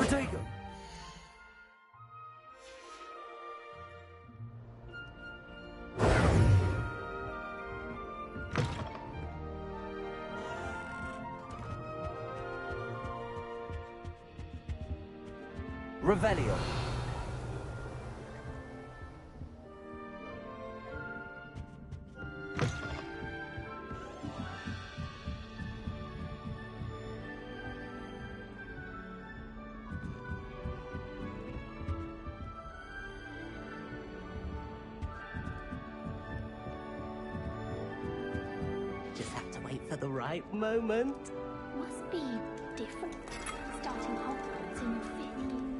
Potato! Revelio. Just have to wait for the right moment. Must be different. Starting Hogwarts in your fifth.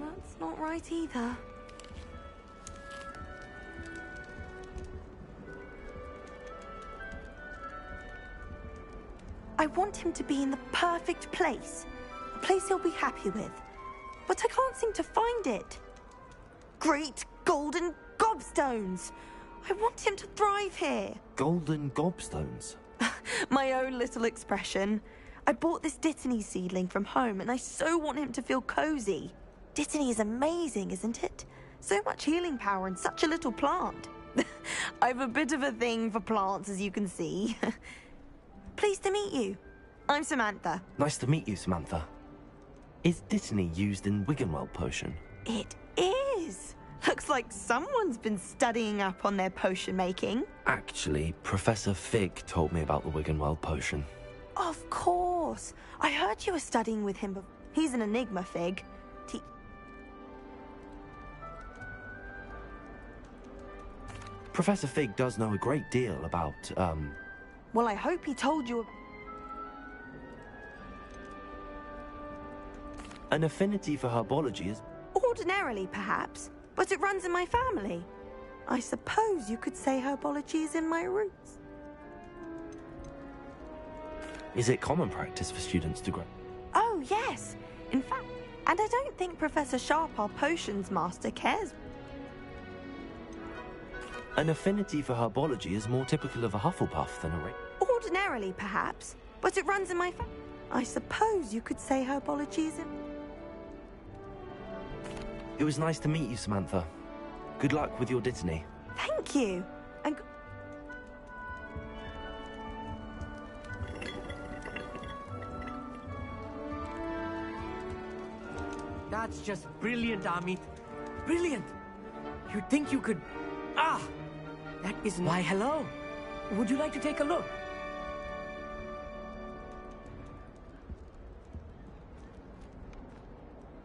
That's not right either. I want him to be in the perfect place. A place he'll be happy with. But I can't seem to find it. Great golden gobstones! I want him to thrive here. Golden gobstones? My own little expression. I bought this Dittany seedling from home and I so want him to feel cozy. Dittany is amazing, isn't it? So much healing power in such a little plant. I've a bit of a thing for plants, as you can see. Pleased to meet you. I'm Samantha. Nice to meet you, Samantha. Is Dittany used in Wiggenweld potion? It is. Looks like someone's been studying up on their potion making. Actually, Professor Fig told me about the Wiggenweld potion. Of course. I heard you were studying with him, but he's an enigma, Fig. Professor Fig does know a great deal about, Well, I hope he told you. An affinity for herbology is... Ordinarily, perhaps, but it runs in my family. I suppose you could say herbology is in my roots. Is it common practice for students to grow? Oh, yes. In fact, and I don't think Professor Sharp, our potions master, cares. An affinity for herbology is more typical of a Hufflepuff than a... Ordinarily, perhaps, but it runs in my family. I suppose you could say herbology is in... It was nice to meet you, Samantha. Good luck with your Dittany. Thank you. And... That's just brilliant, Amit. Brilliant! You'd think you could... Ah! That isn't... Why, hello. Would you like to take a look?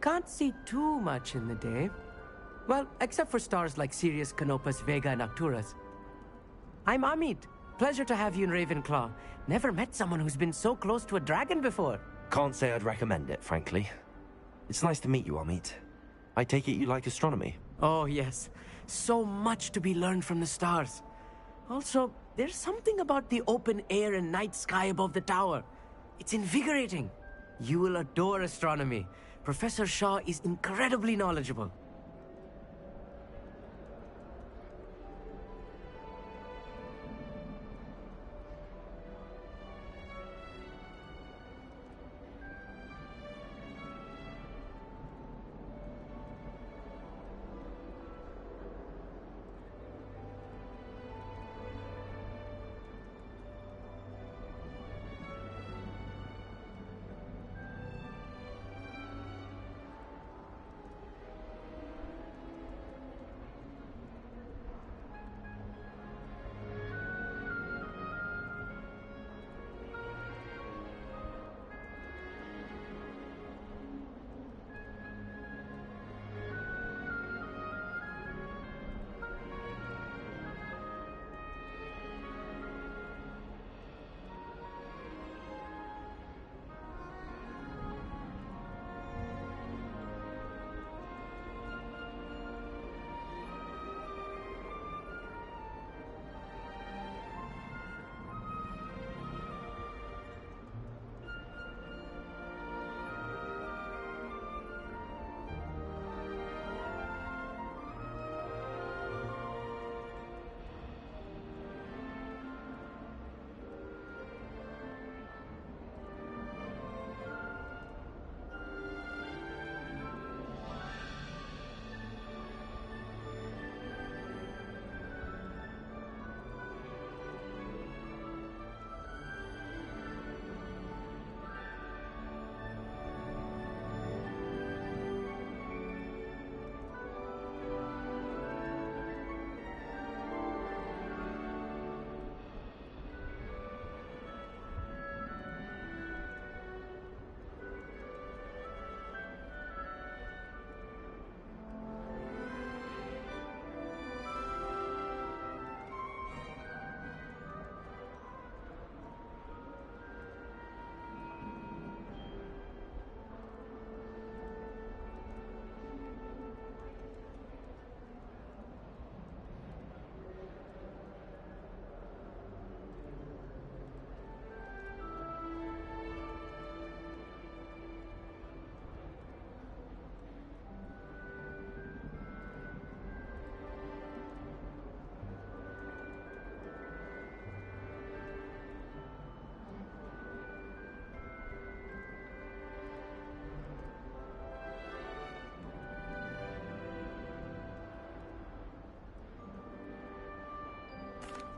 Can't see too much in the day. Well, except for stars like Sirius, Canopus, Vega, and Arcturus. I'm Amit. Pleasure to have you in Ravenclaw. Never met someone who's been so close to a dragon before. Can't say I'd recommend it, frankly. It's nice to meet you, Amit. I take it you like astronomy? Oh, yes. So much to be learned from the stars. Also, there's something about the open air and night sky above the tower. It's invigorating. You will adore astronomy. Professor Shaw is incredibly knowledgeable.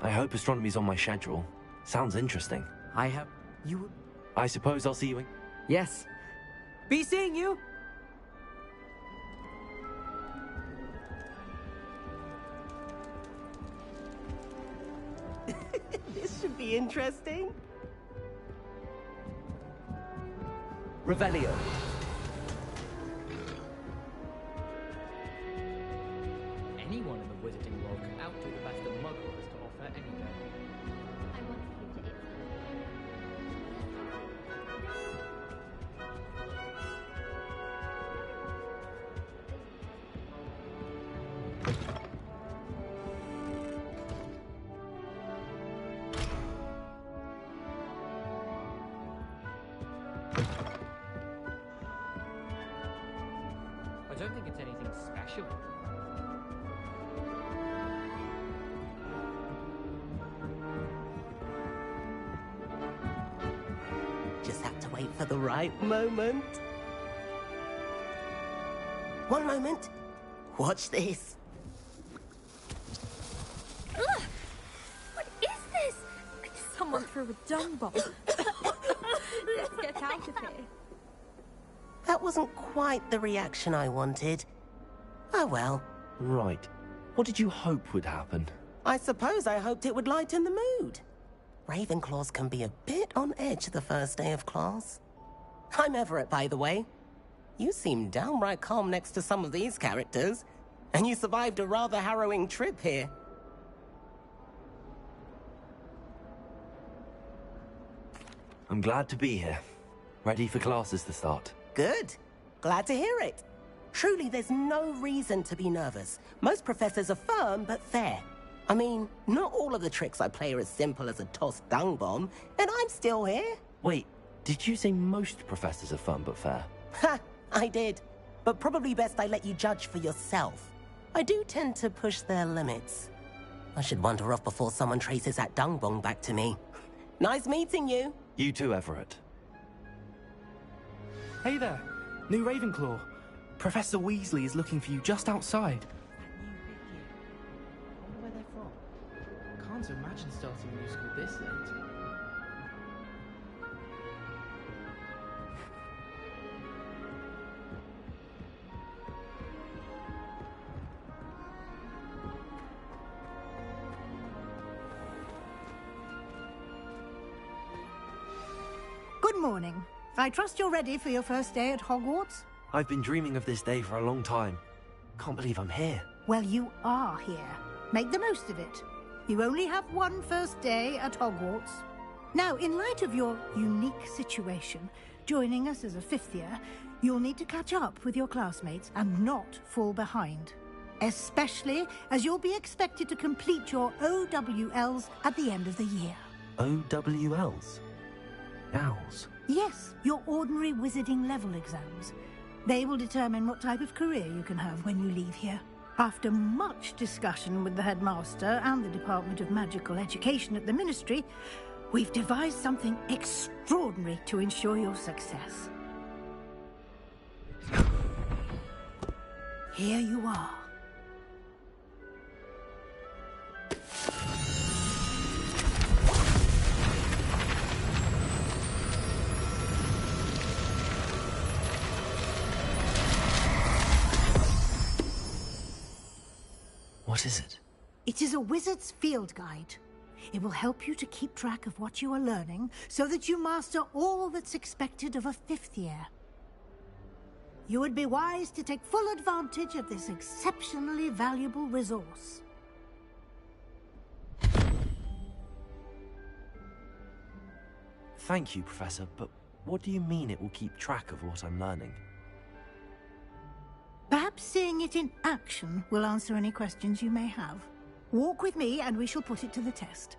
I hope astronomy's on my schedule. Sounds interesting. I have... You... I suppose I'll see you in... Yes. Be seeing you! This should be interesting. Revelio. Anyone in the wizarding world can outdo the best that Muggle has to offer any day. I want to see to it. I don't think it's anything special. Just have to wait for the right moment. One moment. Watch this. Ugh! What is this? Someone threw a dung bomb. Let's get out of here. That wasn't quite the reaction I wanted. Oh well. Right. What did you hope would happen? I suppose I hoped it would lighten the mood. Ravenclaws can be a bit on edge the first day of class. I'm Everett, by the way. You seem downright calm next to some of these characters, and you survived a rather harrowing trip here. I'm glad to be here. Ready for classes to start. Good. Glad to hear it. Truly, there's no reason to be nervous. Most professors are firm but fair. I mean, not all of the tricks I play are as simple as a tossed dung bomb, and I'm still here. Wait, did you say most professors are fun but fair? Ha! I did. But probably best I let you judge for yourself. I do tend to push their limits. I should wander off before someone traces that dung bomb back to me. Nice meeting you. You too, Everett. Hey there, new Ravenclaw. Professor Weasley is looking for you just outside. I wonder where they're from. Can't imagine starting a new school this late. Good morning. I trust you're ready for your first day at Hogwarts? I've been dreaming of this day for a long time. Can't believe I'm here. Well, you are here. Make the most of it. You only have one first day at Hogwarts. Now, in light of your unique situation, joining us as a fifth year, you'll need to catch up with your classmates and not fall behind. Especially as you'll be expected to complete your OWLs at the end of the year. OWLs? Owls? Yes, your ordinary wizarding level exams. They will determine what type of career you can have when you leave here. After much discussion with the headmaster and the Department of Magical Education at the Ministry, we've devised something extraordinary to ensure your success. Here you are. What is it? It is a wizard's field guide. It will help you to keep track of what you are learning so that you master all that's expected of a fifth year. You would be wise to take full advantage of this exceptionally valuable resource. Thank you, Professor, but what do you mean it will keep track of what I'm learning? Perhaps seeing it in action will answer any questions you may have. Walk with me and we shall put it to the test.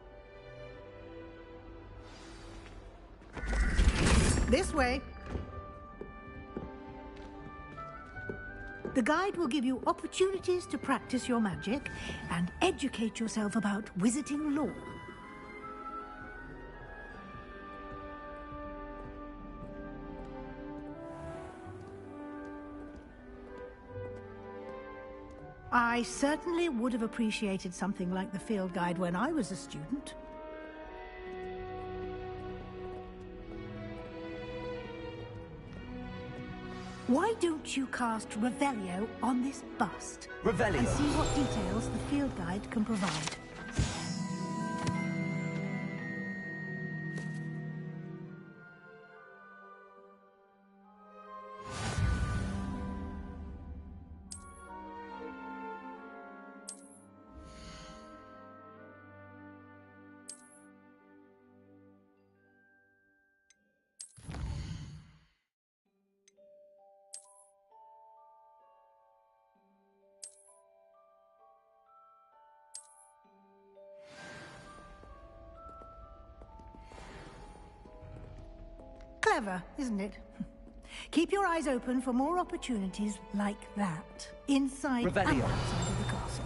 This way. The guide will give you opportunities to practice your magic and educate yourself about wizarding lore. I certainly would have appreciated something like the field guide when I was a student. Why don't you cast Revelio on this bust? Revelio. And see what details the field guide can provide. Clever, isn't it? Keep your eyes open for more opportunities like that, inside and Revelio. outside of the castle.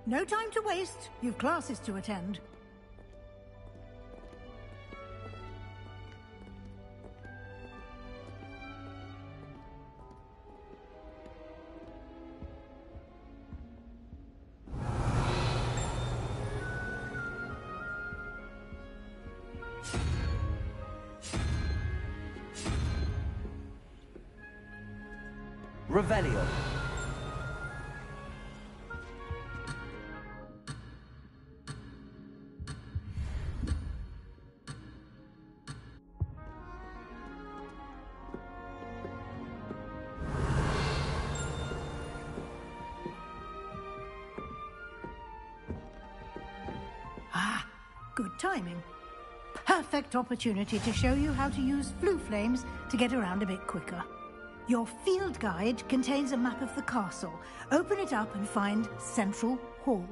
No time to waste. You've classes to attend. Revelio. Ah, good timing. Perfect opportunity to show you how to use flue flames to get around a bit quicker. Your field guide contains a map of the castle. Open it up and find Central Hall.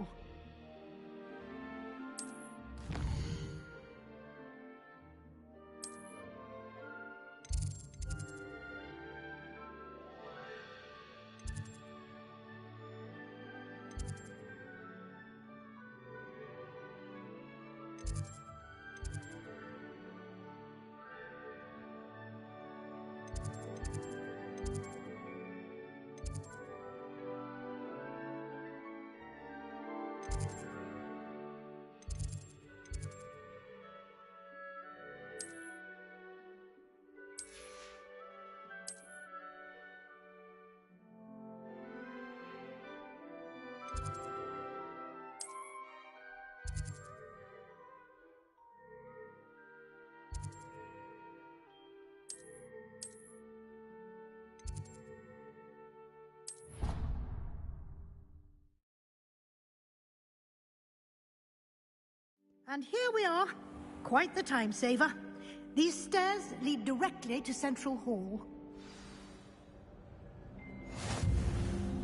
And here we are. Quite the time saver. These stairs lead directly to Central Hall.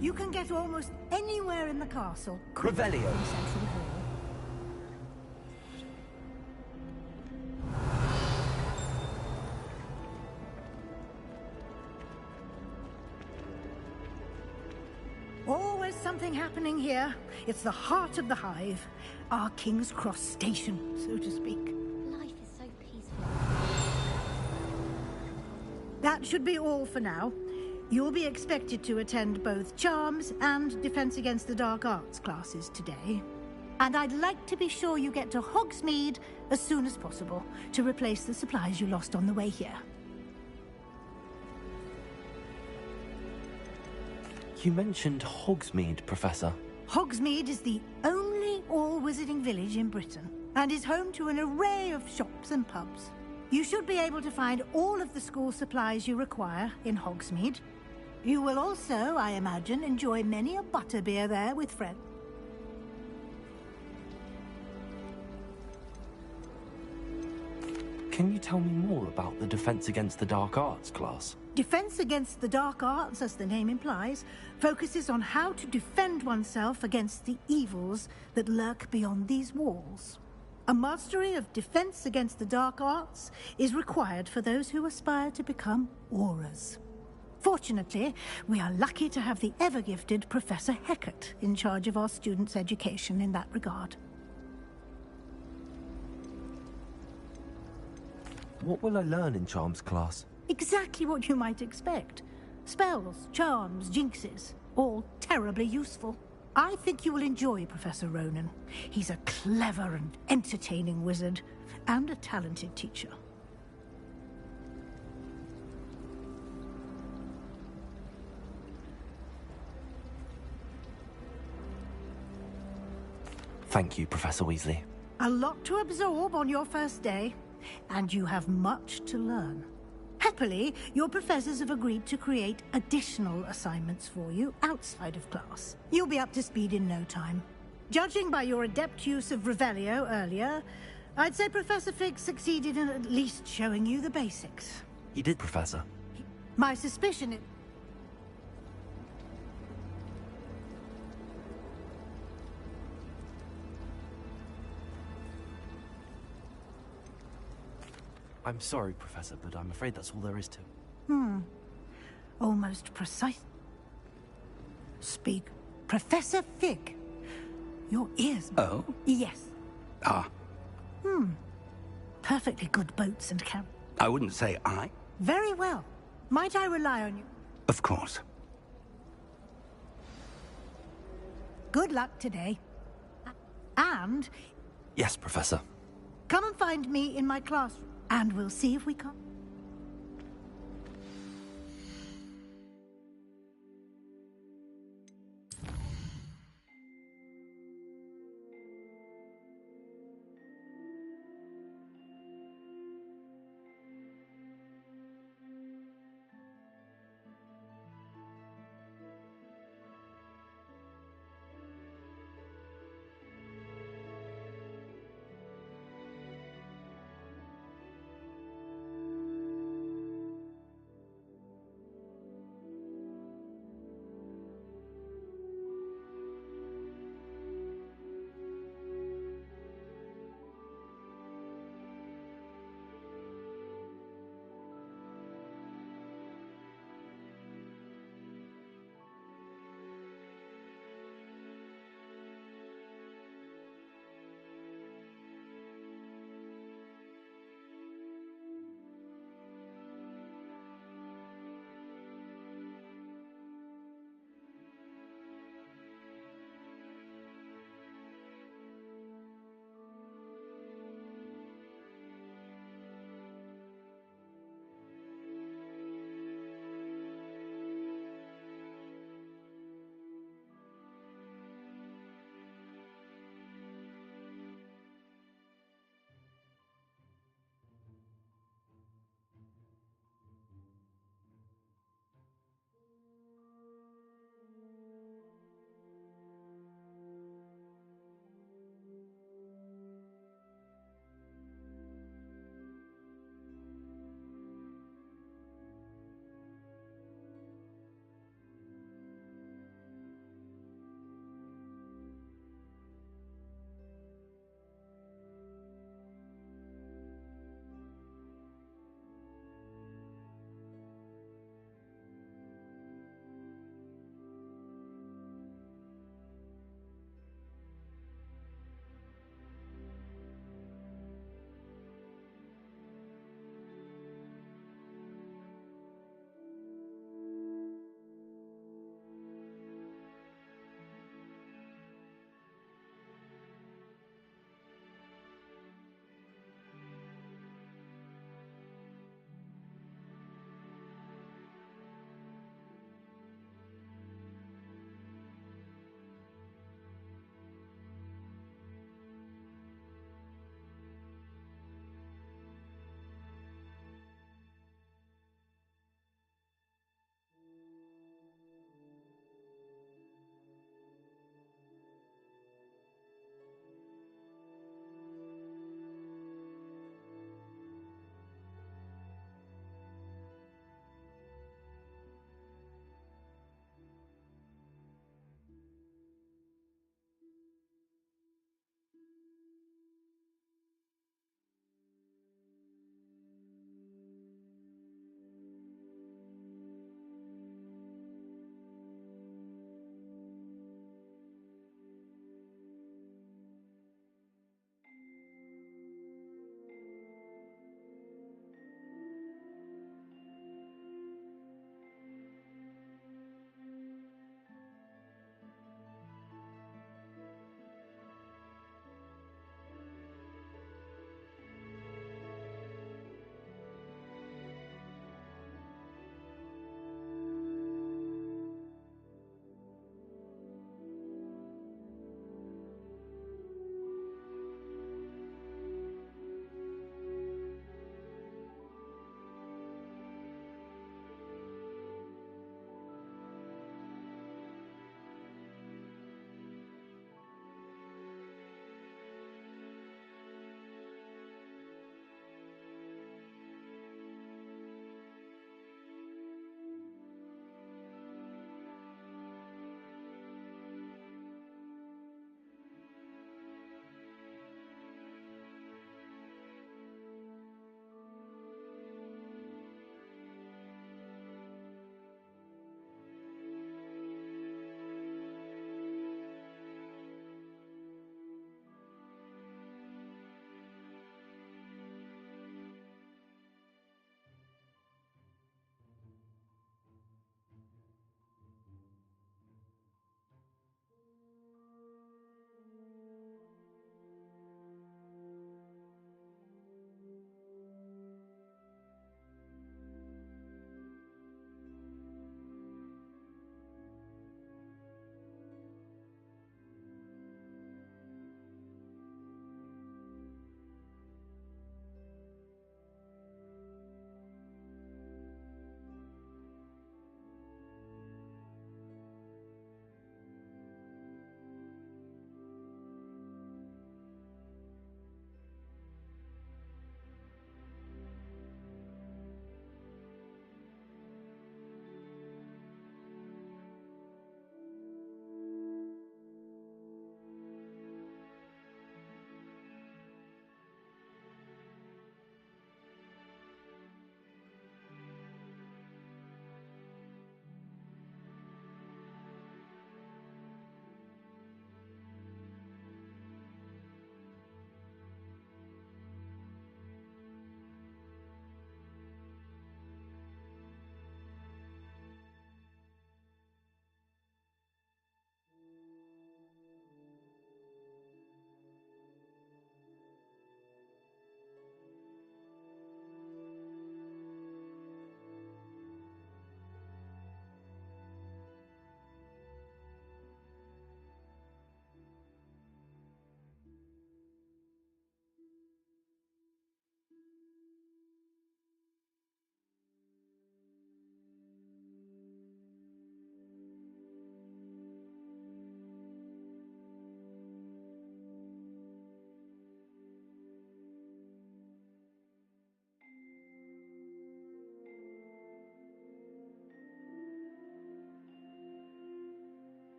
You can get almost anywhere in the castle quickly Revelio. from Central Hall. Always something happening here. It's the heart of the hive. Our King's Cross station, so to speak. Life is so peaceful. That should be all for now. You'll be expected to attend both Charms and Defense Against the Dark Arts classes today. And I'd like to be sure you get to Hogsmeade as soon as possible to replace the supplies you lost on the way here. You mentioned Hogsmeade, Professor. Hogsmeade is the only all-wizarding village in Britain and is home to an array of shops and pubs. You should be able to find all of the school supplies you require in Hogsmeade. You will also, I imagine, enjoy many a butterbeer there with friends. Can you tell me more about the Defense Against the Dark Arts class? Defense Against the Dark Arts, as the name implies, focuses on how to defend oneself against the evils that lurk beyond these walls. A mastery of Defense Against the Dark Arts is required for those who aspire to become Aurors. Fortunately, we are lucky to have the ever-gifted Professor Hecat in charge of our students' education in that regard. What will I learn in charms class? Exactly what you might expect. Spells, charms, jinxes, all terribly useful. I think you will enjoy Professor Ronan. He's a clever and entertaining wizard, and a talented teacher. Thank you, Professor Weasley. A lot to absorb on your first day, and you have much to learn. Happily, your professors have agreed to create additional assignments for you outside of class. You'll be up to speed in no time. Judging by your adept use of Revelio earlier, I'd say Professor Fig succeeded in at least showing you the basics. He did, Professor. My suspicion is... I'm sorry, Professor, but I'm afraid that's all there is to. Almost precise. Speak. Professor Fig. Your ears... Oh? Yes. Ah, Perfectly good boats and camp. I wouldn't say I. Very well. Might I rely on you? Of course. Good luck today. And Yes, Professor. come and find me in my classroom, and we'll see if we can.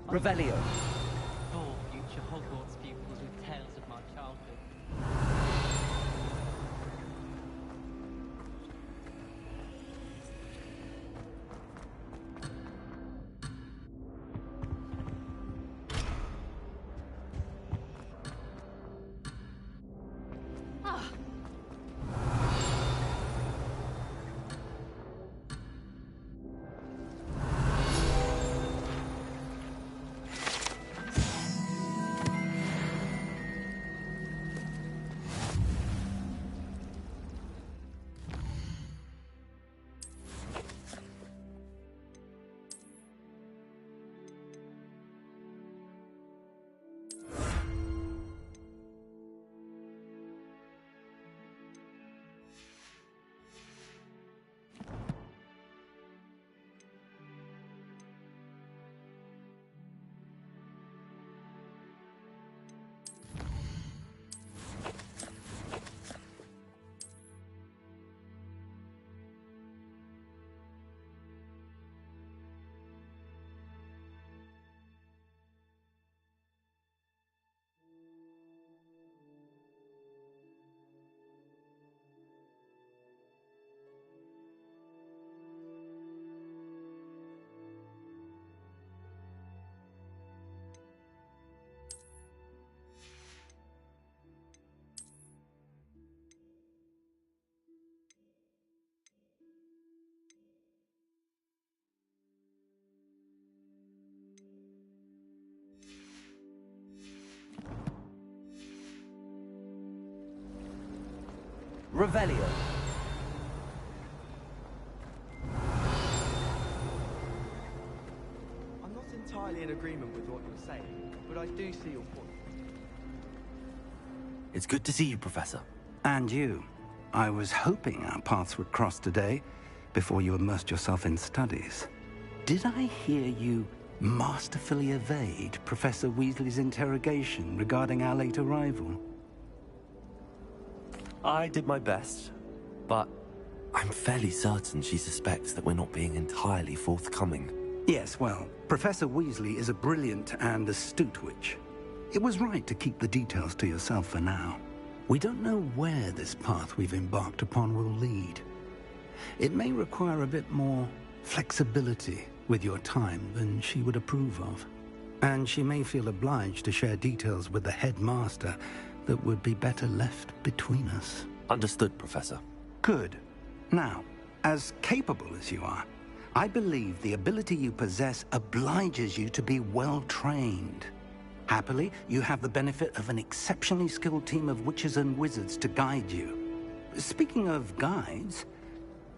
Revelio. Four future Hogwarts pupils with tales of my childhood. Revelio. I'm not entirely in agreement with what you're saying, but I do see your point. It's good to see you, Professor. And you. I was hoping our paths would cross today, before you immersed yourself in studies. Did I hear you masterfully evade Professor Weasley's interrogation regarding our late arrival? I did my best, but I'm fairly certain she suspects that we're not being entirely forthcoming. Yes, well, Professor Weasley is a brilliant and astute witch. It was right to keep the details to yourself for now. We don't know where this path we've embarked upon will lead. It may require a bit more flexibility with your time than she would approve of. And she may feel obliged to share details with the headmaster that would be better left between us. Understood, Professor. Good. Now, as capable as you are, I believe the ability you possess obliges you to be well trained. Happily, you have the benefit of an exceptionally skilled team of witches and wizards to guide you. Speaking of guides,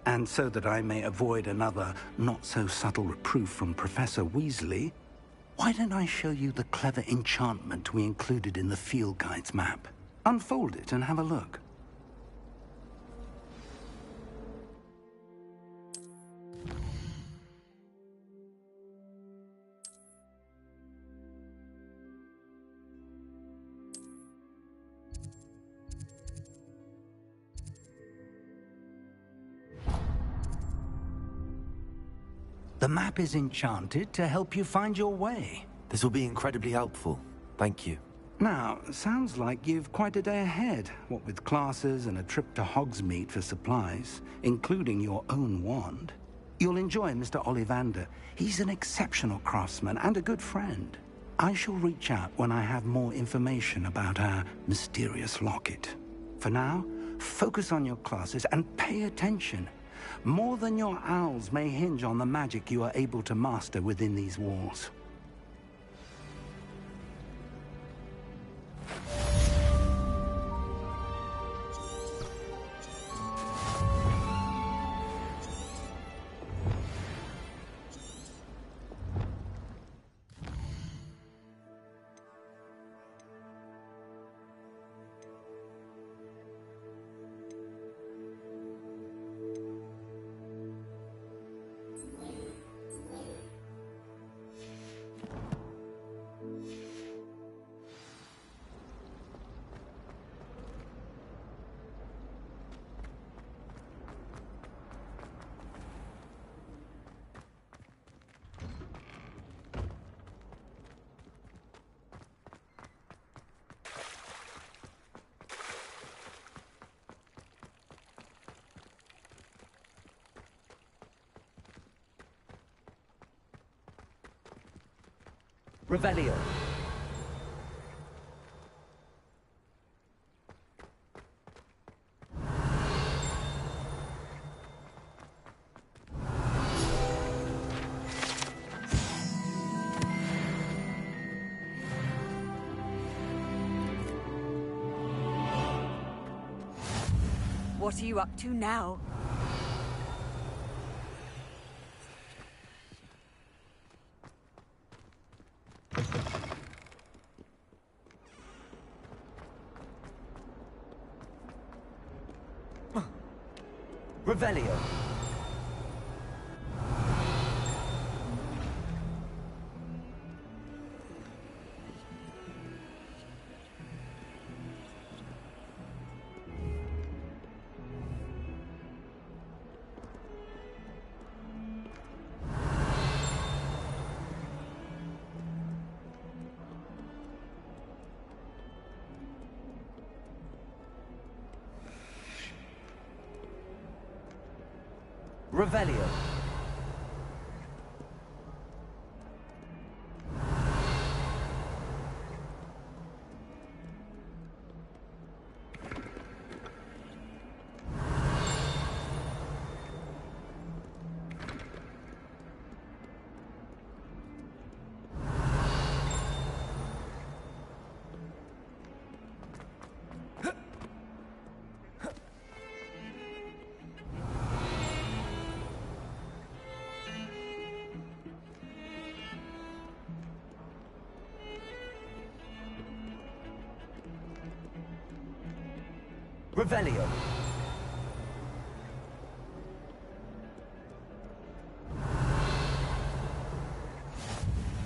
and so that I may avoid another not-so-subtle reproof from Professor Weasley, why don't I show you the clever enchantment we included in the field guide's map? Unfold it and have a look. The map is enchanted to help you find your way. This will be incredibly helpful. Thank you. Now, sounds like you've quite a day ahead, what with classes and a trip to Hogsmeade for supplies, including your own wand. You'll enjoy Mr. Ollivander. He's an exceptional craftsman and a good friend. I shall reach out when I have more information about our mysterious locket. For now, focus on your classes and pay attention. More than your owls may hinge on the magic you are able to master within these walls. Revelio. What are you up to now? Revelio. Revelio. Revelio.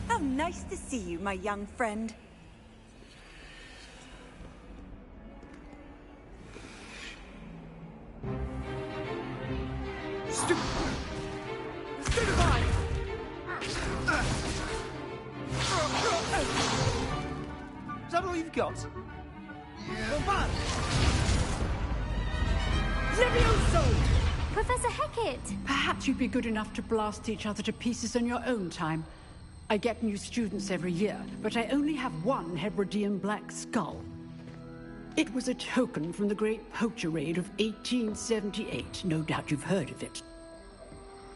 How nice to see you, my young friend. Is that all you've got? Go back! Levioso! Professor Hecat! Perhaps you'd be good enough to blast each other to pieces in your own time. I get new students every year, but I only have one Hebridean black skull. It was a token from the Great Poacher Raid of 1878. No doubt you've heard of it.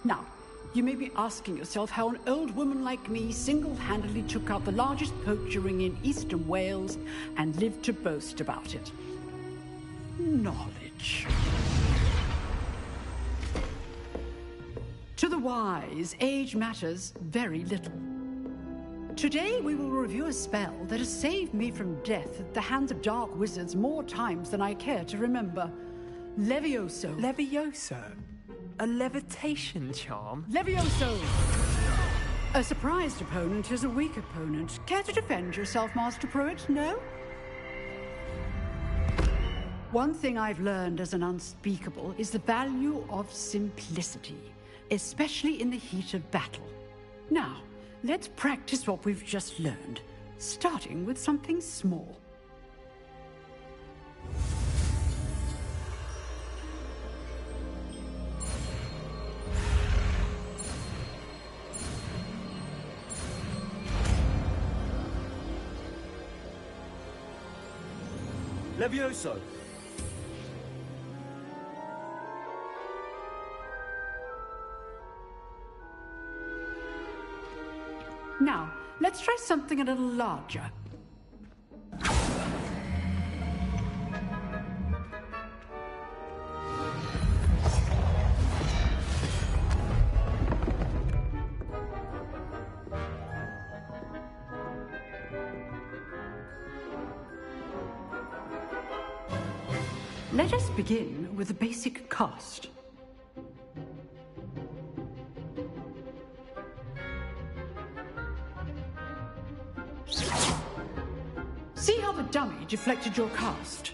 Now, you may be asking yourself how an old woman like me single-handedly took out the largest poacher ring in eastern Wales and lived to boast about it. Knowledge. To the wise, age matters very little. Today we will review a spell that has saved me from death at the hands of dark wizards more times than I care to remember. Levioso. Levioso? A levitation charm? Levioso! A surprised opponent is a weak opponent. Care to defend yourself, Master Pruitt? No? One thing I've learned as an unspeakable is the value of simplicity, especially in the heat of battle. Now, let's practice what we've just learned, starting with something small. Levioso! Now, let's try something a little larger. Let us begin with the basic cast. See how the dummy deflected your cast?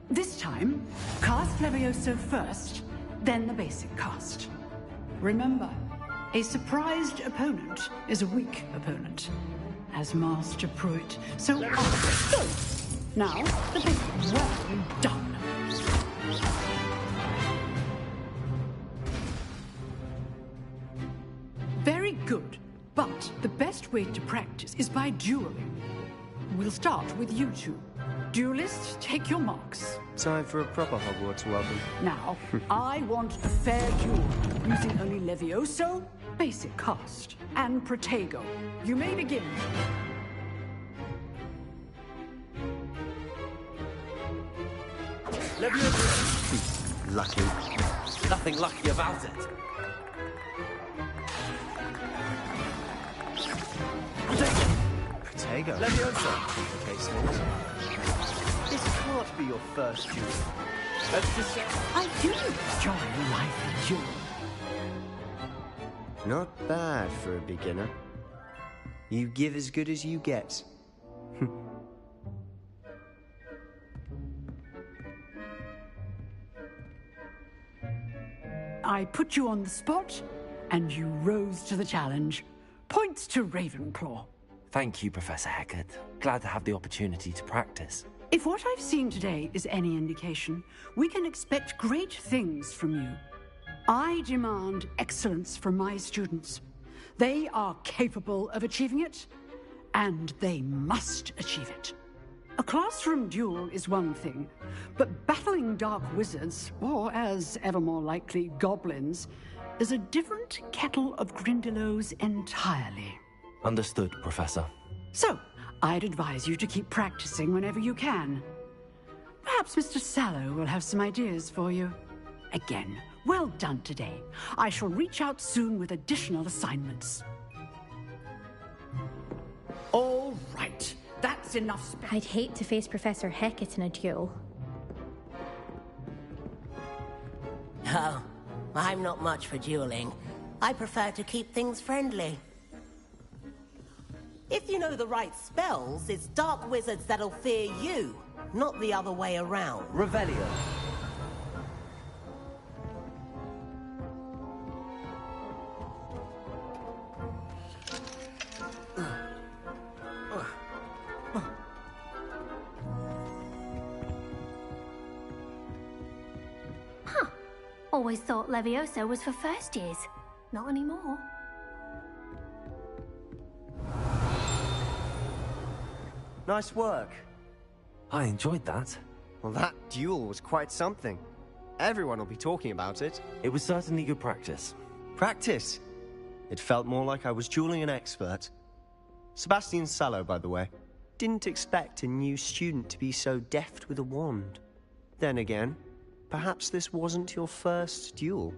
This time, cast Levioso first, then the basic cast. Remember, a surprised opponent is a weak opponent, as Master Pruitt so often. Now, the basic. Well done. Very good. But the best best way to practice is by dueling. We'll start with you two. Duelists, take your marks. Time for a proper Hogwarts welcome. Now, I want a fair duel, using only Levioso, basic cast, and Protego. You may begin. Levioso! Lucky. Nothing lucky about it. Protego. Leviosa. Okay, Smalls. This can't be your first duel. Let's just say I do enjoy life in duel. Not bad for a beginner. You give as good as you get. I put you on the spot, and you rose to the challenge. Points to Ravenclaw. Thank you, Professor Hecat. Glad to have the opportunity to practice. If what I've seen today is any indication, we can expect great things from you. I demand excellence from my students. They are capable of achieving it, and they must achieve it. A classroom duel is one thing, but battling dark wizards, or as ever more likely, goblins, is a different kettle of Grindylows entirely. Understood, Professor. So, I'd advise you to keep practicing whenever you can. Perhaps Mr. Sallow will have some ideas for you. Again, well done today. I shall reach out soon with additional assignments. All right, that's enough. I'd hate to face Professor Hecat in a duel. Oh, I'm not much for dueling. I prefer to keep things friendly. If you know the right spells, it's dark wizards that'll fear you, not the other way around. Revelio. Always thought Levioso was for first years. Not anymore. Nice work. I enjoyed that. Well, that duel was quite something. Everyone will be talking about it. It was certainly good practice. Practice? It felt more like I was dueling an expert. Sebastian Sallow, by the way. Didn't expect a new student to be so deft with a wand. Then again, perhaps this wasn't your first duel.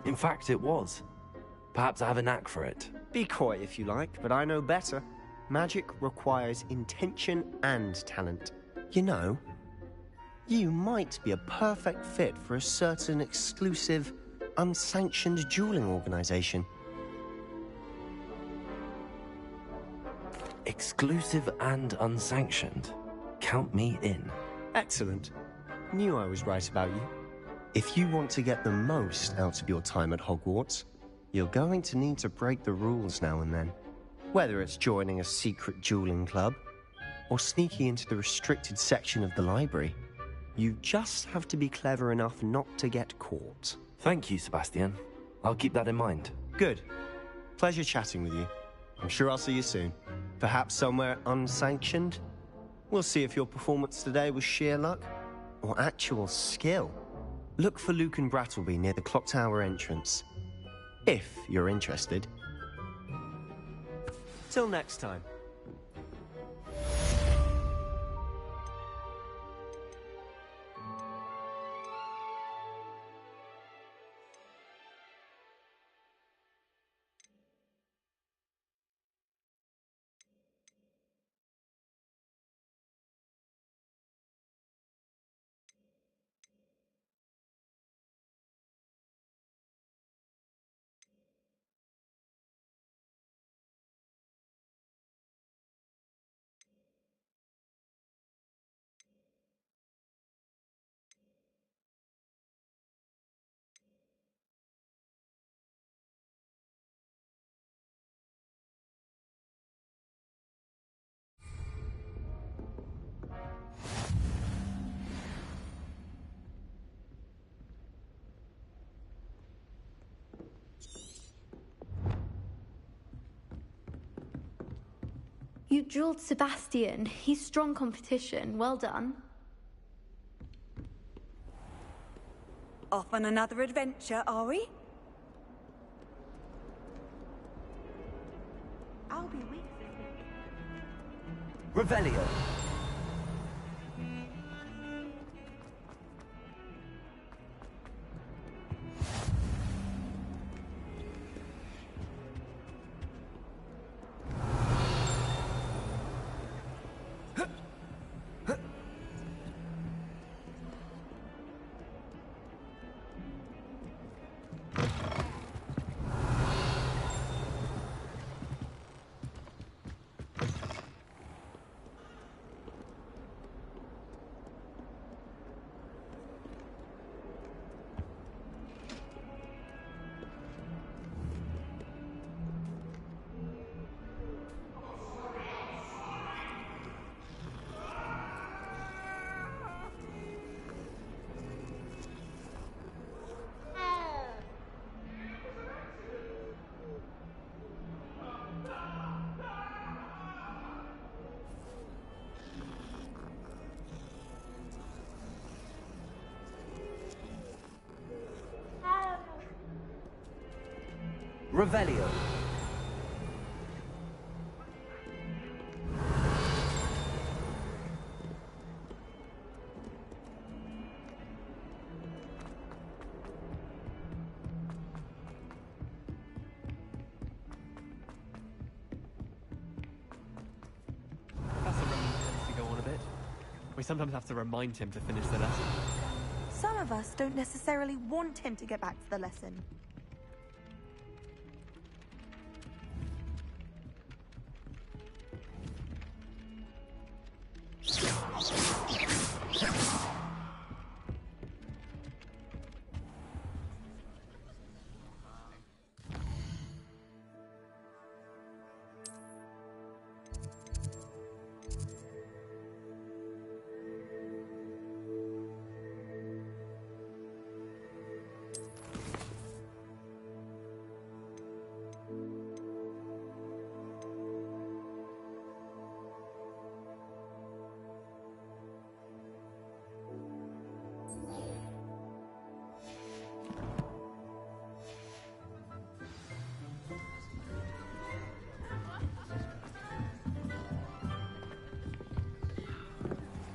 In fact, it was. Perhaps I have a knack for it. Be coy if you like, but I know better. Magic requires intention and talent. You know, you might be a perfect fit for a certain exclusive, unsanctioned dueling organization. Exclusive and unsanctioned. Count me in. Excellent. Knew I was right about you. If you want to get the most out of your time at Hogwarts, you're going to need to break the rules now and then. Whether it's joining a secret dueling club, or sneaking into the restricted section of the library, you just have to be clever enough not to get caught. Thank you, Sebastian. I'll keep that in mind. Good. Pleasure chatting with you. I'm sure I'll see you soon. Perhaps somewhere unsanctioned? We'll see if your performance today was sheer luck, or actual skill. Look for Luke and Brattleby near the Clock Tower entrance. If you're interested. Till next time. You drilled Sebastian. He's strong competition. Well done. Off on another adventure, are we? I'll be weak. Revelio. Revelio. Professor Roman tends to go on a bit. We sometimes have to remind him to finish the lesson. Some of us don't necessarily want him to get back to the lesson.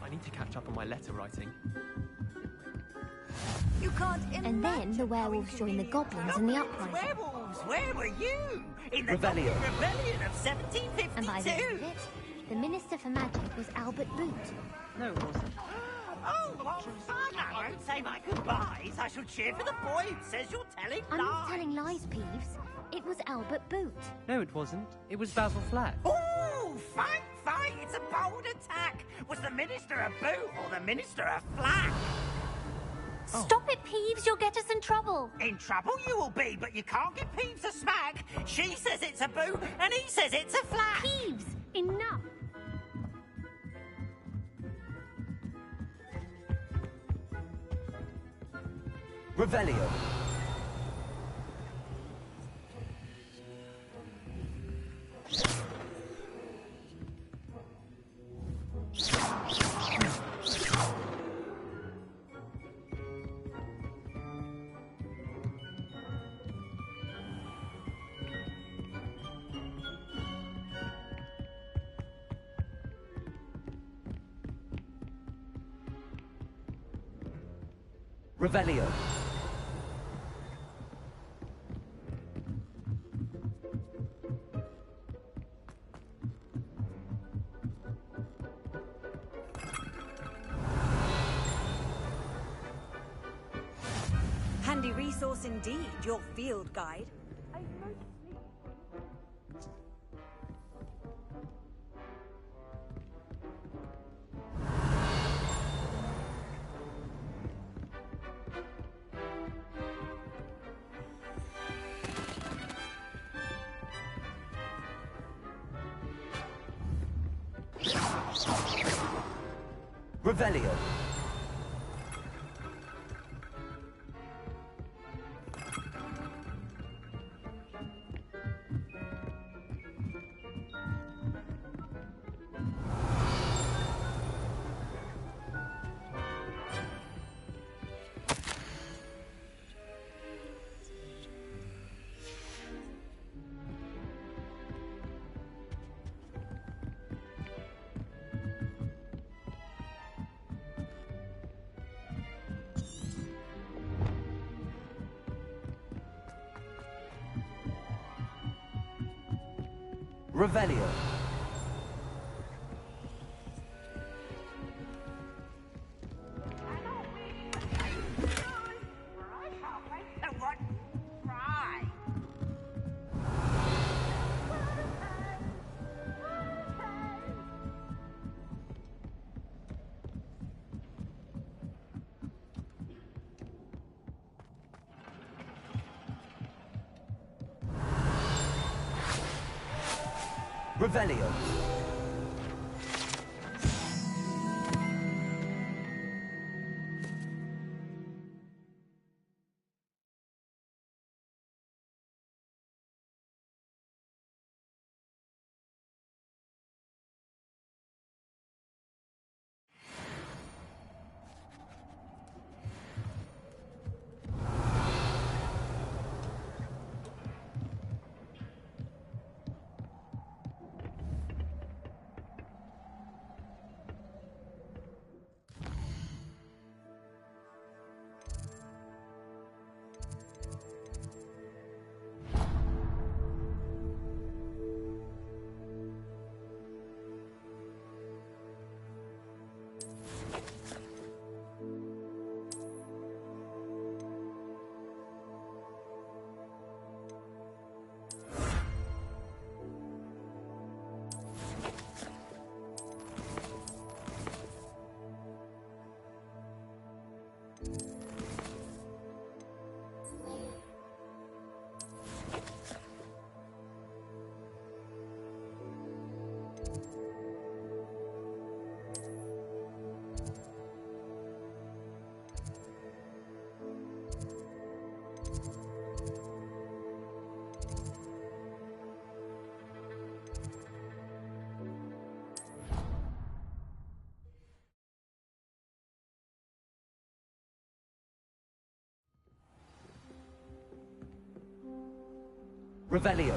I need to catch up on my letter writing. You can't And then the werewolves joined the goblins in the uprising. Werewolves, where were you? In the Revelio. Rebellion of 1752. And by the end of it, the Minister for Magic was Albert Boot. No, it wasn't. Oh, fun! I won't say my goodbyes. I shall cheer for the boy who says you're telling I'm lies. not telling lies, Peeves. It was Albert Boot. No, it wasn't. It was Basil Flack. Oh, fight! It's a bold attack. Was the Minister a boot or the Minister a flack? Stop it, Peeves. You'll get us in trouble. In trouble you will be, but you can't give Peeves a smack. She says it's a boot, and he says it's a flack. Peeves, enough. Revelio. Revelio. Handy resource indeed, your field guide. Revelio. Revelio. Revelio. Revelio.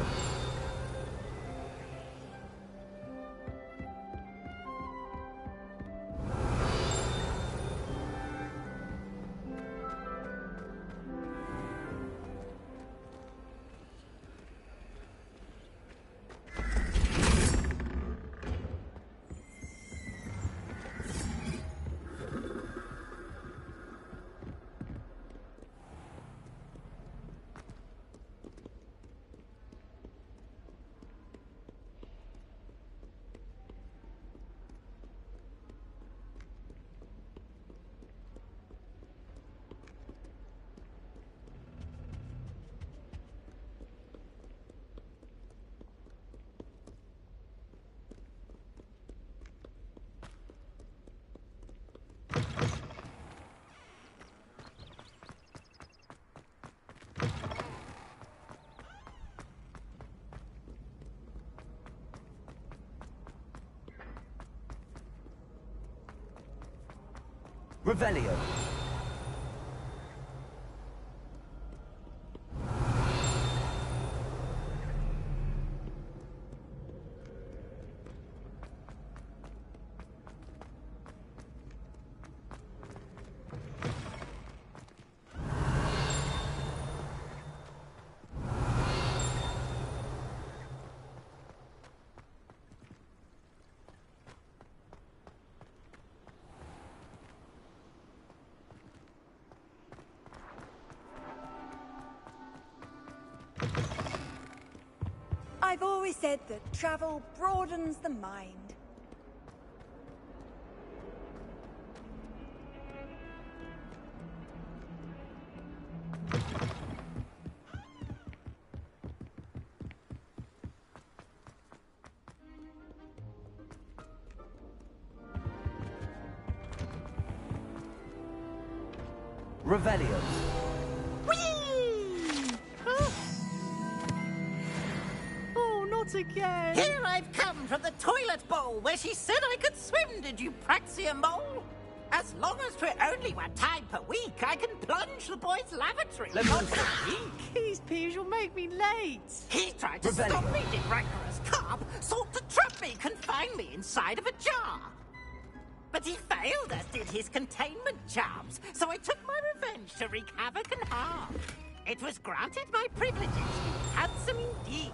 Revelio. I've always said that travel broadens the mind. Revelio. Again. Here I've come from the toilet bowl where she said I could swim, did you praxia mole? As long as 'twere only 1 time per week, I can plunge the boys' lavatory. Not a week. These peas will make me late. He tried to stop me, did rancorous carp, sought to trap me, confine me inside of a jar. But he failed, as did his containment charms, so I took my revenge to wreak havoc and harm. It was granted my privileges, handsome indeed.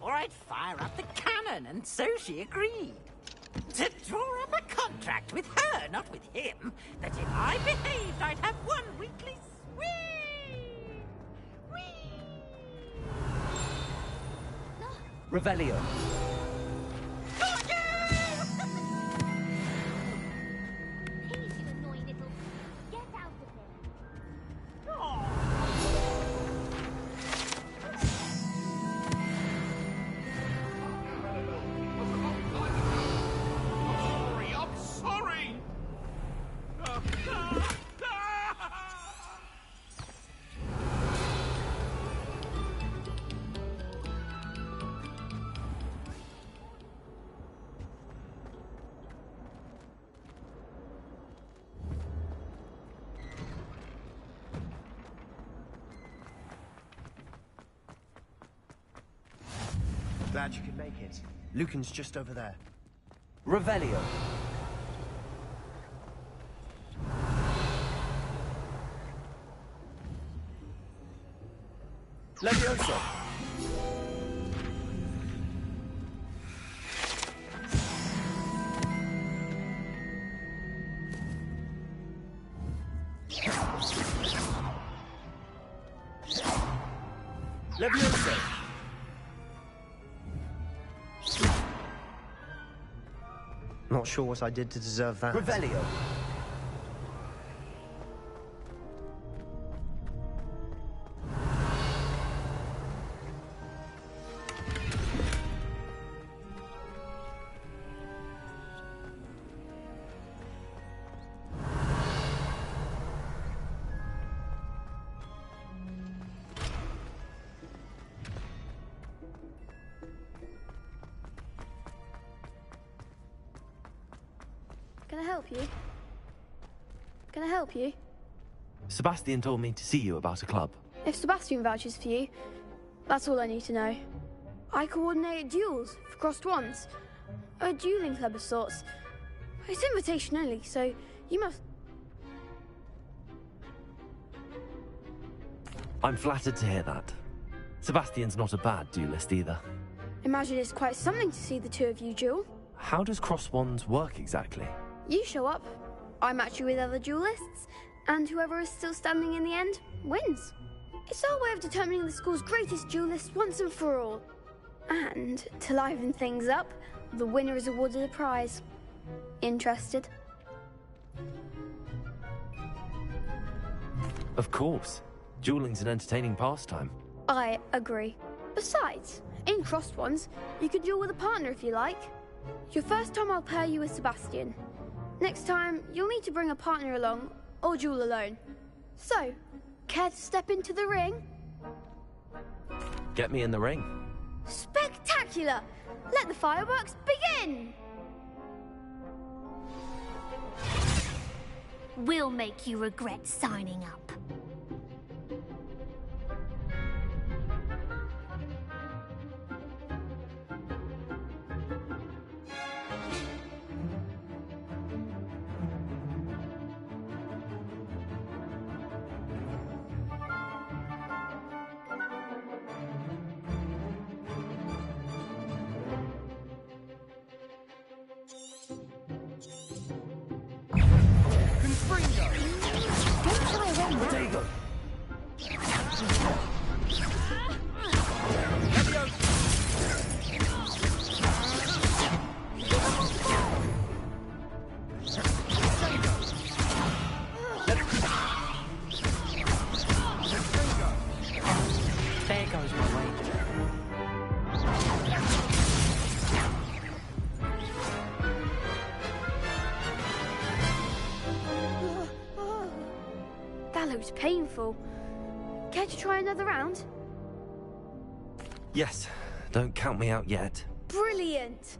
before I'd fire up the cannon, and so she agreed. To draw up a contract with her, not with him, that if I behaved, I'd have one weekly Revelio. Glad you could make it. Lucan's just over there. Revelio. Levioso. Levioso. Not sure what I did to deserve that. Revelio. Can I help you? Can I help you? Sebastian told me to see you about a club. If Sebastian vouches for you, that's all I need to know. I coordinate duels for crossed wands. A dueling club of sorts. It's invitation only, so you must... I'm flattered to hear that. Sebastian's not a bad duelist either. Imagine it's quite something to see the two of you duel. How does cross wands work exactly? You show up, I match you with other duelists, and whoever is still standing in the end wins. It's our way of determining the school's greatest duelist once and for all. And to liven things up, the winner is awarded a prize. Interested? Of course. Dueling's an entertaining pastime. I agree. Besides, in crossed ones, you can duel with a partner if you like. Your first time I'll pair you with Sebastian. Next time, you'll need to bring a partner along, or duel alone. So, care to step into the ring? Get me in the ring. Spectacular! Let the fireworks begin! We'll make you regret signing up. There goes my wager. That looks painful. Care to try another round? Yes, don't count me out yet. Brilliant!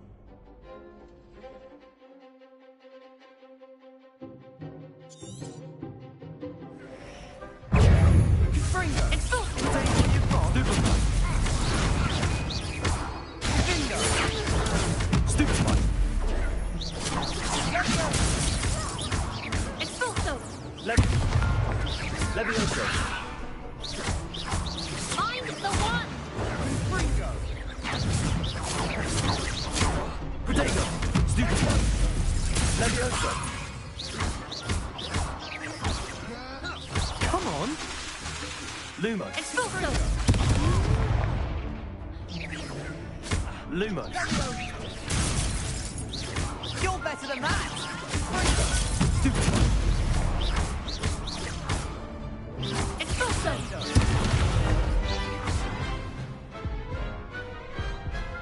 Find the one! Levioso. Come on! Lumos. Expulso. Lumos. You're better than that. Expulso.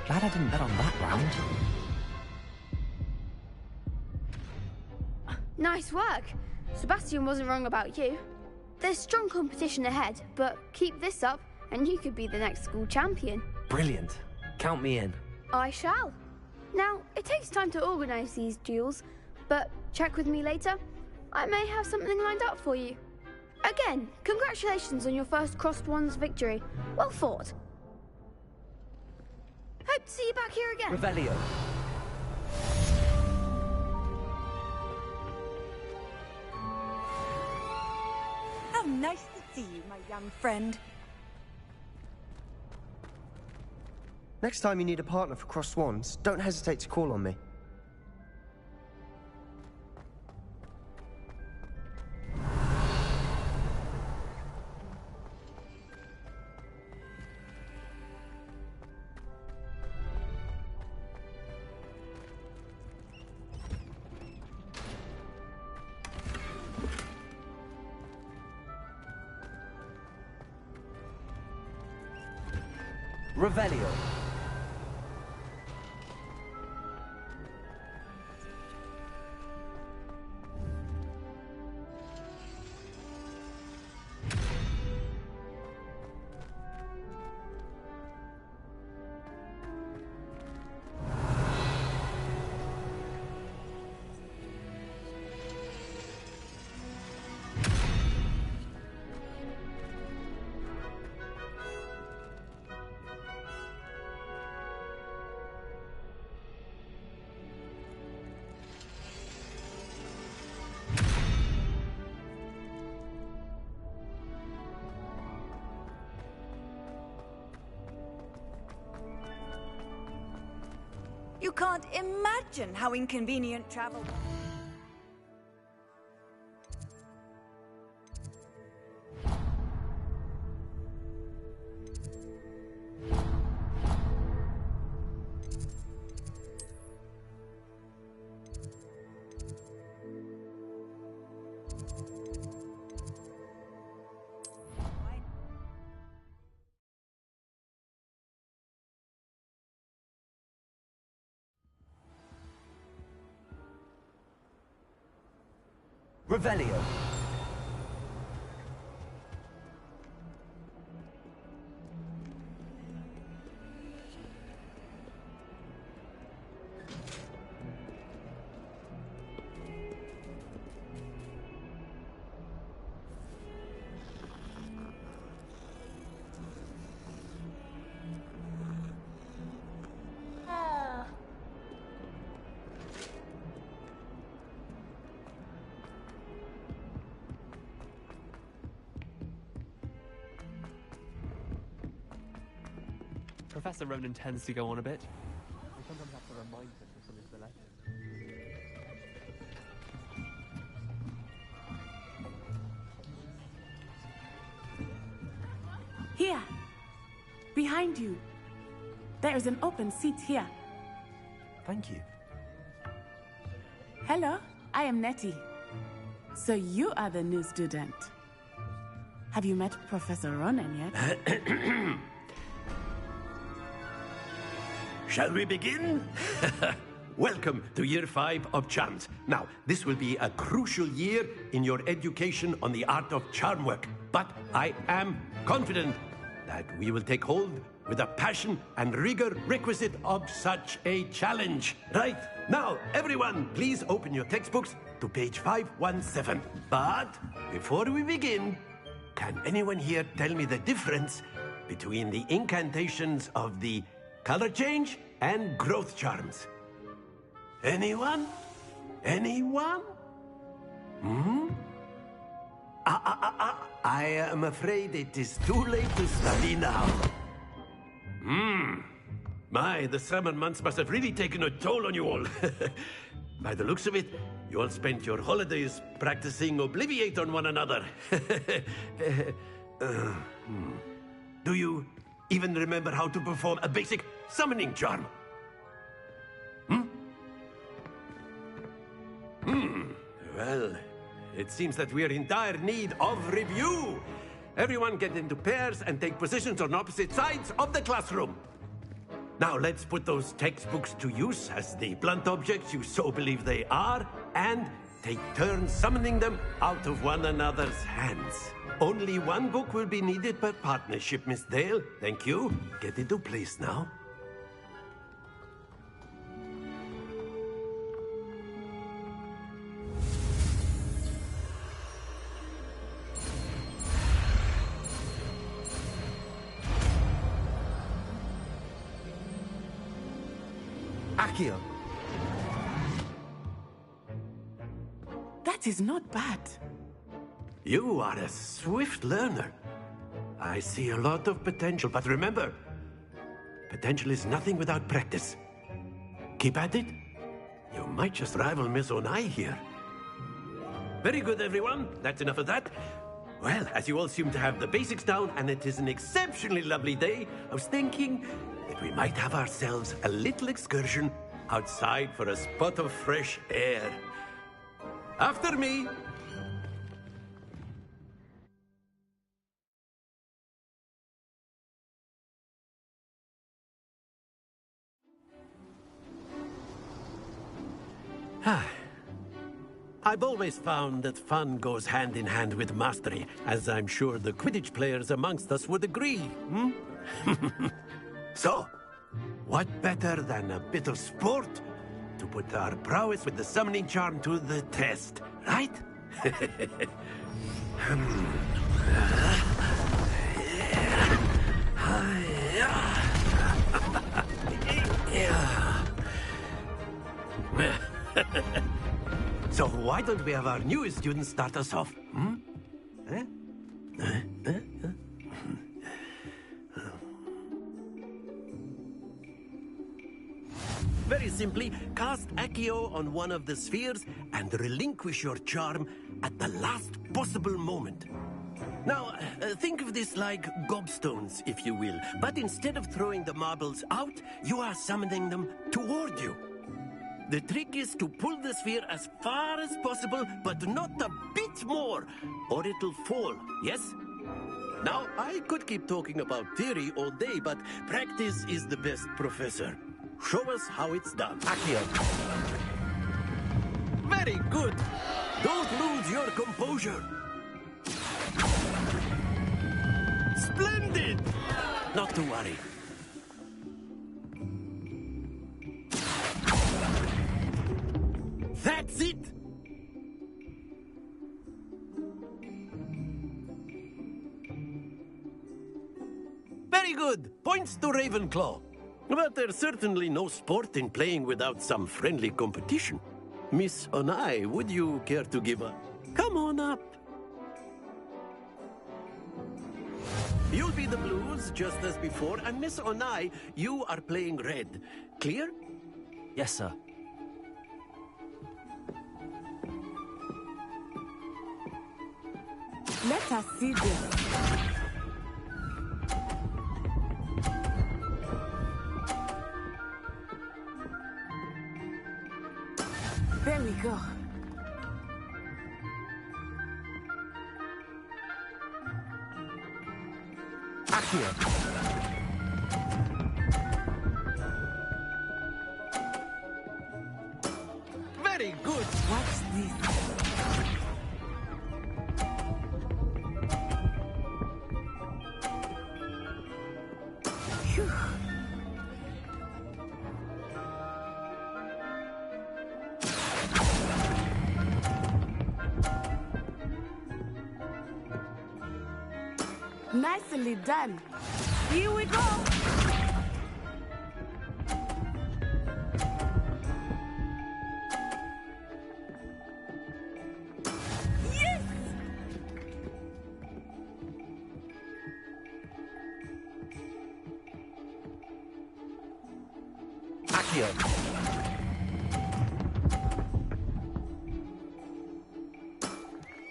Glad I didn't bet on that round. Nice work. Sebastian wasn't wrong about you. There's strong competition ahead, but keep this up and you could be the next school champion. Brilliant. Count me in. I shall. Now, it takes time to organise these duels, but check with me later. I may have something lined up for you. Again, congratulations on your first Crossed Wands victory. Well fought. Hope to see you back here again. Revelio. How nice to see you, my young friend. Next time you need a partner for Crossed Wands, don't hesitate to call on me. Revelio. You can't imagine how inconvenient travel. Revelio. Professor Ronan tends to go on a bit. We sometimes have to remind him of some of the lessons. Here, behind you. There is an open seat here. Thank you. Hello, I am Nettie. So you are the new student. Have you met Professor Ronan yet? Shall we begin? Welcome to Year 5 of Charms. Now, this will be a crucial year in your education on the art of charm work, but I am confident that we will take hold with the passion and rigor requisite of such a challenge. Right, now, everyone, please open your textbooks to page 517. But before we begin, can anyone here tell me the difference between the incantations of the color change and growth charms? Anyone? Anyone? I am afraid it is too late to study now. My, the summer months must have really taken a toll on you all. By the looks of it, you all spent your holidays practicing Obliviate on one another. Do you even remember how to perform a basic summoning charm? Well, it seems that we are in dire need of review. Everyone get into pairs and take positions on opposite sides of the classroom. Now let's put those textbooks to use as the blunt objects you so believe they are, and take turns summoning them out of one another's hands. Only one book will be needed per partnership, Miss Dale. Thank you. Get into place now. Accio. That is not bad. You are a swift learner. I see a lot of potential, but remember, potential is nothing without practice. Keep at it. You might just rival Miss Onai here. Very good, everyone. That's enough of that. Well, as you all seem to have the basics down, and it is an exceptionally lovely day, I was thinking that we might have ourselves a little excursion outside for a spot of fresh air. After me. I've always found that fun goes hand in hand with mastery, as I'm sure the Quidditch players amongst us would agree. So, what better than a bit of sport to put our prowess with the summoning charm to the test, right? So why don't we have our newest student start us off? Very simply, cast Accio on one of the spheres and relinquish your charm at the last possible moment. Now, think of this like gobstones, if you will. But instead of throwing the marbles out, you are summoning them toward you. The trick is to pull the sphere as far as possible, but not a bit more, or it'll fall, yes? Now, I could keep talking about theory all day, but practice is the best professor. Show us how it's done. Accio. Very good. Don't lose your composure. Splendid! Not to worry. That's it! Very good. Points to Ravenclaw. But there's certainly no sport in playing without some friendly competition. Miss Onai, would you care to give a... Come on up. You'll be the blues, just as before, and Miss Onai, you are playing red. Clear? Yes, sir. Let us see this. There we go. Accio. Very good. Watch this. Nicely done. Here we go. Yes! Accio.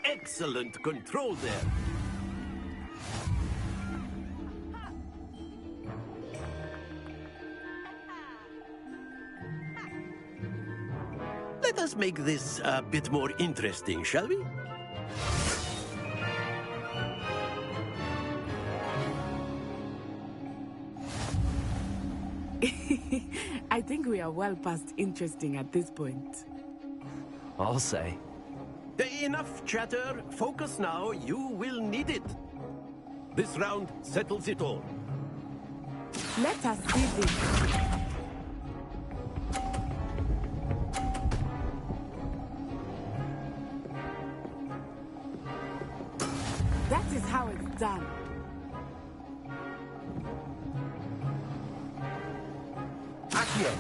Excellent control there. Let us make this a bit more interesting, shall we? I think we are well past interesting at this point. I'll say. Enough chatter. Focus now. You will need it. This round settles it all. Let us see this. That is how it's done. Accio.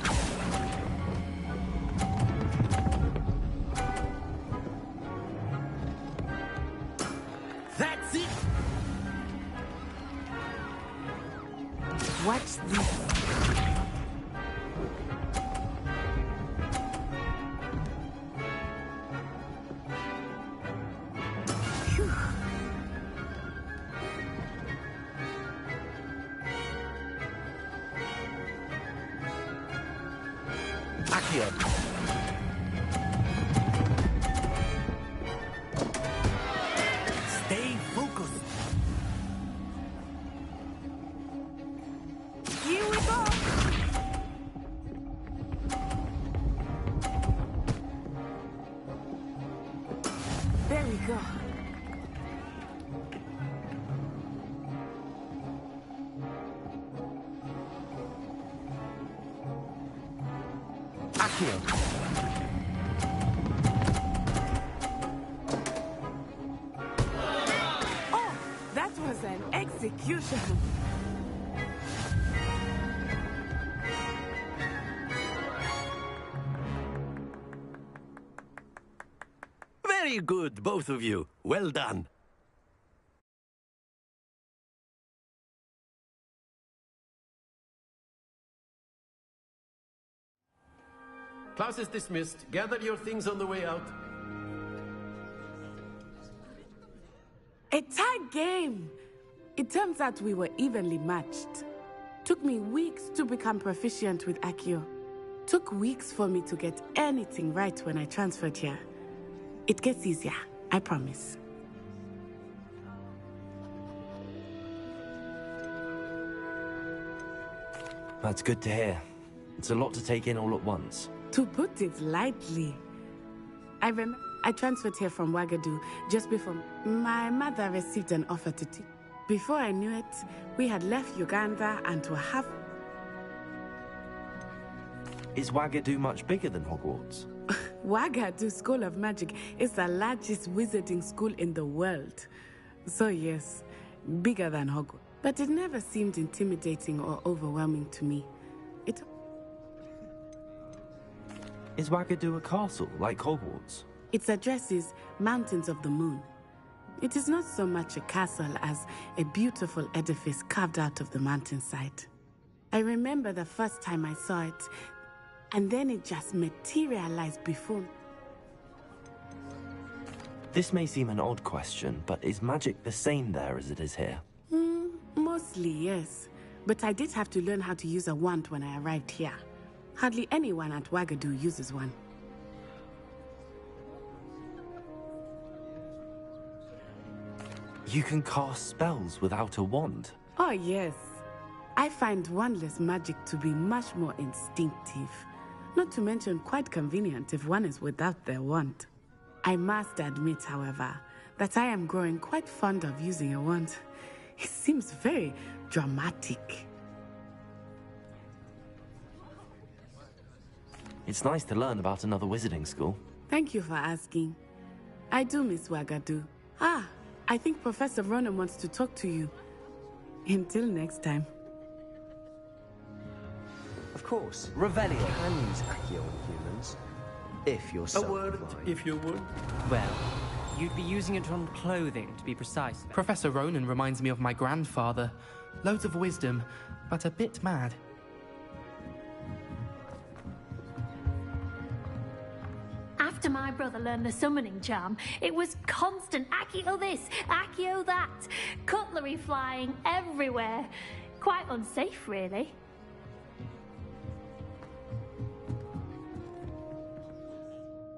That's it. Watch this. Phew. Accio. Stay focused. Here we go. There we go. Accio. Oh, that was an execution. Very good, both of you. Well done. Class is dismissed. Gather your things on the way out. A tight game. It turns out we were evenly matched. Took me weeks to become proficient with Accio. Took weeks for me to get anything right when I transferred here. It gets easier, I promise. That's good to hear. It's a lot to take in all at once. To put it lightly, I transferred here from Ouagadougou just before my mother received an offer to teach. Before I knew it, we had left Uganda and were half... Is Ouagadougou much bigger than Hogwarts? Ouagadougou School of Magic is the largest wizarding school in the world. So yes, bigger than Hogwarts. But it never seemed intimidating or overwhelming to me. Is Ouagadougou a castle, like Hogwarts? Its address is Mountains of the Moon. It is not so much a castle as a beautiful edifice carved out of the mountainside. I remember the first time I saw it, and then it just materialized before me. This may seem an odd question, but is magic the same there as it is here? Mostly, yes. But I did have to learn how to use a wand when I arrived here. Hardly anyone at Ouagadougou uses one. You can cast spells without a wand? Oh, yes. I find wandless magic to be much more instinctive. Not to mention quite convenient if one is without their wand. I must admit, however, that I am growing quite fond of using a wand. It seems very dramatic. It's nice to learn about another wizarding school. Thank you for asking. I do miss Ouagadougou. I think Professor Ronan wants to talk to you. Until next time. Of course. Revelio. You can use Accio on humans, if you're so A word, inclined. if you would. Well, you'd be using it on clothing, to be precise. Professor Ronan reminds me of my grandfather. Loads of wisdom, but a bit mad. After my brother learned the summoning charm, it was constant Accio this, Accio that. Cutlery flying everywhere. Quite unsafe, really.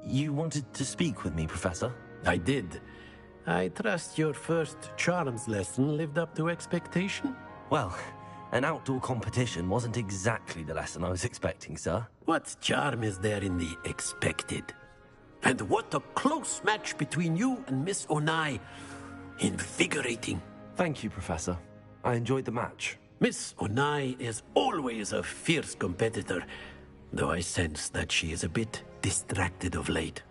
You wanted to speak with me, Professor? I did. I trust your first charms lesson lived up to expectation? Well, an outdoor competition wasn't exactly the lesson I was expecting, sir. What charm is there in the expected? And what a close match between you and Miss Onai. Invigorating. Thank you, Professor. I enjoyed the match. Miss Onai is always a fierce competitor, though I sense that she is a bit distracted of late.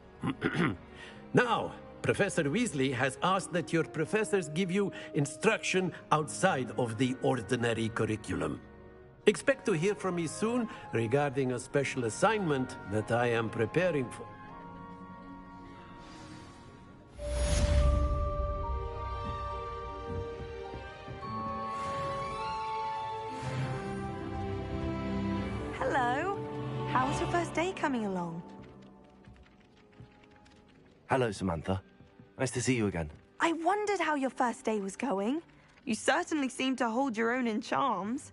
Now, Professor Weasley has asked that your professors give you instruction outside of the ordinary curriculum. Expect to hear from me soon regarding a special assignment that I am preparing for. Hello. How's your first day coming along? Hello, Samantha. Nice to see you again. I wondered how your first day was going. You certainly seem to hold your own in charms.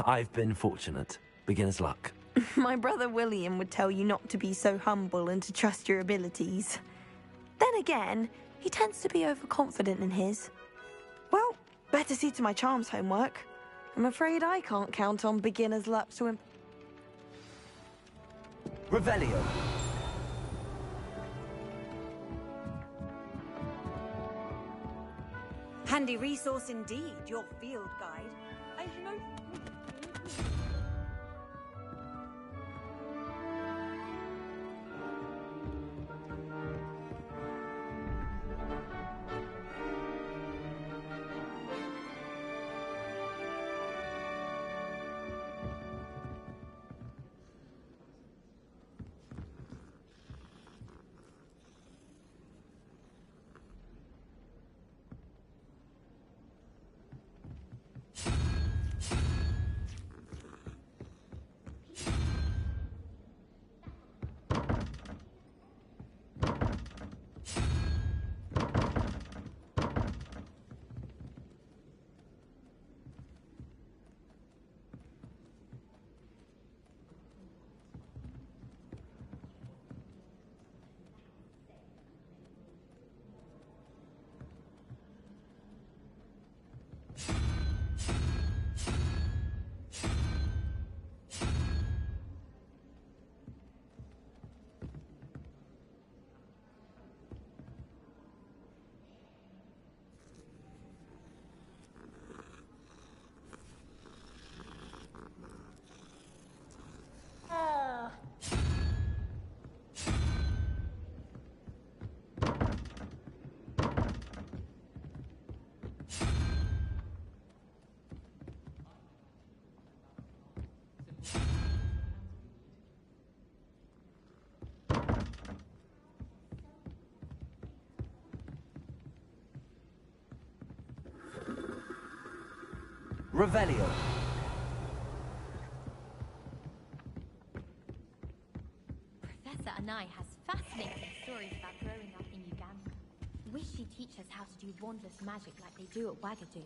I've been fortunate. Beginner's luck. My brother William would tell you not to be so humble and to trust your abilities. Then again, he tends to be overconfident in his. Well, better see to my charms homework. I'm afraid I can't count on beginner's luck to Revelio. Handy resource indeed, your field guide. I know. Revelio. Professor Anai has fascinating stories about growing up in Uganda. Wish she'd teach us how to do wandless magic like they do at Wagadoo.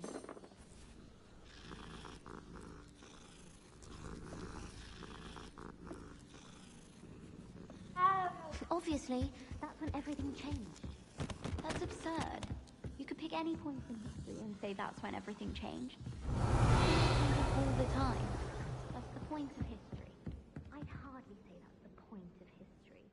Obviously, that's when everything changed. That's absurd. You could pick any point in history and say that's when everything changed. Things change all the time. That's the point of history. I'd hardly say that's the point of history.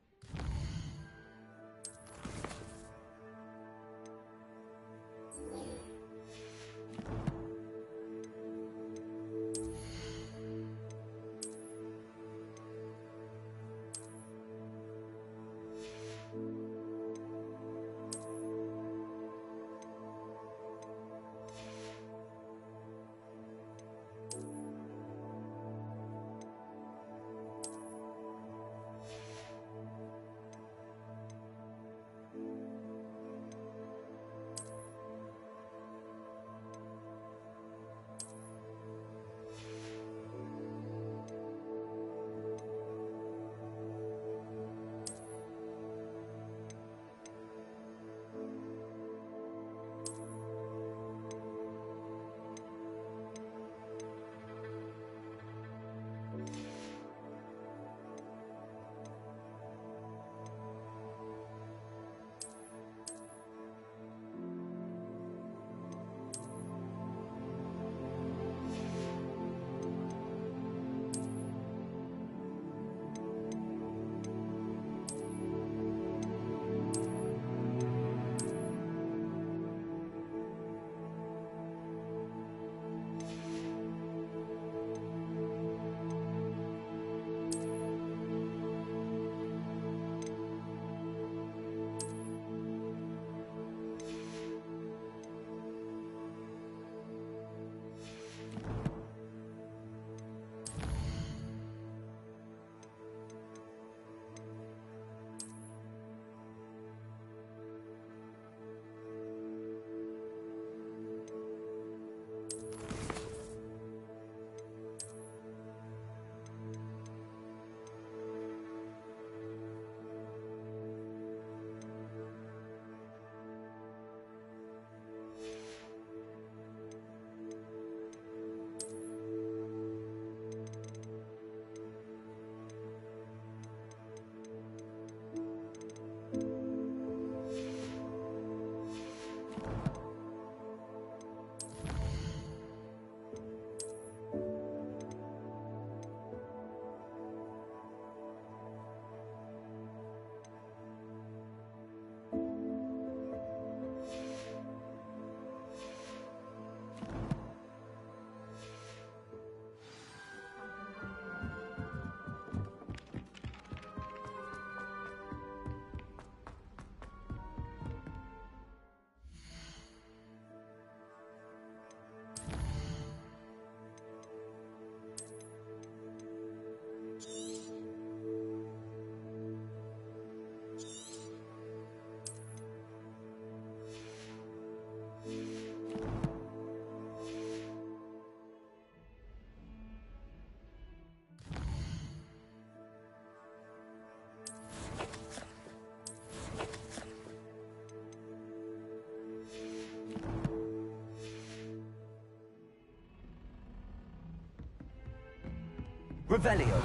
Revelio.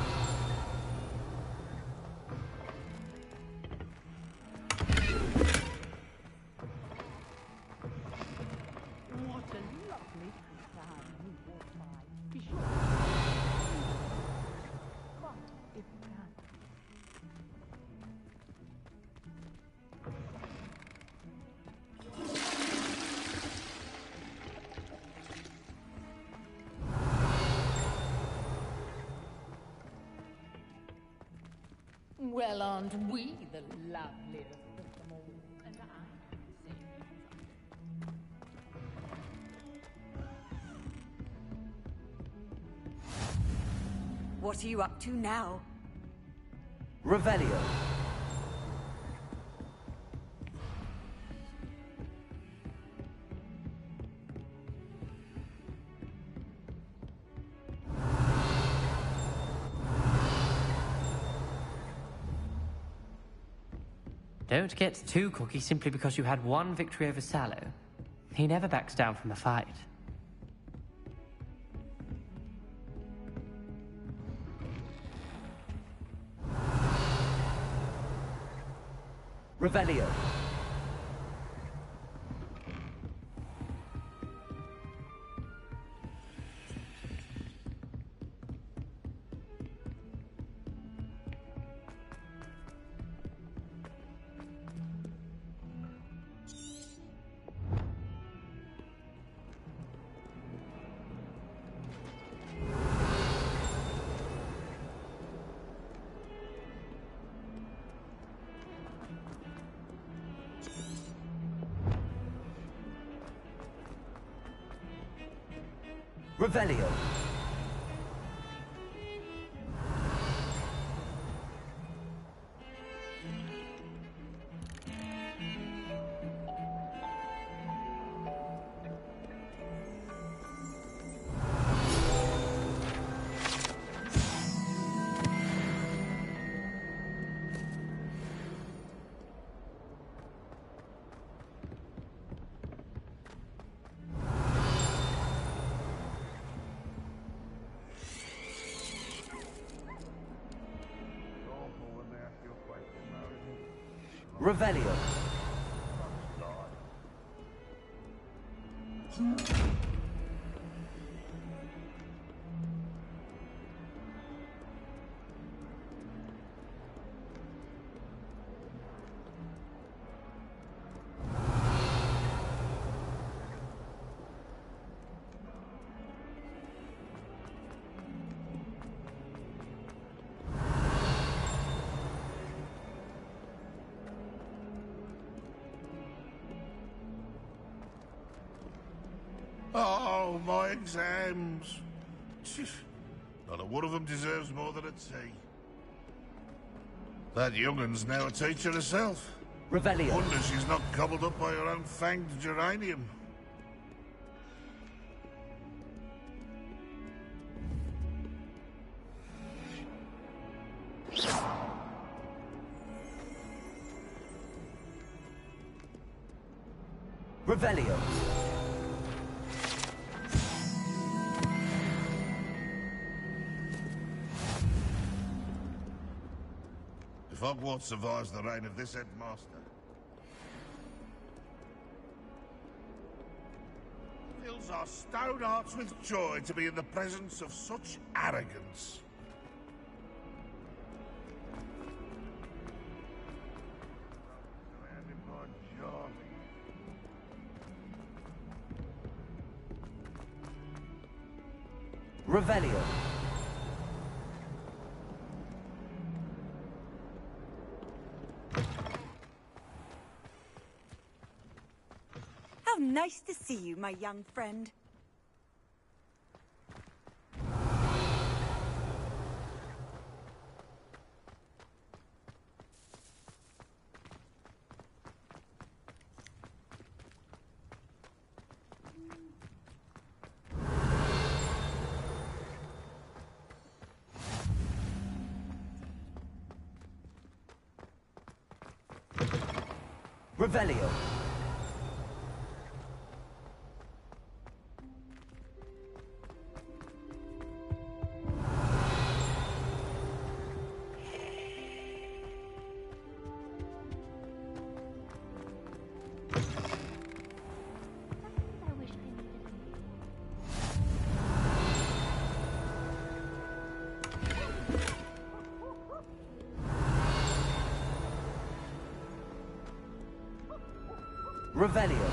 What a lovely time you walk by. Be sure. Come, if you can. Well, aren't we the loveliest of them all? And I say. What are you up to now? Revelio. Don't get too cocky simply because you had one victory over Sallow. He never backs down from a fight. Revelio. Revelio. Revelio. Oh, my exams. Not a one of them deserves more than a T. That young'un's now a teacher herself. Revelio. Wonder she's not gobbled up by her own fanged geranium. Revelio. If Hogwarts survives the reign of this headmaster, fills our stone hearts with joy to be in the presence of such arrogance. Revelio. How nice to see you, my young friend. Revelio. Revelio.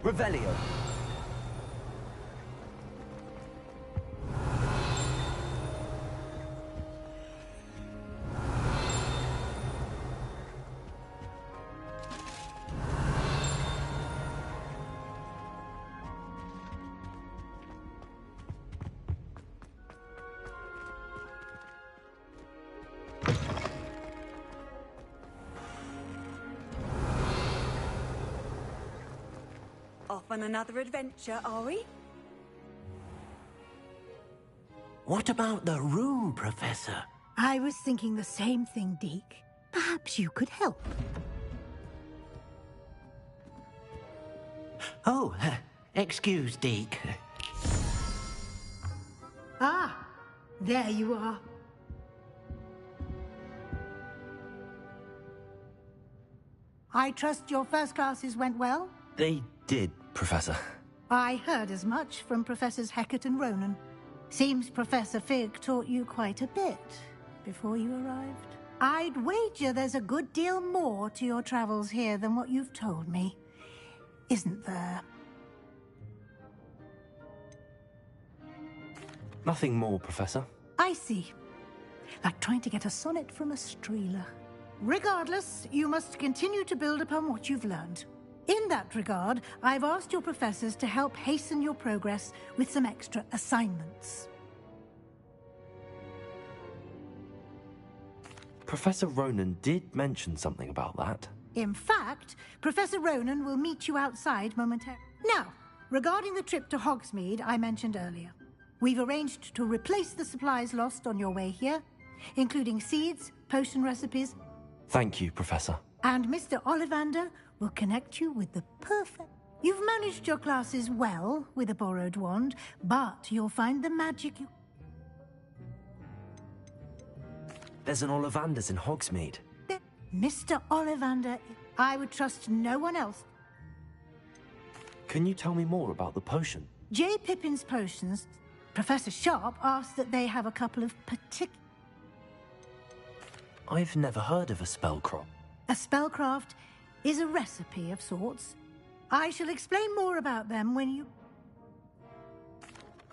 Revelio. Off on another adventure, are we? What about the room, Professor? I was thinking the same thing, Deke. Perhaps you could help. Oh, excuse, Deke. Ah, there you are. I trust your first classes went well? They did, Professor. I heard as much from Professors Hecat and Ronan. Seems Professor Fig taught you quite a bit before you arrived. I'd wager there's a good deal more to your travels here than what you've told me. Isn't there? Nothing more, Professor. I see. Like trying to get a sonnet from a streeler. Regardless, you must continue to build upon what you've learned. In that regard, I've asked your professors to help hasten your progress with some extra assignments. Professor Ronan did mention something about that. In fact, Professor Ronan will meet you outside momentarily. Now, regarding the trip to Hogsmeade I mentioned earlier, we've arranged to replace the supplies lost on your way here, including seeds, potion recipes. Thank you, Professor. And Mr. Ollivander will connect you with the perfect... You've managed your classes well with a borrowed wand, but you'll find the magic you... There's an Ollivander's in Hogsmeade. Mr. Ollivander, I would trust no one else. Can you tell me more about the potion? J. Pippin's potions. Professor Sharp asked that they have a couple of particular... I've never heard of a spellcraft. A spellcraft is a recipe of sorts. I shall explain more about them when you...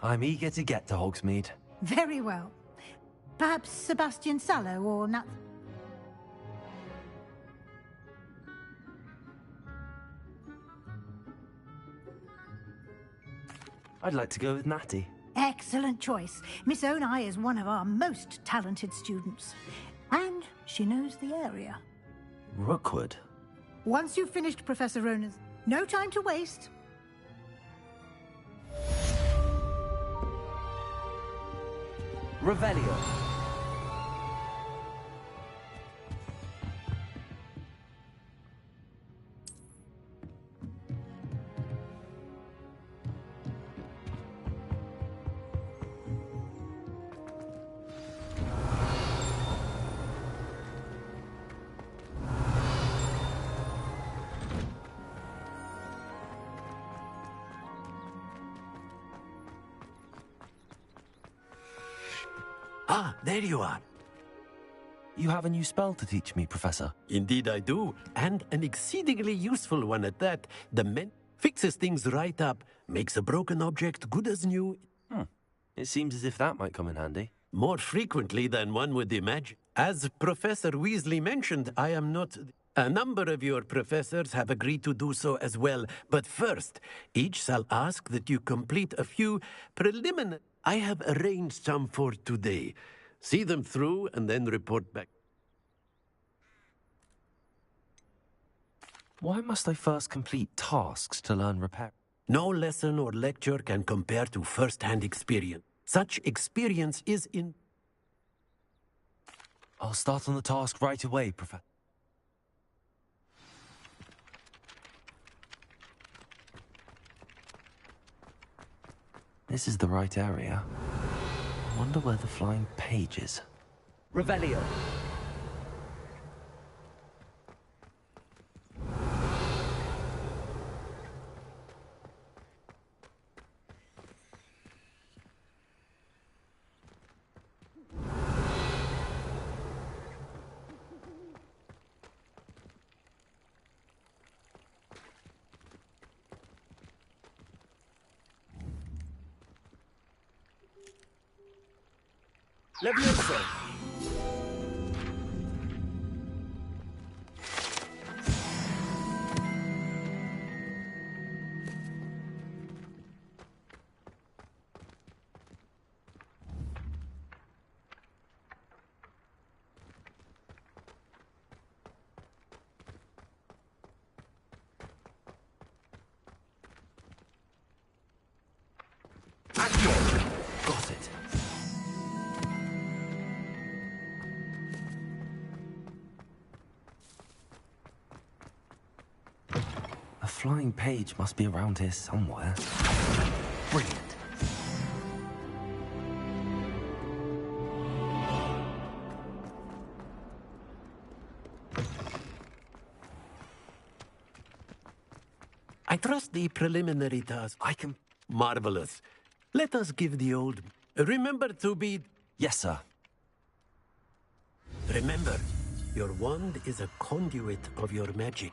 I'm eager to get to Hogsmeade. Very well. Perhaps Sebastian Sallow or Nat... I'd like to go with Natty. Excellent choice. Miss Onai is one of our most talented students. And she knows the area. Rookwood? Once you've finished Professor Ronan's... No time to waste. Revelio. Ah, there you are. You have a new spell to teach me, Professor. Indeed I do, and an exceedingly useful one at that. The men fixes things right up, makes a broken object good as new. It seems as if that might come in handy. More frequently than one would imagine. As Professor Weasley mentioned, I am not... A number of your professors have agreed to do so as well, but first, each shall ask that you complete a few preliminary... I have arranged some for today. See them through and then report back. Why must I first complete tasks to learn repair? No lesson or lecture can compare to first-hand experience. Such experience is in... I'll start on the task right away, Professor. This is the right area. I wonder where the flying page is. Revelio. Levioso. Got it. A flying page must be around here somewhere. Brilliant. I trust the preliminary task. I can... Marvelous. Let us give the old... Remember to be... Yes, sir. Remember, your wand is a conduit of your magic.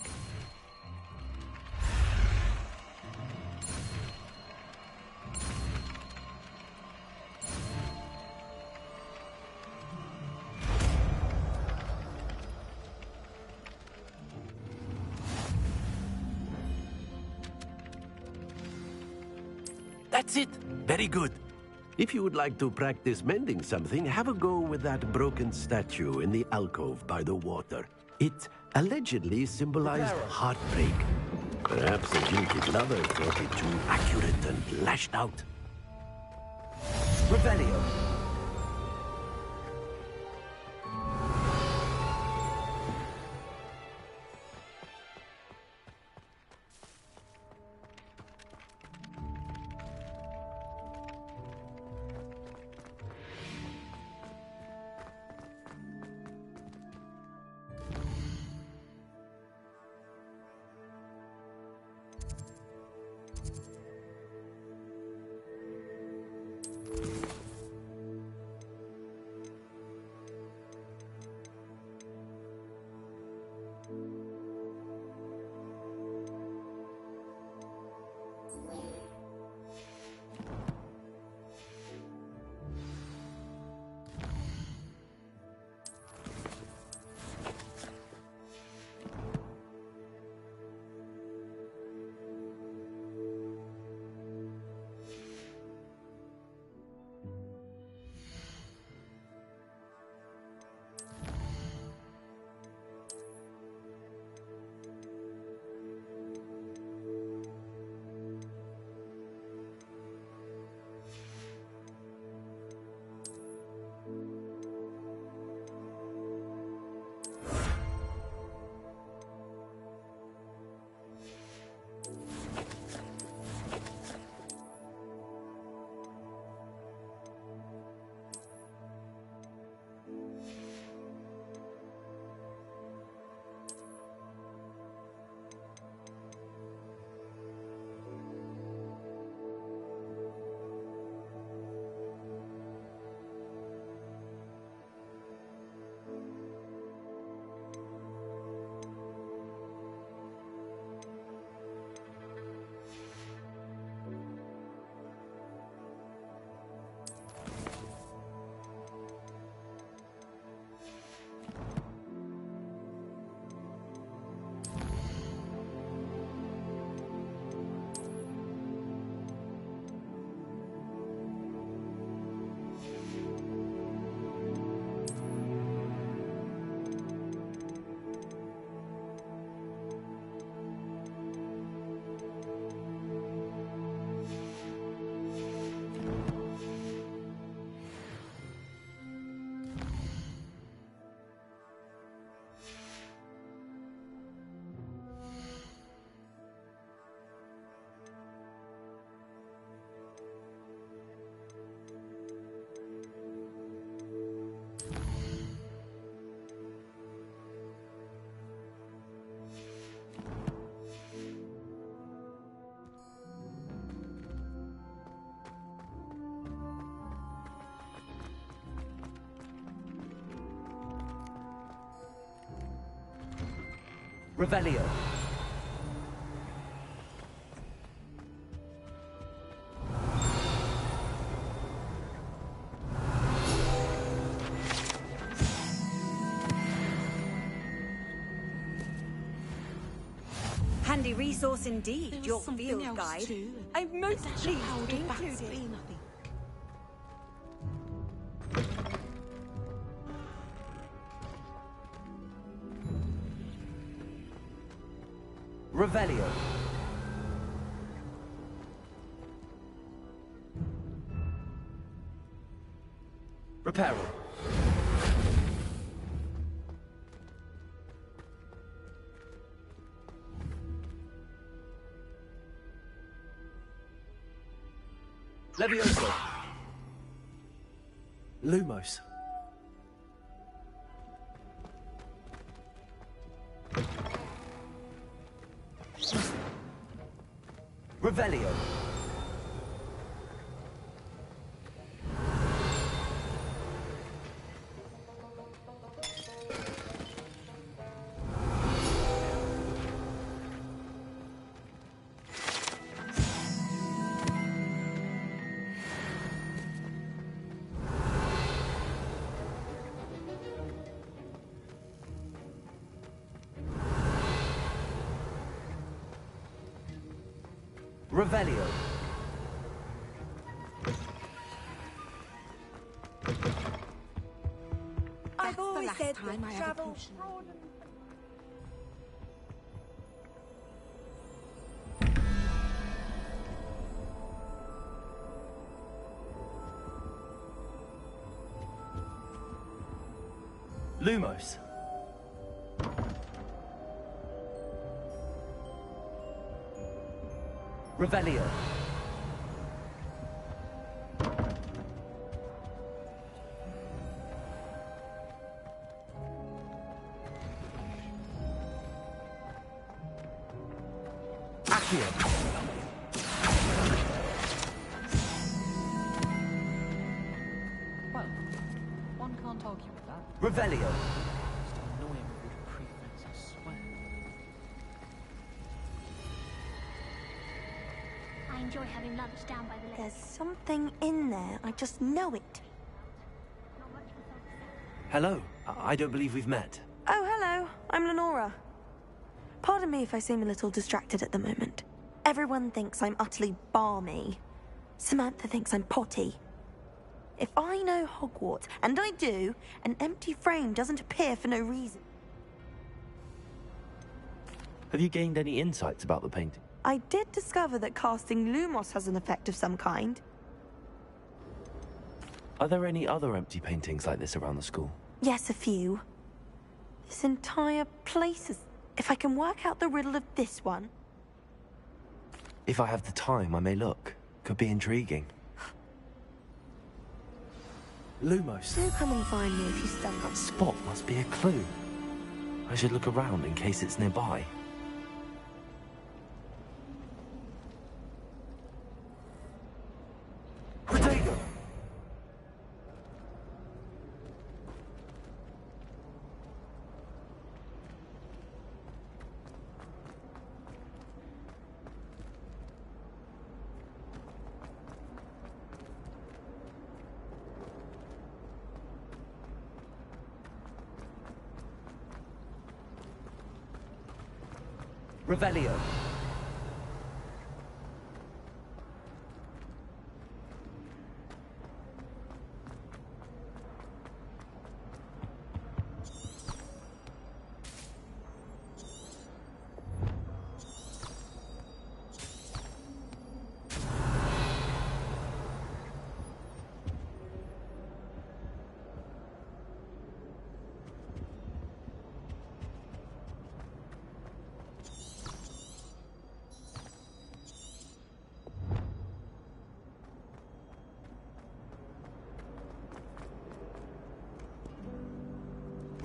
That's it. Very good. If you would like to practice mending something, have a go with that broken statue in the alcove by the water. It allegedly symbolized heartbreak. Perhaps a guilty lover thought it too accurate and lashed out. Revelio. Revelio. Handy resource indeed, your field guide. I'm most pleased to be included. Revelio. Reparo. Levioso. Lumos. Revelio. Revelio. I've always said that travel Lumos. Revelio. Accio. Well, one can't argue with that. Revelio. Most annoying good prefects, I swear. I enjoy having lunch down by the lake. There's something in there. I just know it. Hello. I don't believe we've met. Oh, hello. I'm Lenora. Pardon me if I seem a little distracted at the moment. Everyone thinks I'm utterly balmy. Samantha thinks I'm potty. If I know Hogwarts, and I do, an empty frame doesn't appear for no reason. Have you gained any insights about the painting? I did discover that casting Lumos has an effect of some kind. Are there any other empty paintings like this around the school? Yes, a few. This entire place is... If I can work out the riddle of this one... If I have the time, I may look. Could be intriguing. Lumos. Do come and find me if you stumble. That spot must be a clue. I should look around in case it's nearby. Protego! Revelio.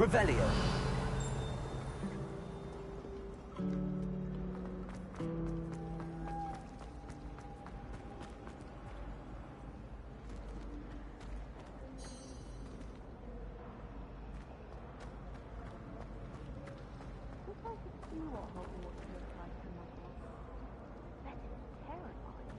Revelio. Hogwarts looked like to Mother. That is terrifying.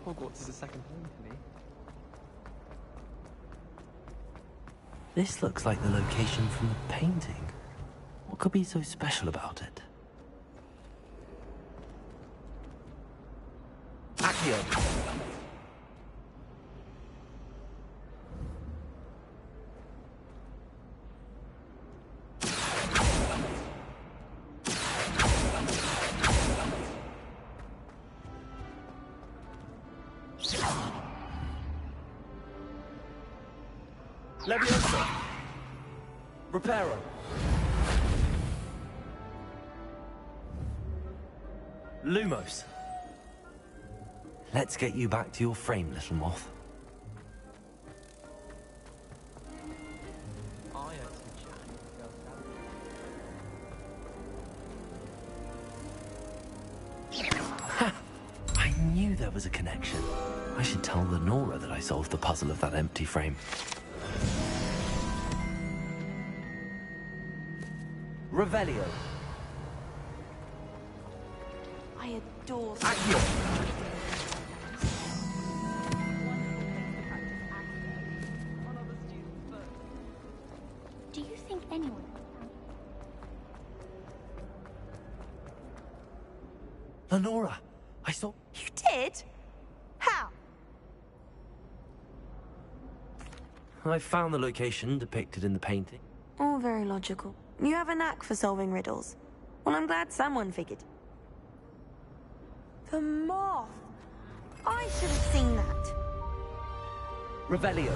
Hogwarts is a second home to me. This looks like the location from the painting. What could be so special about it? Accio! Leviosa! Reparo! Lumos! Let's get you back to your frame, little moth. Ha! I knew there was a connection. I should tell Lenora that I solved the puzzle of that empty frame. Revelio. I adore Accio. Do you think anyone... Lenora, I saw... You did? How? I found the location depicted in the painting. All very logical. You have a knack for solving riddles. Well, I'm glad someone figured. The moth! I should have seen that. Revelio.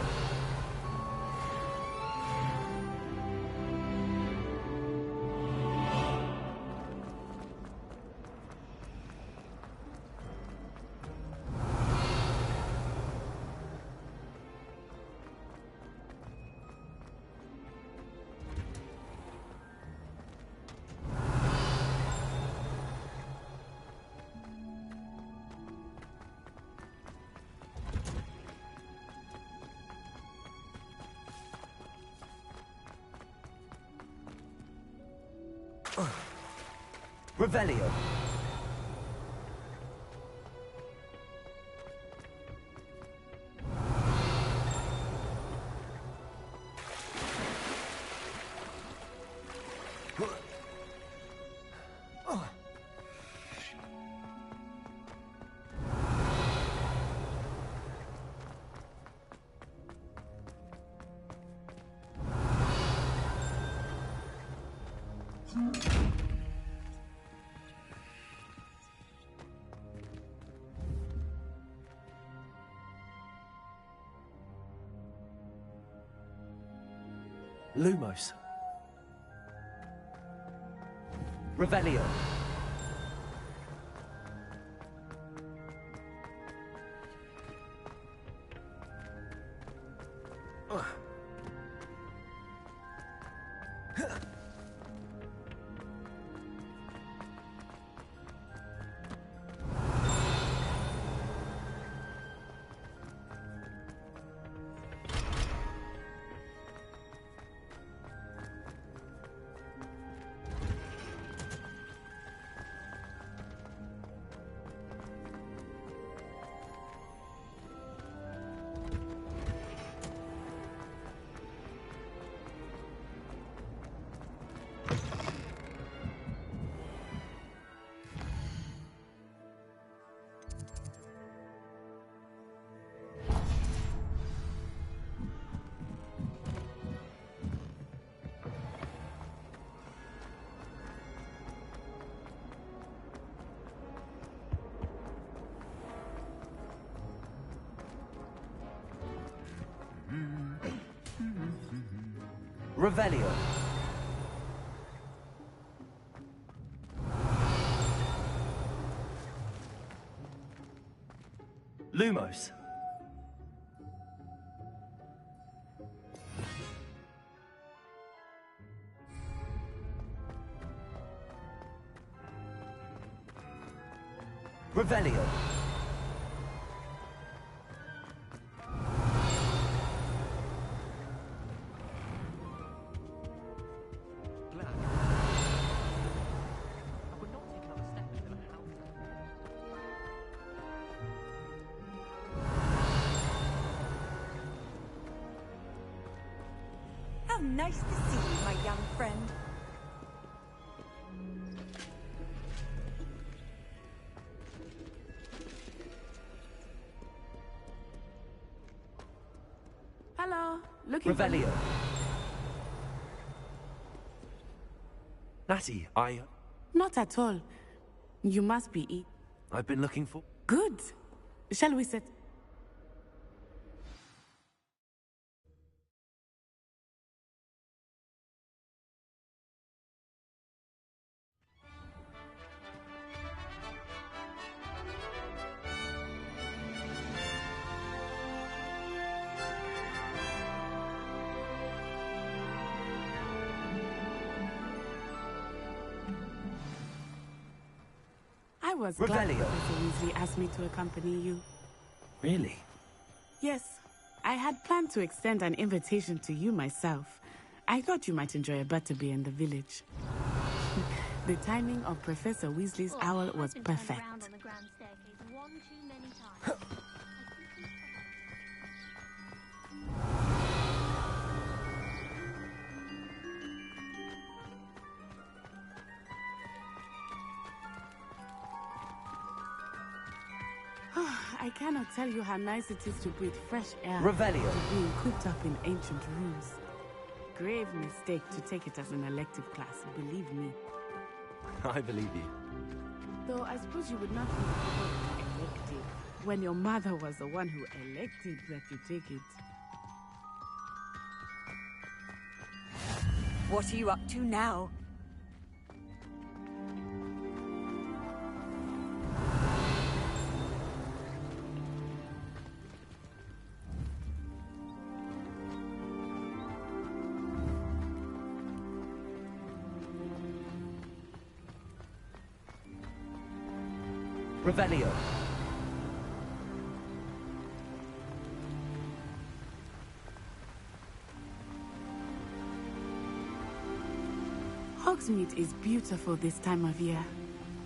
Revelio. Lumos. Revelio. Revelio. Lumos. Revelio. nice to see you, my young friend. Hello. Looking for Revelio. me? Natty, Not at all. You must be I've been looking for... Good. Shall we sit? I was glad Revelio. Professor Weasley asked me to accompany you. Really? Yes, I had planned to extend an invitation to you myself. I thought you might enjoy a butterbeer in the village. The timing of Professor Weasley's owl was perfect. I cannot tell you how nice it is to breathe fresh air Revelio. after being cooped up in ancient rooms. Grave mistake to take it as an elective class, believe me. I believe you. Though I suppose you would not be called elective when your mother was the one who elected that you take it. What are you up to now? Revelio. Hogsmeade is beautiful this time of year.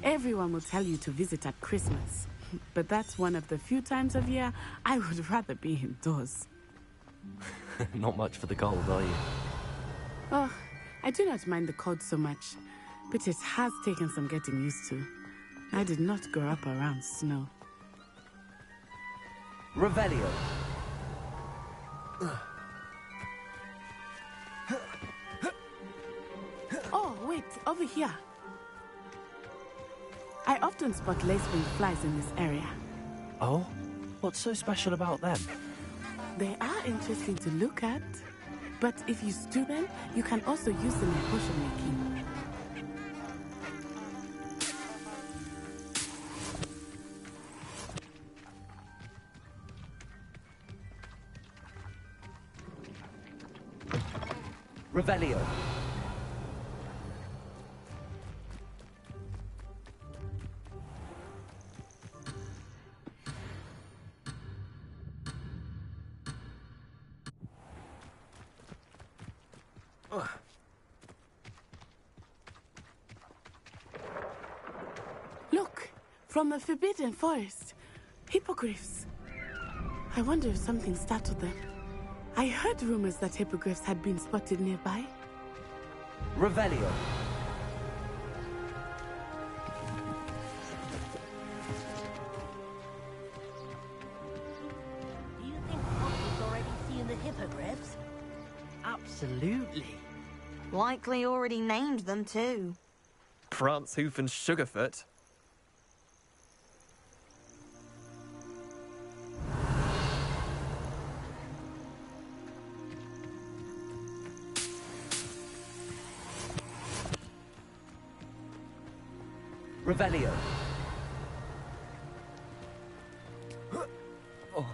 Everyone will tell you to visit at Christmas. But that's one of the few times of year I would rather be indoors. Not much for the cold, are you? Oh, I do not mind the cold so much, but it has taken some getting used to. I did not grow up around snow. Revelio. Oh, wait, over here. I often spot lacewing flies in this area. Oh? What's so special about them? They are interesting to look at, but if you stew them, you can also use them in potion making. Revelio. Look, from the Forbidden Forest. Hippogriffs. I wonder if something startled them. I heard rumors that hippogriffs had been spotted nearby. Revelio. Do you think Poppy's already seen the hippogriffs? Absolutely. Likely already named them too. Prance, Hoof, and Sugarfoot. Revelio. Oh.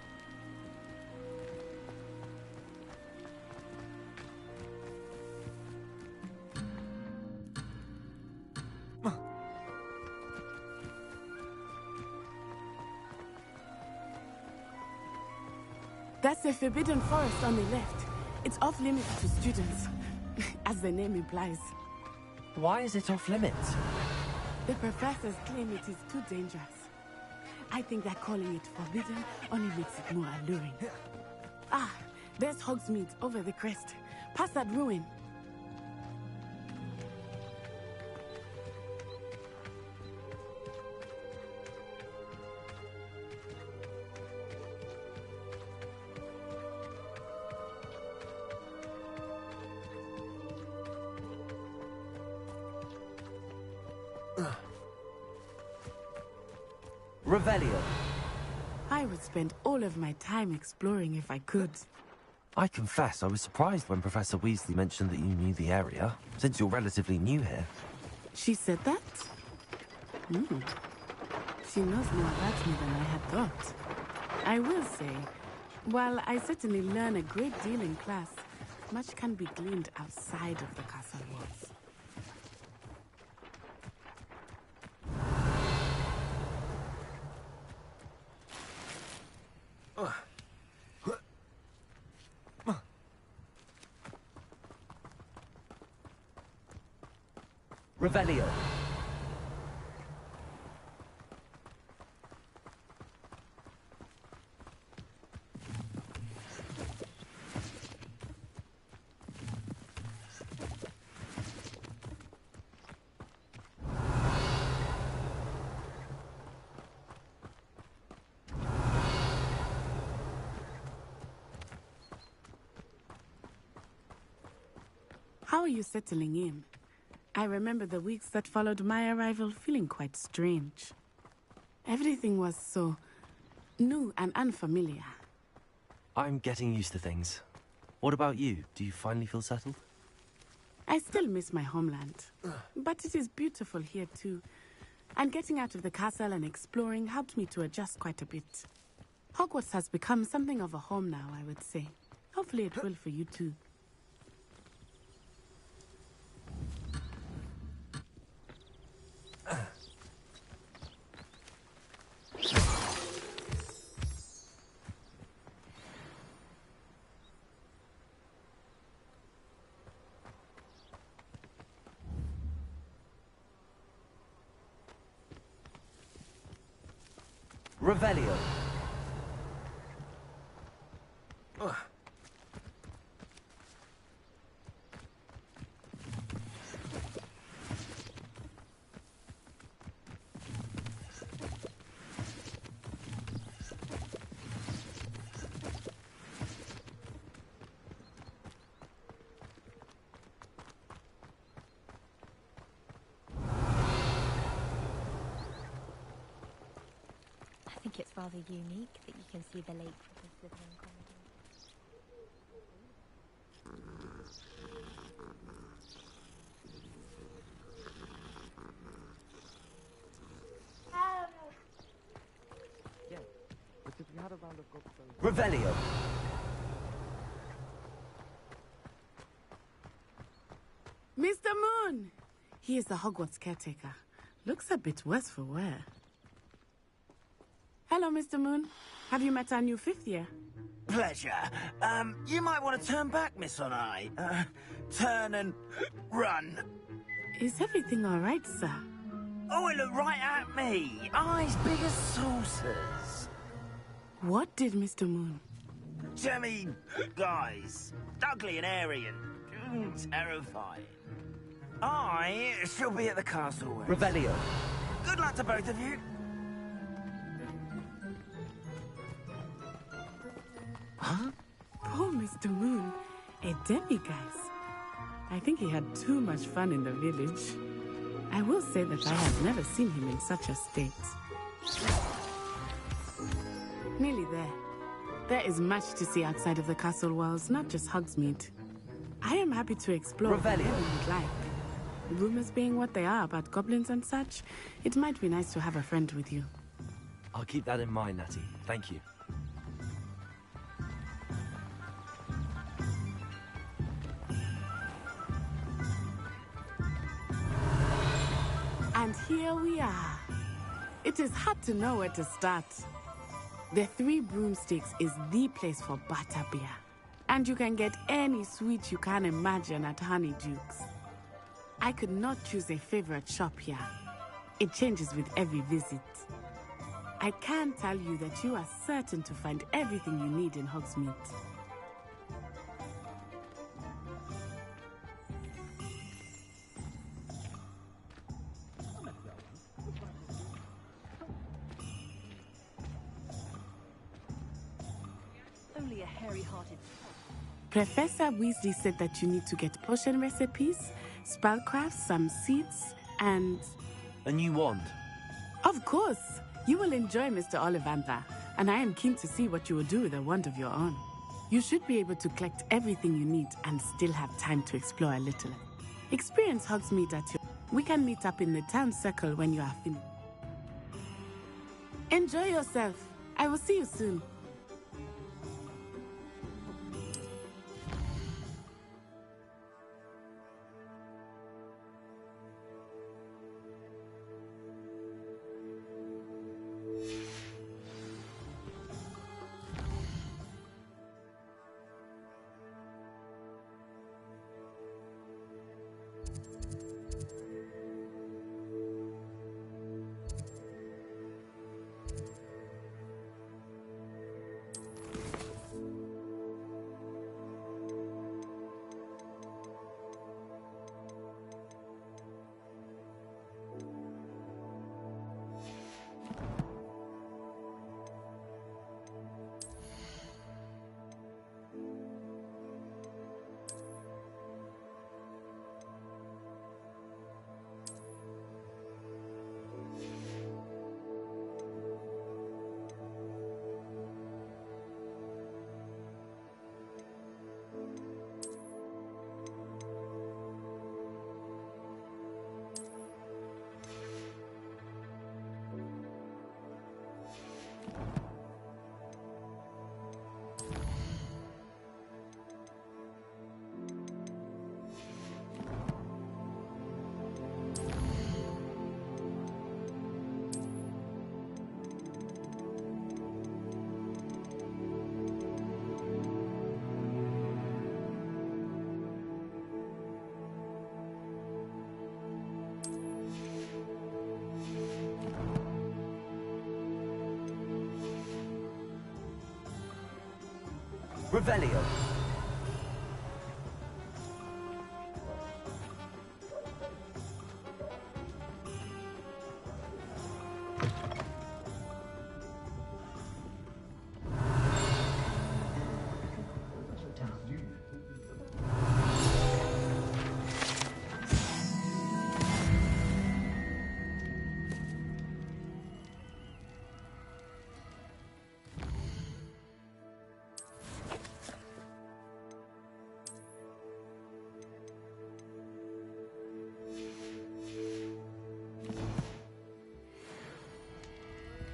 That's the Forbidden Forest on the left. It's off limits to students, as the name implies. Why is it off limits? The professors claim it is too dangerous. I think that calling it forbidden only makes it more alluring. Ah, there's Hogsmeade over the crest. Past that ruin. Revelio. I would spend all of my time exploring if I could. I confess I was surprised when Professor Weasley mentioned that you knew the area, since you're relatively new here. She said that? She knows more about me than I had thought. I will say, while I certainly learn a great deal in class, much can be gleaned outside of the castle walls. Revelio. How are you settling in? I remember the weeks that followed my arrival feeling quite strange. Everything was so new and unfamiliar. I'm getting used to things. What about you? Do you finally feel settled? I still miss my homeland, but it is beautiful here too. And getting out of the castle and exploring helped me to adjust quite a bit. Hogwarts has become something of a home now, I would say. Hopefully it will for you too. Revelio. I think it's rather unique that you can see the lake from the Slytherin corridor. Yeah, but if we had a round of gobstones... Revelio. Mr. Moon! He is the Hogwarts caretaker. Looks a bit worse for wear. Hello, Mr. Moon. Have you met our new fifth year? Pleasure. You might want to turn back, Miss Onai. Turn and run. Is everything all right, sir? Oh, it looked right at me. Eyes big as saucers. What did Mr. Moon? I mean, guys, ugly and airy and terrifying. I shall be at the castle. Revelio. Good luck to both of you. Huh? Poor Mr. Moon, a demiguise. I think he had too much fun in the village. I will say that I have never seen him in such a state. Nearly there. There is much to see outside of the castle walls, not just Hogsmeade. I am happy to explore whatever you'd like. Rumors being what they are about goblins and such, it might be nice to have a friend with you. I'll keep that in mind, Natty. Thank you. And here we are. It is hard to know where to start. The Three Broomsticks is the place for butterbeer. And you can get any sweet you can imagine at Honeyduke's. I could not choose a favorite shop here. It changes with every visit. I can tell you that you are certain to find everything you need in Hogsmeade. merry-hearted. Professor Weasley said that you need to get potion recipes, spellcrafts, some seeds, and... A new wand. Of course! You will enjoy Mr. Ollivander, and I am keen to see what you will do with a wand of your own. You should be able to collect everything you need and still have time to explore a little. Experience Hogsmeade at your... We can meet up in the town circle when you are finished. Enjoy yourself. I will see you soon. Revelio.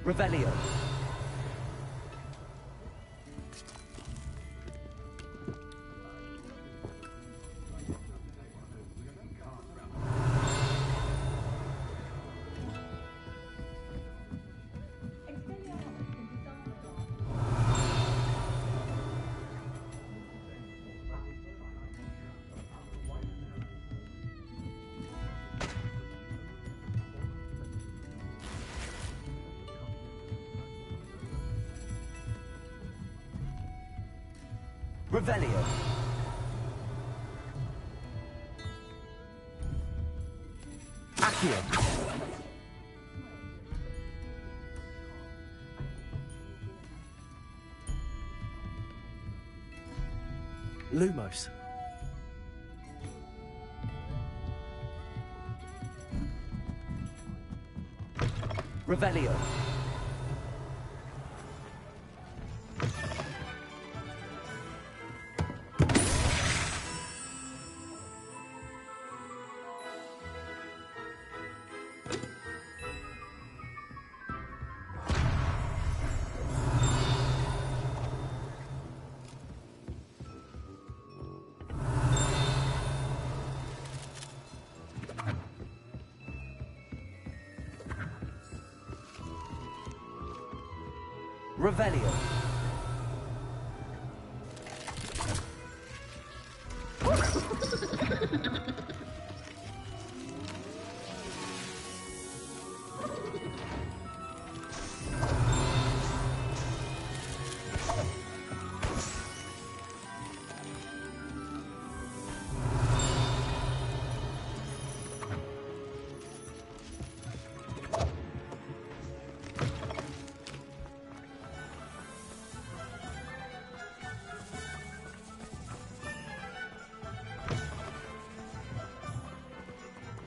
Revelio. Revelio. Accio. Lumos. Revelio. Revelio.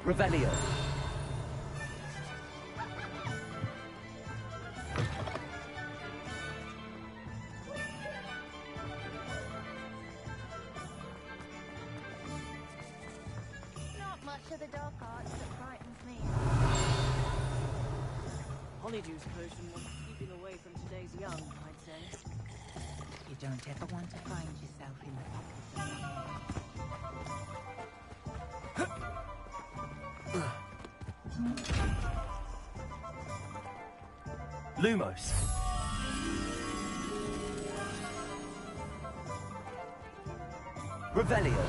Revelio. Not much of the dark arts that frightens me. Honeydew's potion was keeping away from today's young, I'd say. You don't ever want to find yourself in the Lumos. Revelio.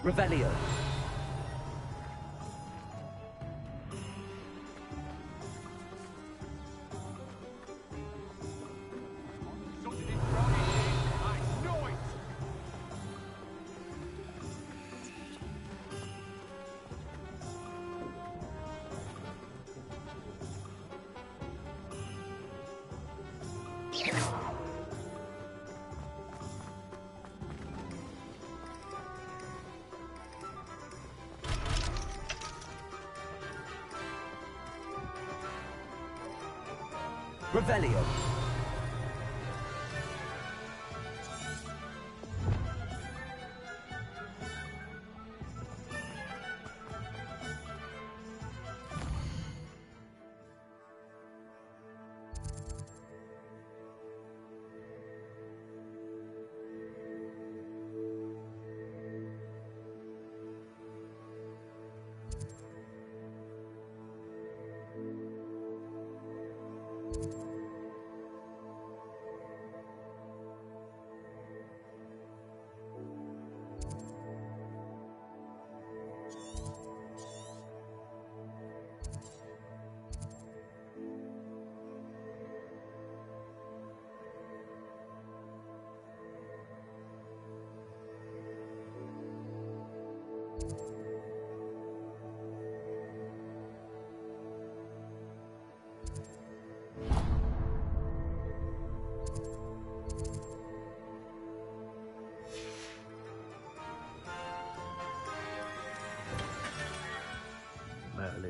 Revelio. Revelio.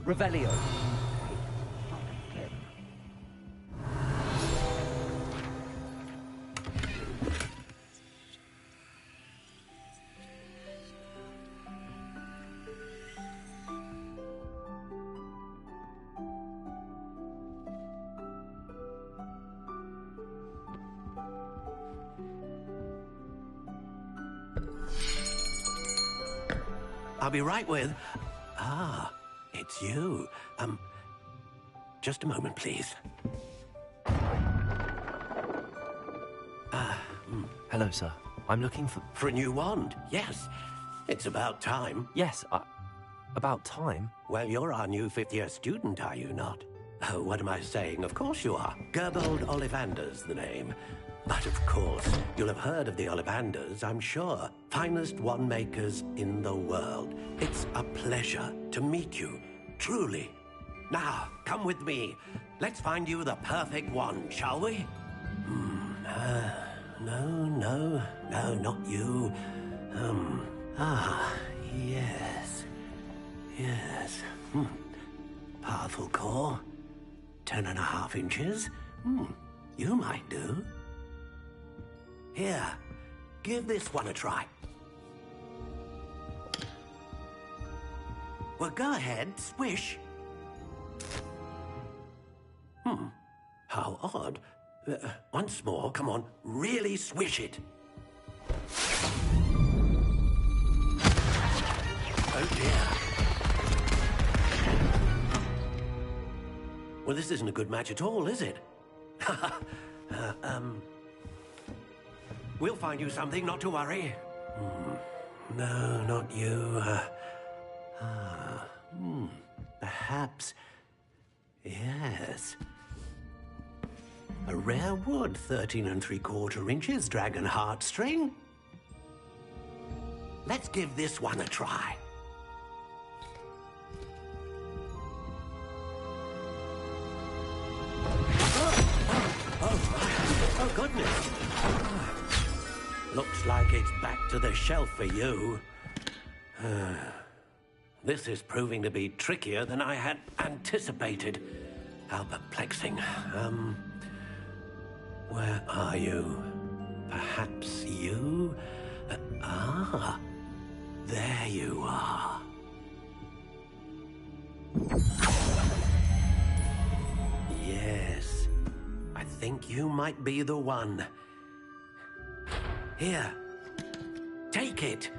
Revelio. I'll be right with... Ah, it's you. Just a moment, please. Hello, sir. I'm looking for... For a new wand, yes. It's about time. Yes, about time? Well, you're our new fifth-year student, are you not? Oh, what am I saying? Of course you are. Gerbold Ollivander's the name. But of course, you'll have heard of the Ollivanders, I'm sure. Finest wand makers in the world. It's a pleasure to meet you, truly. Now, come with me. Let's find you the perfect wand, shall we? No, not you. Yes. Powerful core. 10.5 inches. You might do. Here, give this one a try. Well, go ahead, swish. How odd. Once more, come on, really swish it. Oh dear. Well, this isn't a good match at all, is it? We'll find you something, not to worry. No, not you. Perhaps. Yes. A rare wood, 13 3/4 inches, dragon heartstring. Let's give this one a try. Oh, goodness. Looks like it's back to the shelf for you. This is proving to be trickier than I had anticipated. How perplexing. Where are you? Perhaps you? There you are. Yes, I think you might be the one. Here, take it.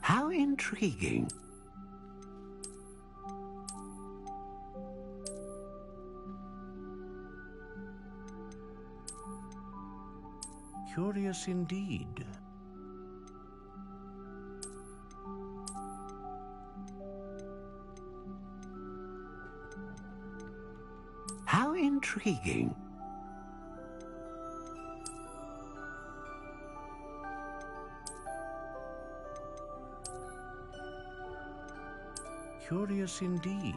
How intriguing. Curious indeed. How intriguing. Curious indeed.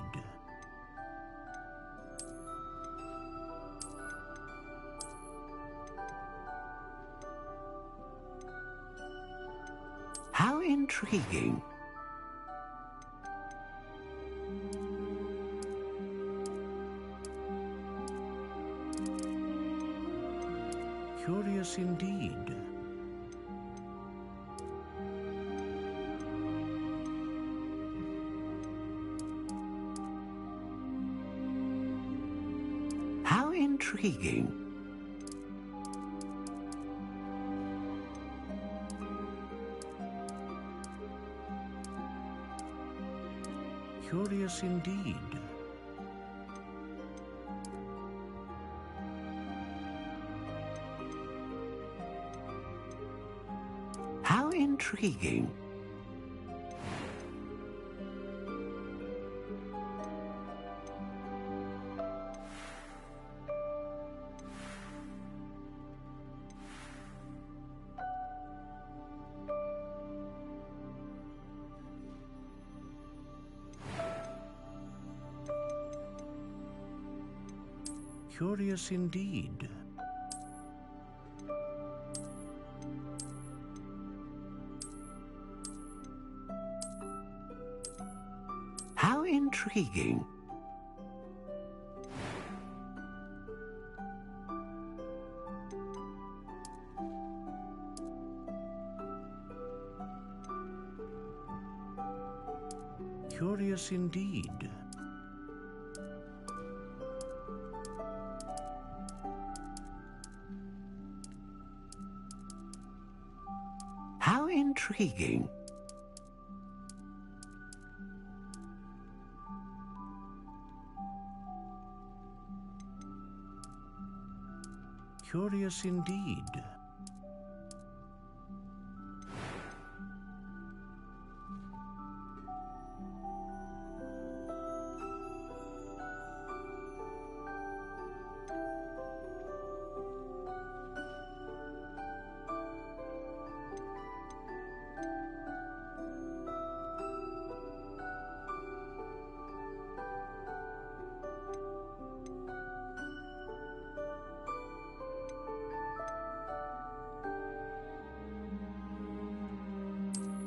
How intriguing. Curious indeed. How intriguing. Curious indeed. How intriguing. Curious indeed. How intriguing. Curious indeed. How intriguing. Curious indeed.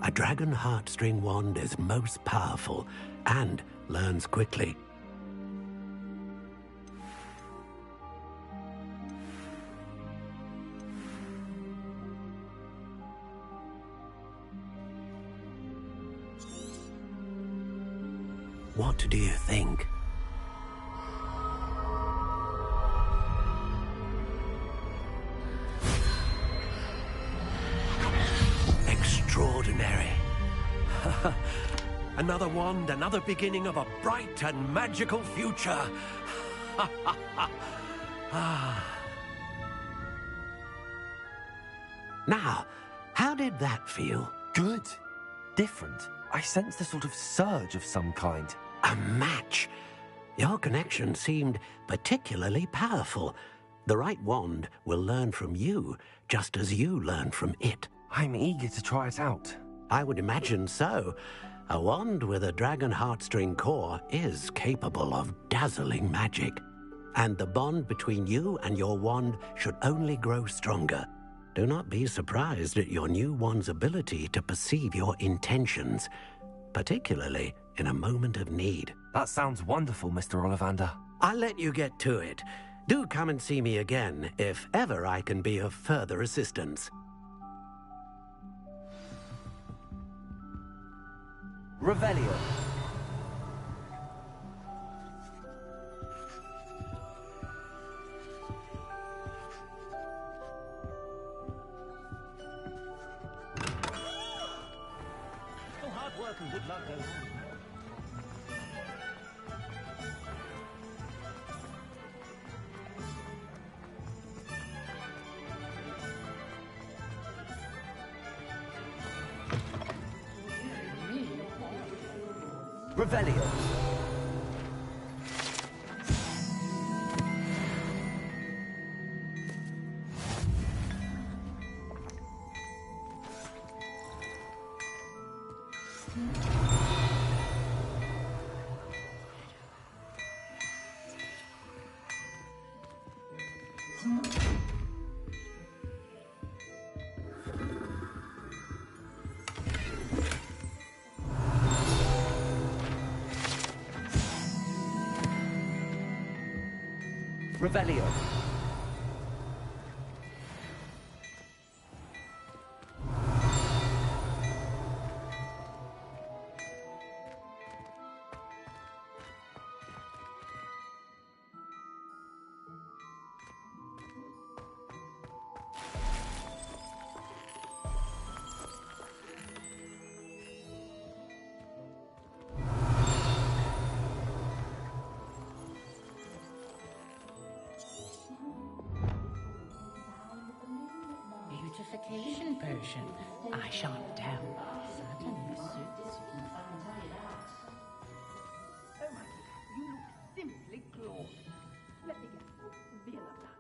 A dragon heartstring wand is most powerful and learns quickly. What do you think? Extraordinary. Another wand, another beginning of a bright and magical future. Now, how did that feel? Good. Different. I sensed a sort of surge of some kind. A match. Your connection seemed particularly powerful. The right wand will learn from you, just as you learn from it. I'm eager to try it out. I would imagine so. A wand with a dragon heartstring core is capable of dazzling magic. And the bond between you and your wand should only grow stronger. Do not be surprised at your new wand's ability to perceive your intentions, particularly in a moment of need. That sounds wonderful, Mr. Ollivander. I'll let you get to it. Do come and see me again if ever I can be of further assistance. Revelio. Hard work and good luck goes. Revelio. Revelio. Beautification potion. I shan't tell. Certainly suits you. Oh my, you look simply glorious. Let me guess. Veal of that.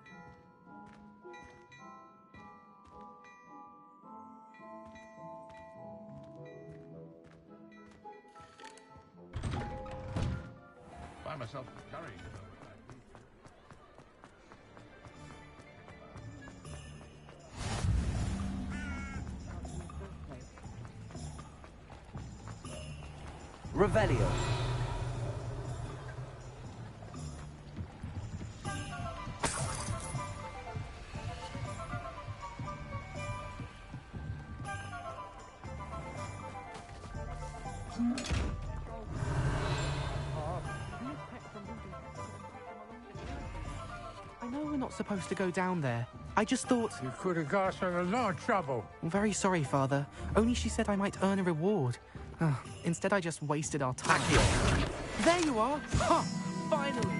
Find myself curry. Revelio. I know we're not supposed to go down there. I just thought... You could have got us in a lot of trouble. I'm very sorry, Father. Only she said I might earn a reward. Instead, I just wasted our time. There you are! Ha! Finally!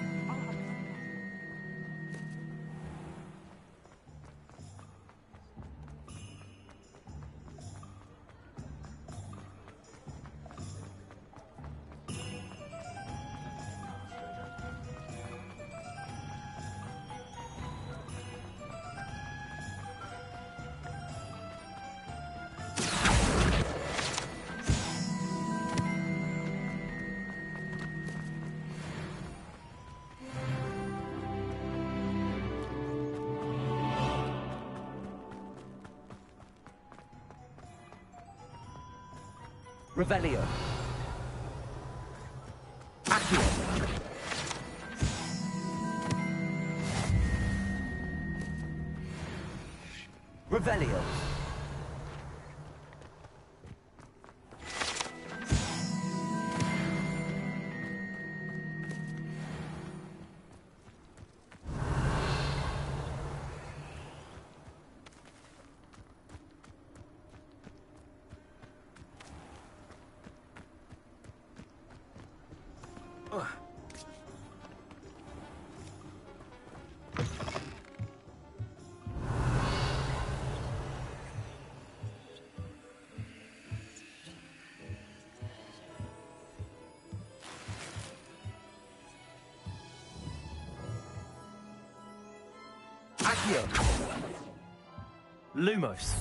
Revelio. Accio. Revelio. Accio. Lumos.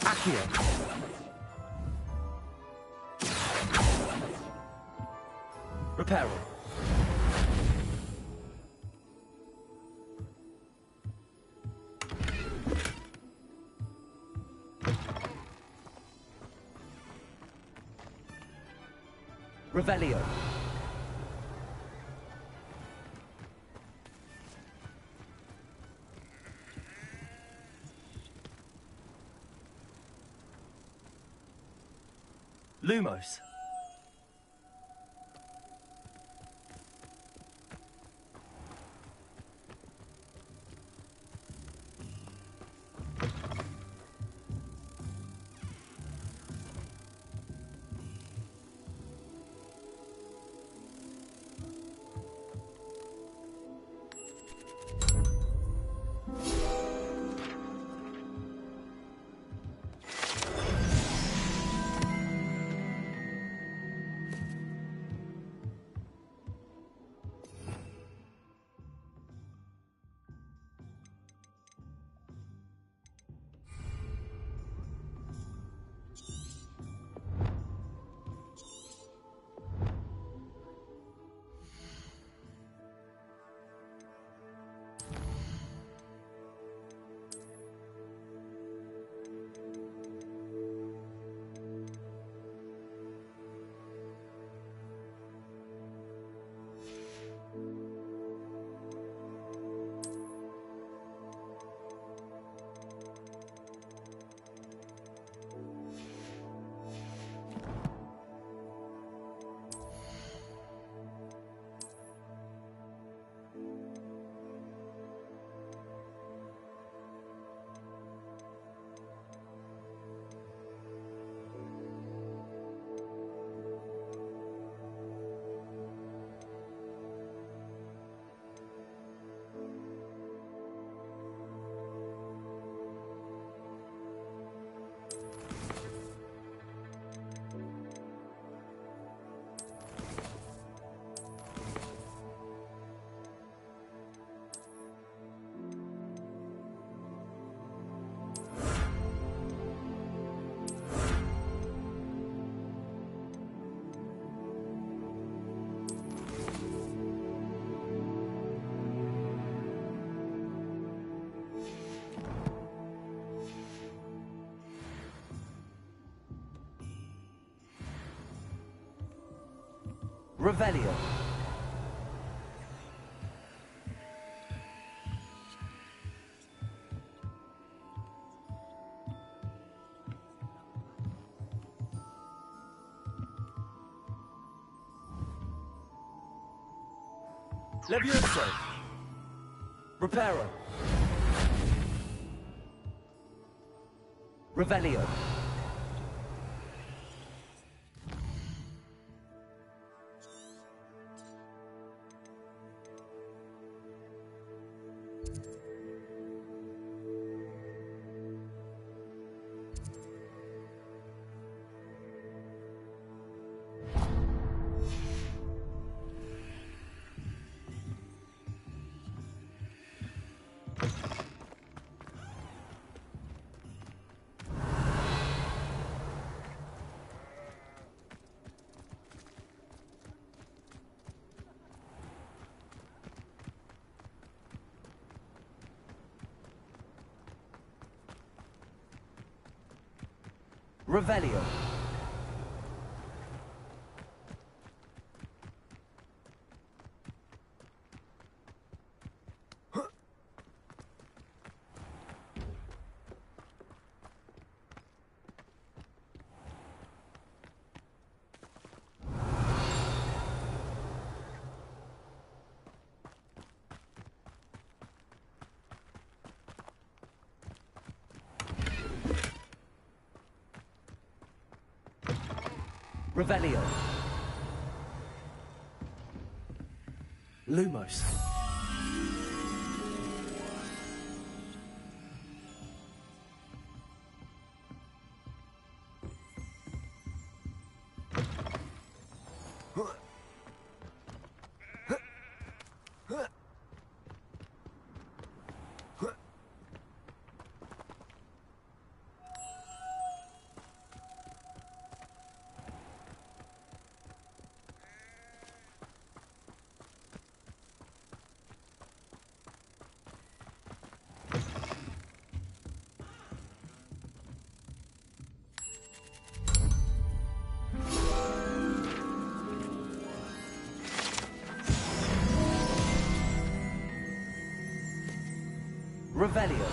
Accio. Reparo. Revelio. Lumos. Revelio. Levioso. Reparo. Revelio. Revelio. Revelio. Lumos. Revelio.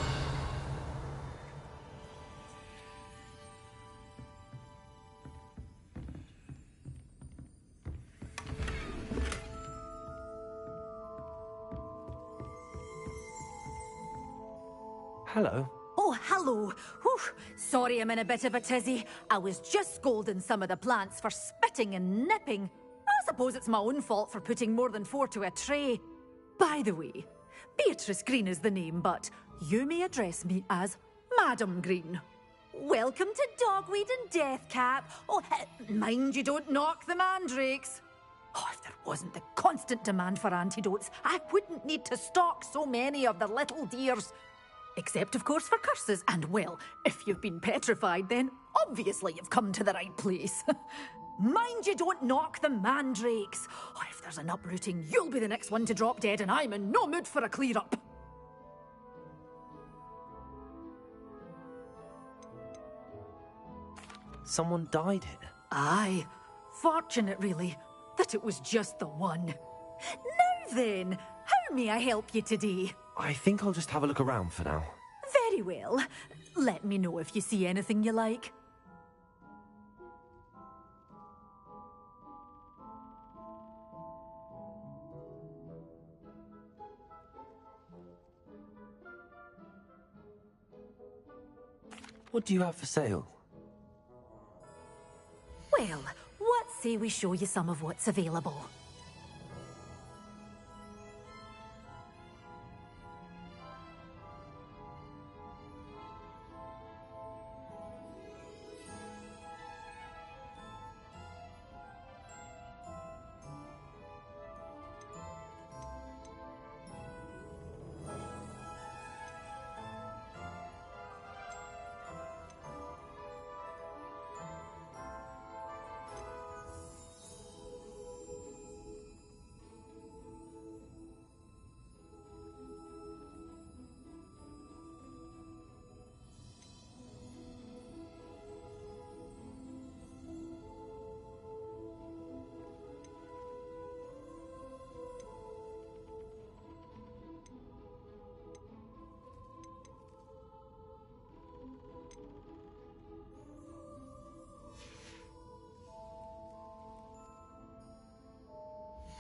Hello. Oh, hello. Whew. Sorry I'm in a bit of a tizzy. I was just scolding some of the plants for spitting and nipping. I suppose it's my own fault for putting more than 4 to a tray. By the way, Beatrice Green is the name, but you may address me as Madam Green. Welcome to Dogweed and Deathcap. Oh, mind you don't knock the mandrakes. Oh, if there wasn't the constant demand for antidotes, I wouldn't need to stock so many of the little dears. Except, of course, for curses. And, well, if you've been petrified, then obviously you've come to the right place. Mind you don't knock the mandrakes. Oh, if there's an uprooting, you'll be the next one to drop dead, and I'm in no mood for a clear-up. Someone died here. Aye. Fortunate, really, that it was just the one. Now then, how may I help you today? I think I'll just have a look around for now. Very well. Let me know if you see anything you like. What do you have for sale? Well, what say we show you some of what's available?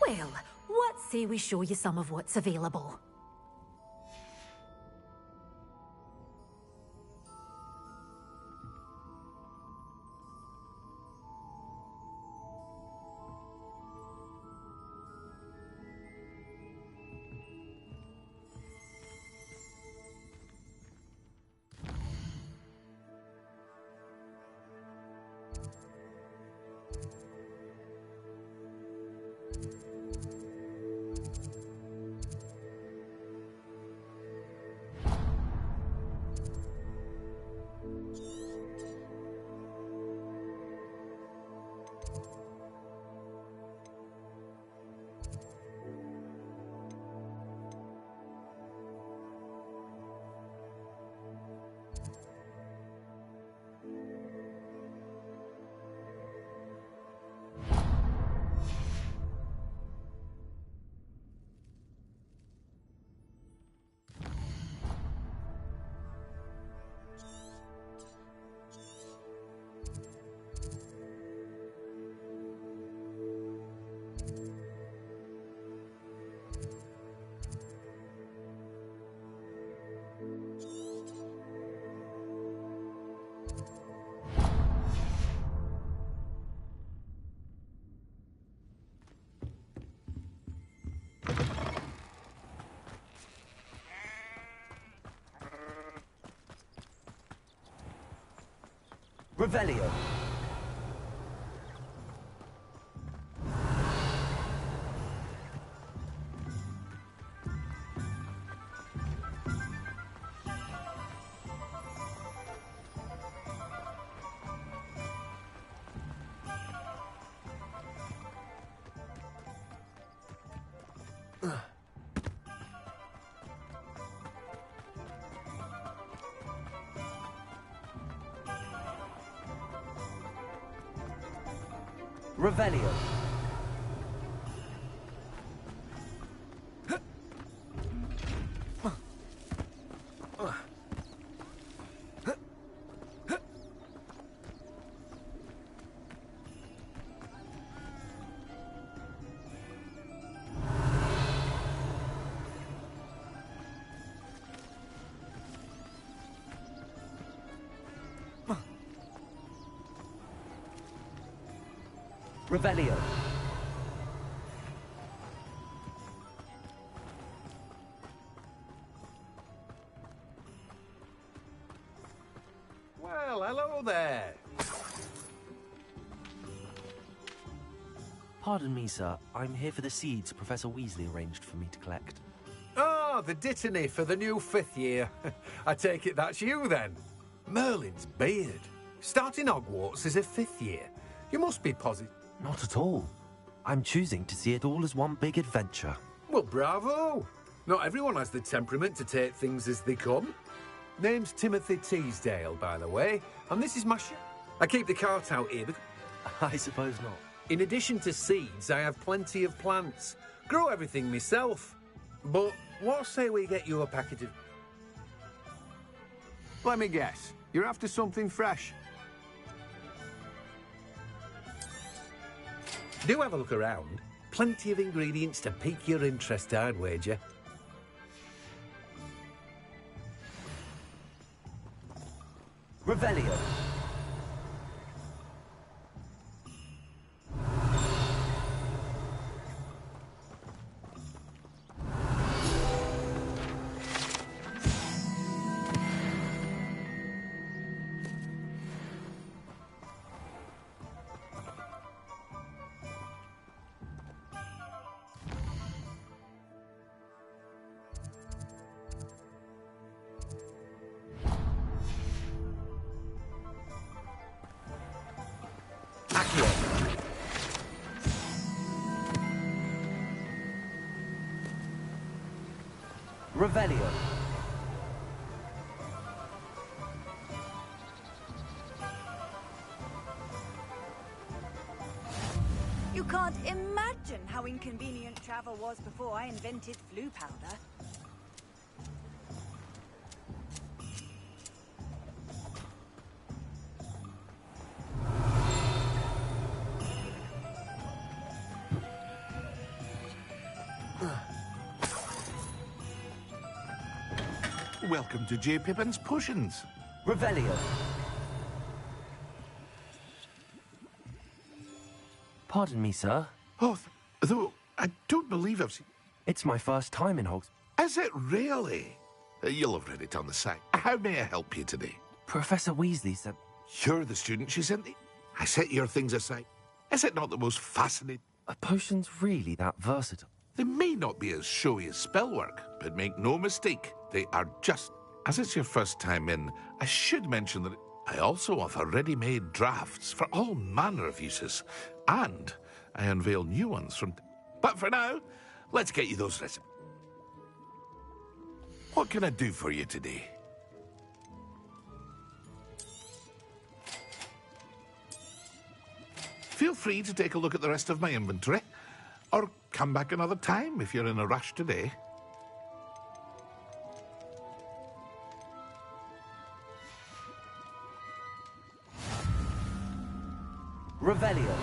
Well, what say we show you some of what's available? Revelio. Revelio. Revelio. Well, hello there. Pardon me, sir. I'm here for the seeds Professor Weasley arranged for me to collect. Oh, the dittany for the new 5th year. I take it that's you, then. Merlin's beard. Starting Hogwarts is a 5th year. You must be positive. Not at all. I'm choosing to see it all as one big adventure. Well, bravo. Not everyone has the temperament to take things as they come. Name's Timothy Teasdale, by the way, and this is my I keep the cart out here. I suppose not. In addition to seeds, I have plenty of plants. Grow everything myself. But what say we get you a packet of... Let me guess. You're after something fresh. Do have a look around. Plenty of ingredients to pique your interest, I'd wager. Revelio. Revelio. You can't imagine how inconvenient travel was before I invented flu powder. Welcome to J. Pippin's Potions. Revelio. Pardon me, sir. Oh, though I don't believe I've seen... It's my first time in Hogs... Is it really? You'll have read it on the site. How may I help you today? Professor Weasley said... You're the student she sent me. I set your things aside. Is it not the most fascinating... Are potions really that versatile? They may not be as showy as spellwork, but make no mistake, they are just... As it's your first time in, I should mention that I also offer ready-made drafts for all manner of uses, and I unveil new ones from... But for now, let's get you those recipes. What can I do for you today? Feel free to take a look at the rest of my inventory, or come back another time if you're in a rush today. Revelio.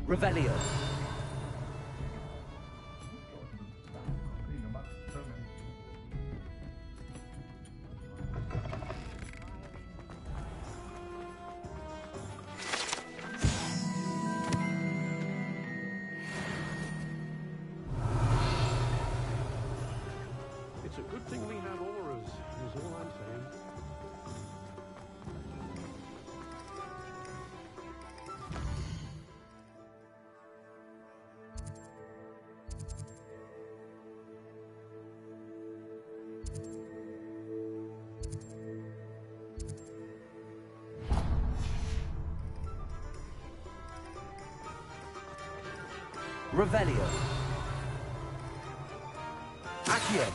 Revelio. It's a good thing we have auras, is all I'm saying. Revelio. Accio.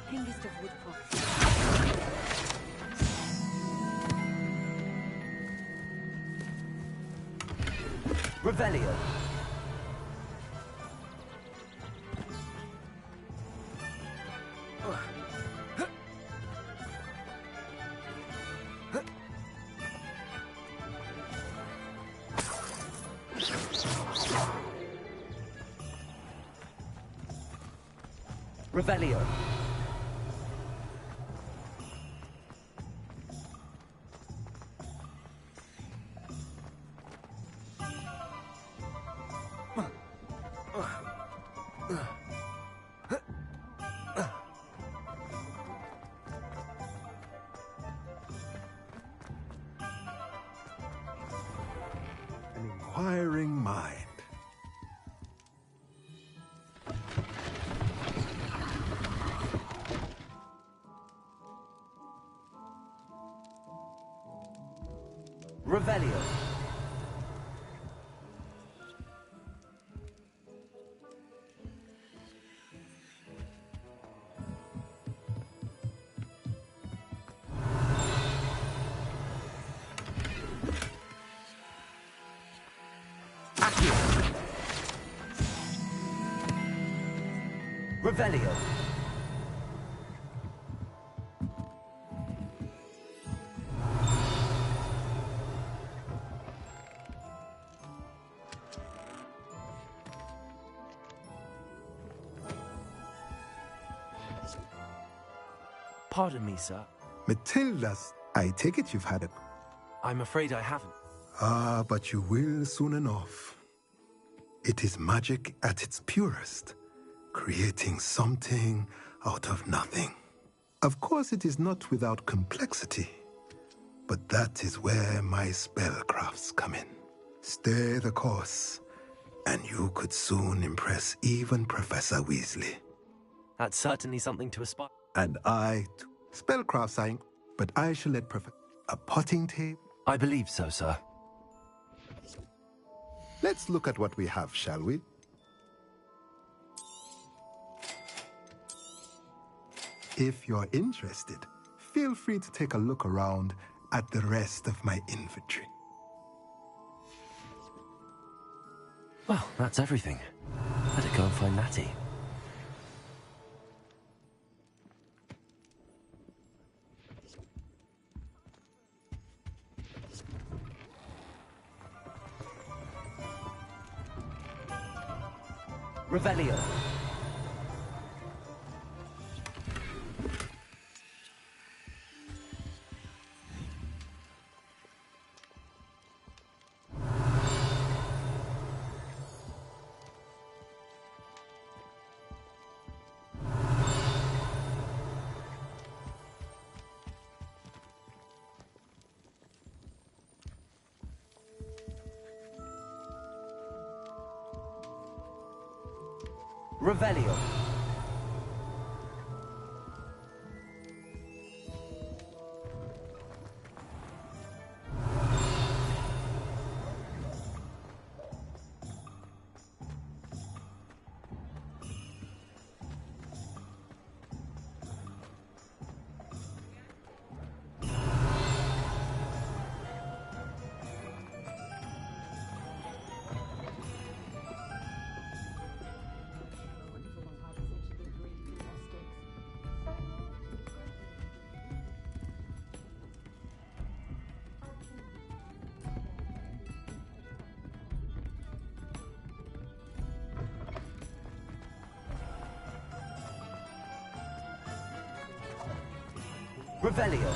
Hengist of Woodcroft. Revelio. Revelio. An inquiring mind. Revelio. Accio. Revelio. Pardon me, sir. Matilda's. I take it you've had a... I'm afraid I haven't. Ah, but you will soon enough. It is magic at its purest, creating something out of nothing. Of course, it is not without complexity, but that is where my spellcrafts come in. Stay the course, and you could soon impress even Professor Weasley. That's certainly something to aspire. And I, too. Spellcrafts, but I shall let a potting table. I believe so, sir. Let's look at what we have, shall we? If you're interested, feel free to take a look around at the rest of my inventory. Well, that's everything. Better go and find Natty. Revelio. Revelio. Revelio.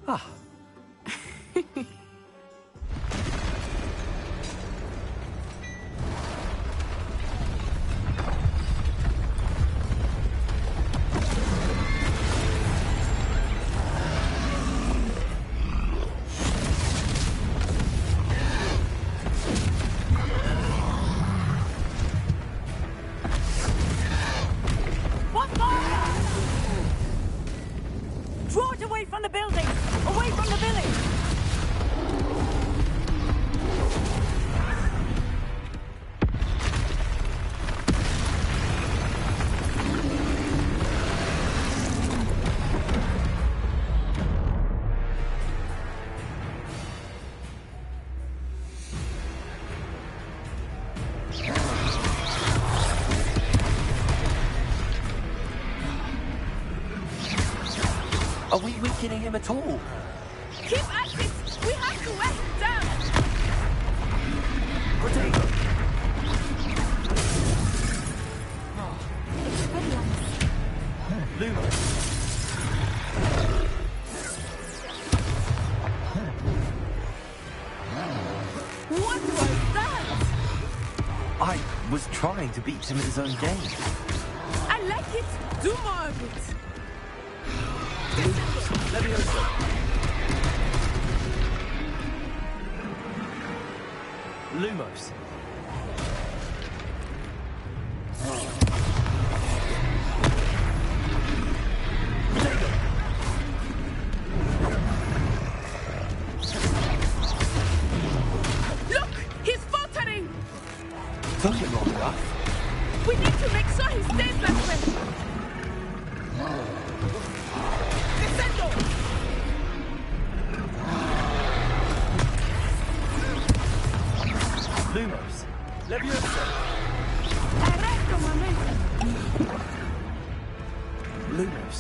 Ah. What fire? Draw it away from the building! Away from the village! Are we weakening him at all? Keep at it! We have to wear him down! Potato. Lumos. What was that? I was trying to beat him at his own game. I like it! Do more of it! Leviosa. Lumos. Look! He's faltering! Took him long enough. We need to make sure he stays that way! Descendo! Lumos. Leviosa. Arresto momentum! Lumos.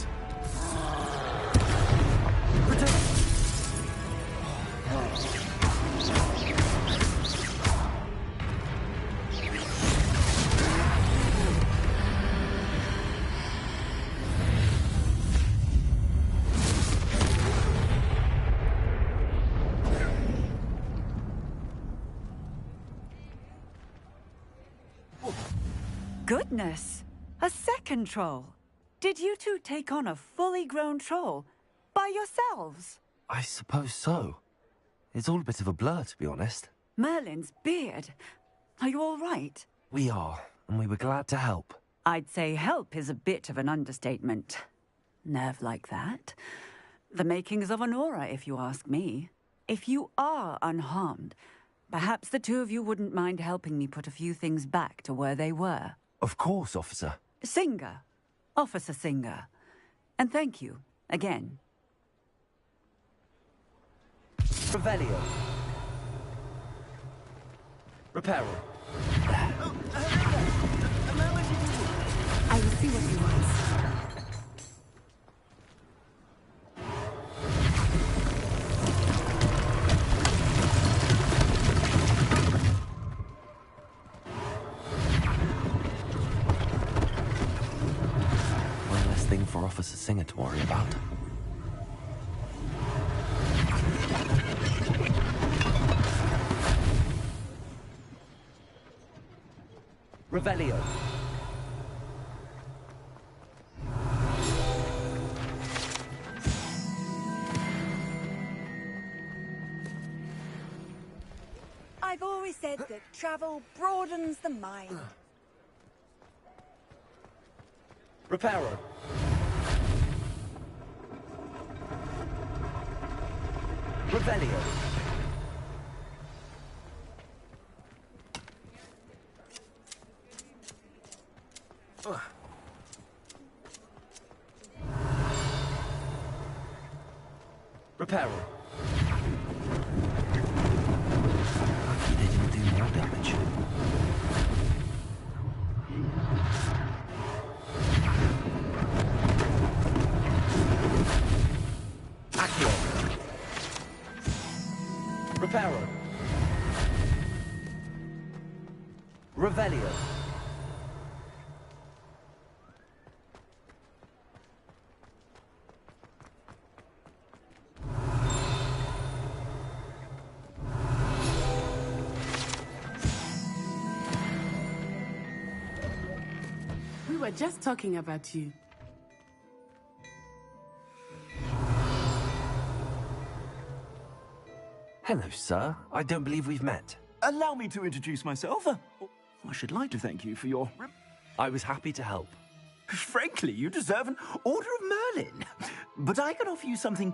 Goodness! A second troll! Did you two take on a fully grown troll? By yourselves? I suppose so. It's all a bit of a blur, to be honest. Merlin's beard! Are you all right? We are, and we were glad to help. I'd say help is a bit of an understatement. Nerve like that. The makings of an aura, if you ask me. If you are unharmed, perhaps the two of you wouldn't mind helping me put a few things back to where they were. Of course, officer. Singer. Officer Singer. And thank you, again. Revelio. Reparo. I will see what he wants. One less thing for Officer Singer to worry about. Revelio. I've always said that travel broadens the mind. Reparo. Revelio. Reparo. Lucky they didn't do more damage. Revelio. We were just talking about you. Hello, sir. I don't believe we've met. Allow me to introduce myself. I should like to thank you for your... I was happy to help. Frankly, you deserve an Order of Merlin. But I can offer you something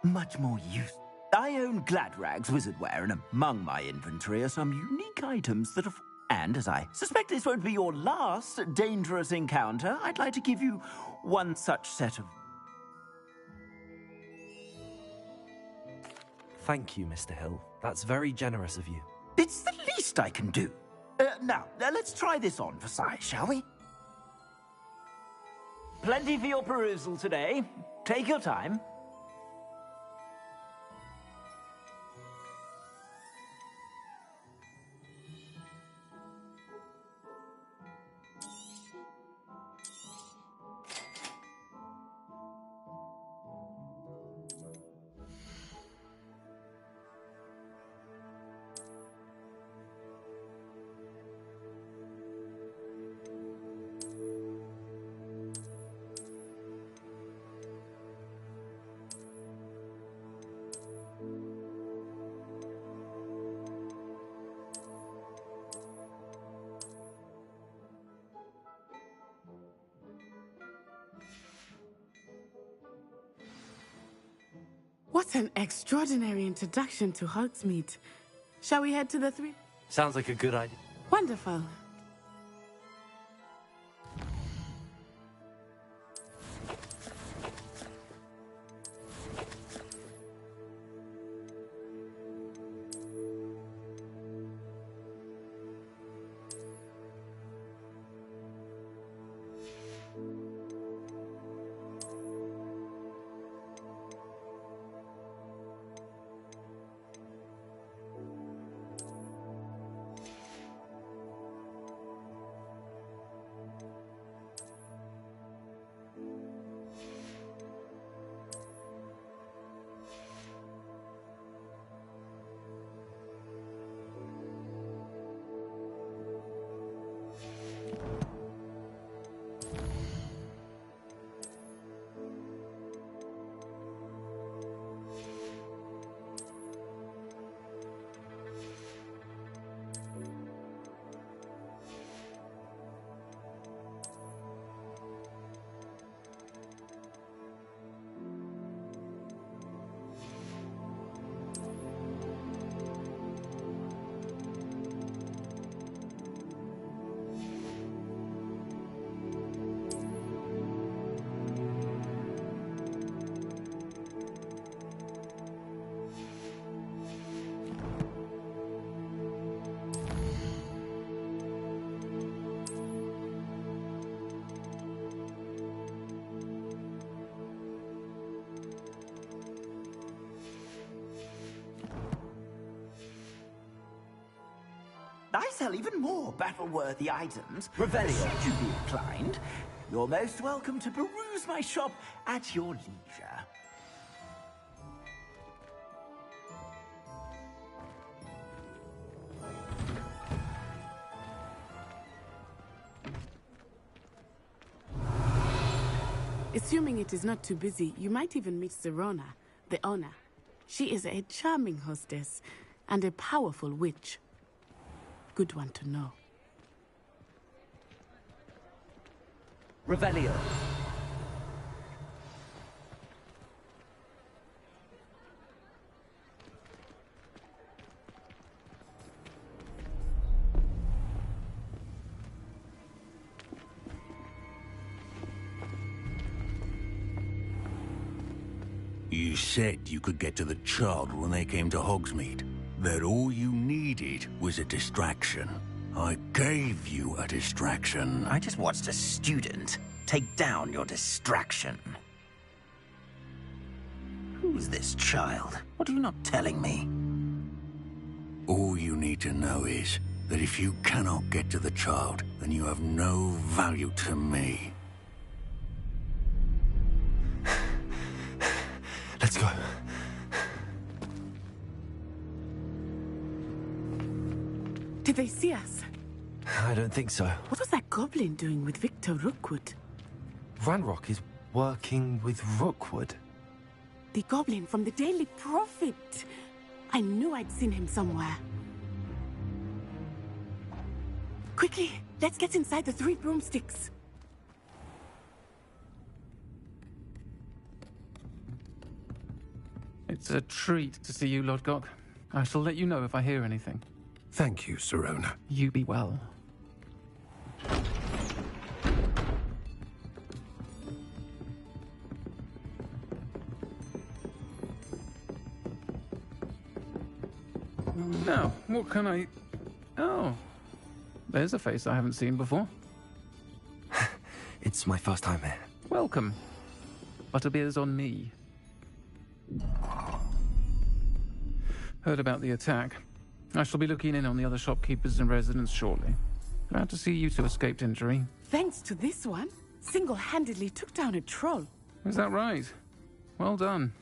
much more useful. I own Gladrag's wizardware, and among my inventory are some unique items that have... And as I suspect this won't be your last dangerous encounter, I'd like to give you one such set of... Thank you, Mr. Hill. That's very generous of you. It's the least I can do. Now, let's try this on for size, shall we? Plenty for your perusal today. Take your time. What an extraordinary introduction to Hogsmeade. Shall we head to the three? Sounds like a good idea. Wonderful. I sell even more battle-worthy items. Revelio. Should you be inclined, you're most welcome to peruse my shop at your leisure. Assuming it is not too busy, you might even meet Serona, the owner. She is a charming hostess and a powerful witch. Good one to know. Revelio. You said you could get to the child when they came to Hogsmeade. That all you needed was a distraction. I gave you a distraction. I just watched a student take down your distraction. Who's this child? What are you not telling me? All you need to know is, that if you cannot get to the child, then you have no value to me. Let's go. Did they see us? I don't think so. What was that goblin doing with Victor Rookwood? Ranrock is working with Rookwood. The goblin from the Daily Prophet. I knew I'd seen him somewhere. Quickly, let's get inside the 3 broomsticks. It's a treat to see you, Lodgok. I shall let you know if I hear anything. Thank you, Sirona. You be well. Now, what can I... Oh, there's a face I haven't seen before. It's my first time here. Welcome. Butterbeer's on me. Heard about the attack. I shall be looking in on the other shopkeepers and residents shortly. Glad to see you two escaped injury. Thanks to this one, single-handedly took down a troll. Is that right? Well done.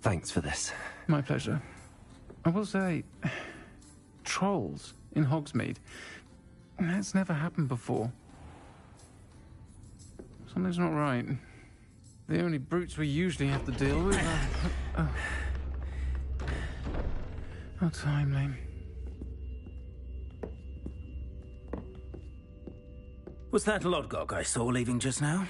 Thanks for this. My pleasure. I will say, trolls in Hogsmeade. That's never happened before. Something's not right. The only brutes we usually have to deal with are... How timely. Was that Lodgok I saw leaving just now?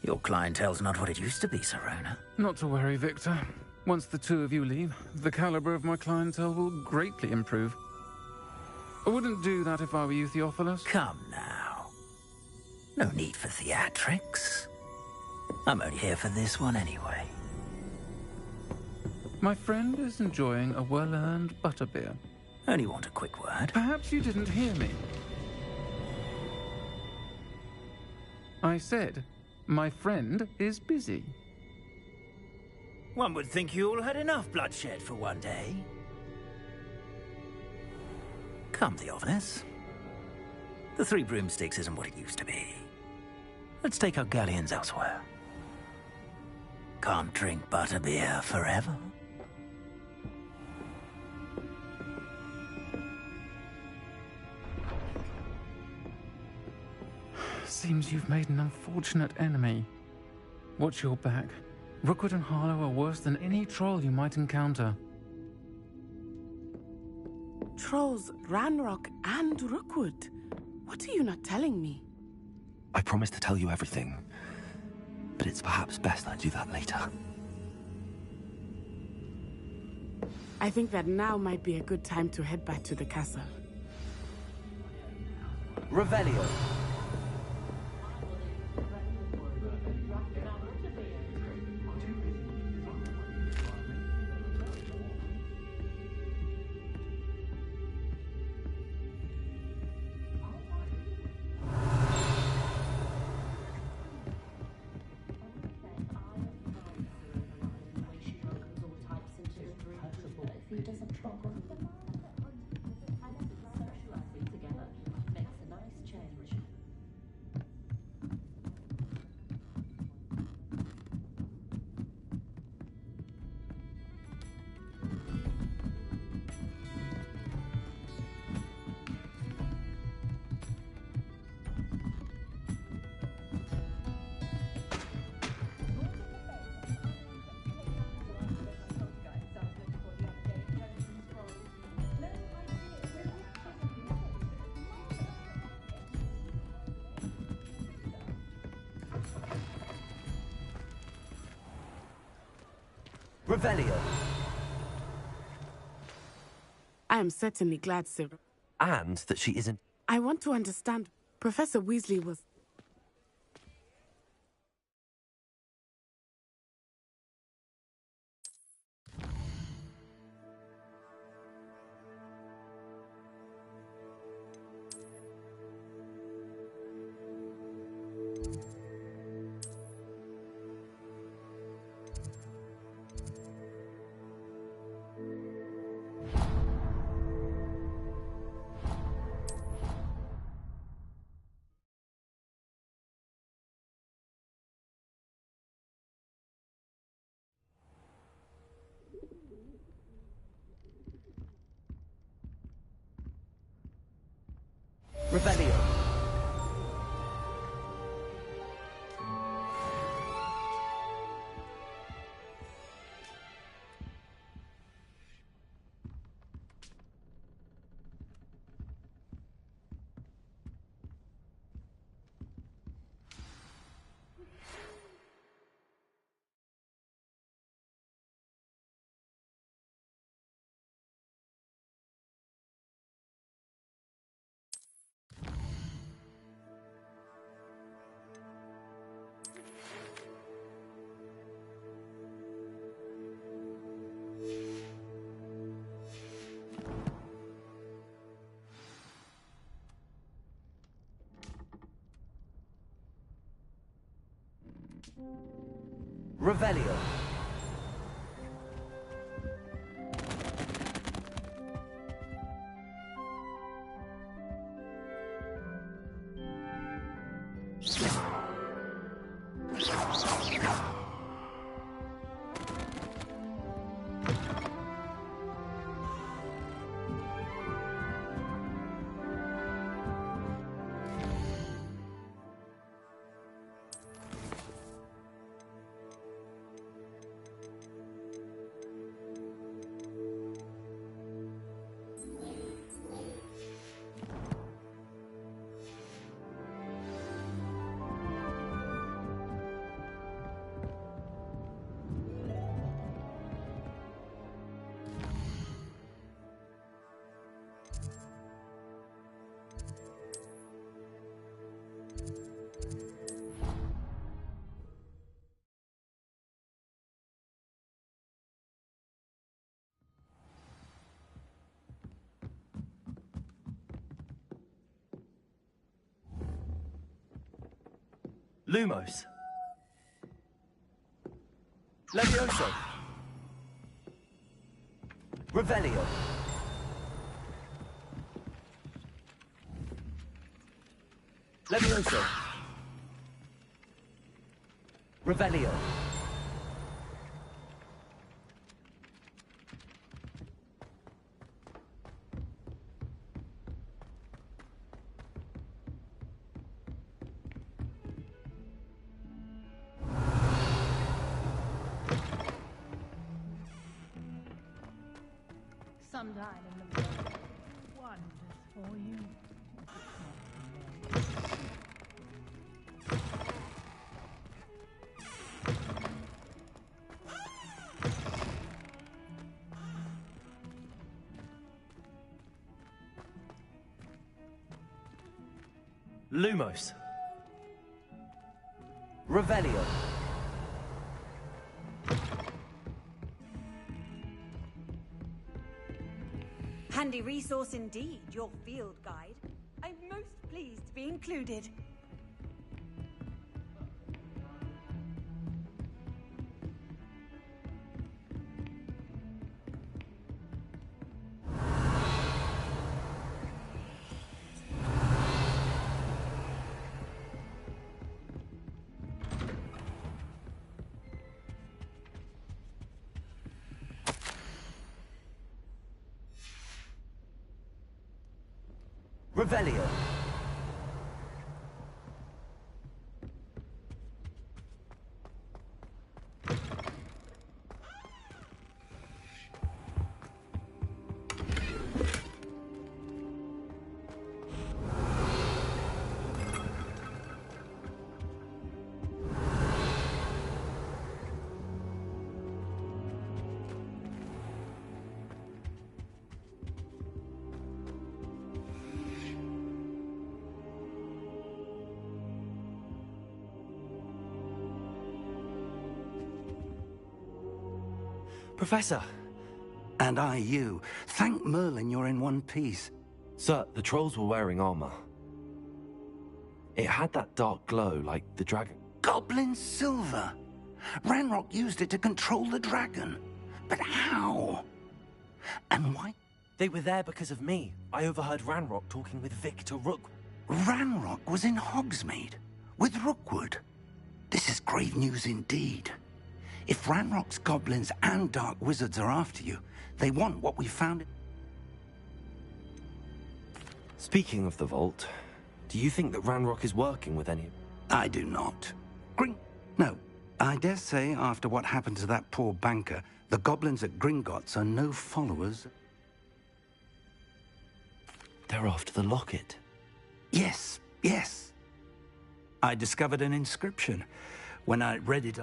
Your clientele's not what it used to be, Sirona. Not to worry, Victor. Once the two of you leave, the caliber of my clientele will greatly improve. I wouldn't do that if I were you, Theophilus. Come now. No need for theatrics. I'm only here for this one anyway. My friend is enjoying a well-earned butterbeer. Only want a quick word. Perhaps you didn't hear me. I said, my friend is busy. One would think you all had enough bloodshed for one day. Come, Theophilus. The 3 broomsticks isn't what it used to be. Let's take our galleons elsewhere. Can't drink butterbeer forever. Seems you've made an unfortunate enemy. Watch your back. Rookwood and Harlow are worse than any troll you might encounter. Trolls, Ranrock, and Rookwood. What are you not telling me? I promised to tell you everything, but it's perhaps best I do that later. I think that now might be a good time to head back to the castle. Revelio. Revelio. I am certainly glad, sir. And that she isn't... I want to understand. Professor Weasley was... Revelio. Lumos. Levioso. Revelio. Levioso. Revelio. Sometime in the morning, wonders for you. Lumos. Revelio. Handy resource indeed, your field guide. I'm most pleased to be included. Revelio. Professor! And I you. Thank Merlin you're in one piece. Sir, the trolls were wearing armor. It had that dark glow like the dragon. Goblin silver! Ranrock used it to control the dragon. But how? And why? They were there because of me. I overheard Ranrock talking with Victor Rook. Ranrock was in Hogsmeade with Rookwood. This is grave news indeed. If Ranrock's goblins and dark wizards are after you, they want what we found. Speaking of the vault, do you think that Ranrock is working with any? I do not. No. I dare say after what happened to that poor banker, the goblins at Gringotts are no followers. They're after the locket. Yes. I discovered an inscription when I read it.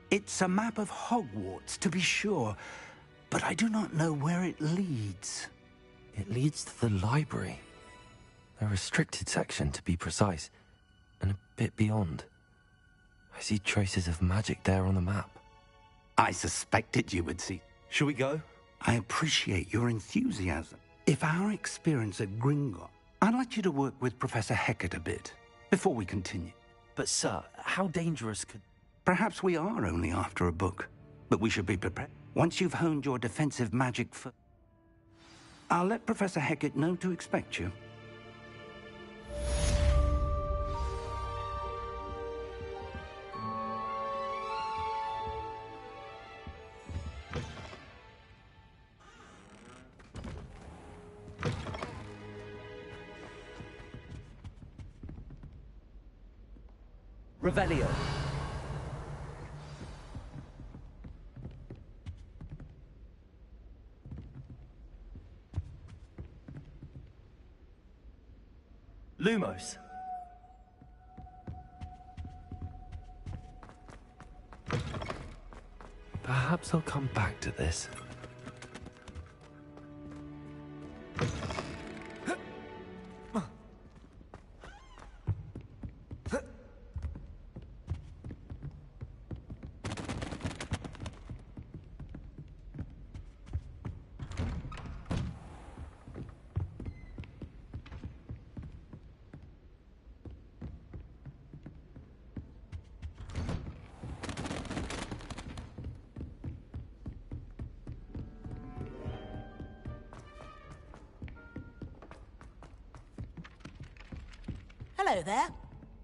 It's a map of Hogwarts, to be sure, but I do not know where it leads. It leads to the library. A restricted section, to be precise, and a bit beyond. I see traces of magic there on the map. I suspected you would see. Shall we go? I appreciate your enthusiasm. If our experience at Gringotts, I'd like you to work with Professor Hecat a bit, before we continue. But sir, how dangerous could... Perhaps we are only after a book, but we should be prepared. Once you've honed your defensive magic I'll let Professor Hecat know to expect you. Revelio. Lumos. Perhaps I'll come back to this. Hello there.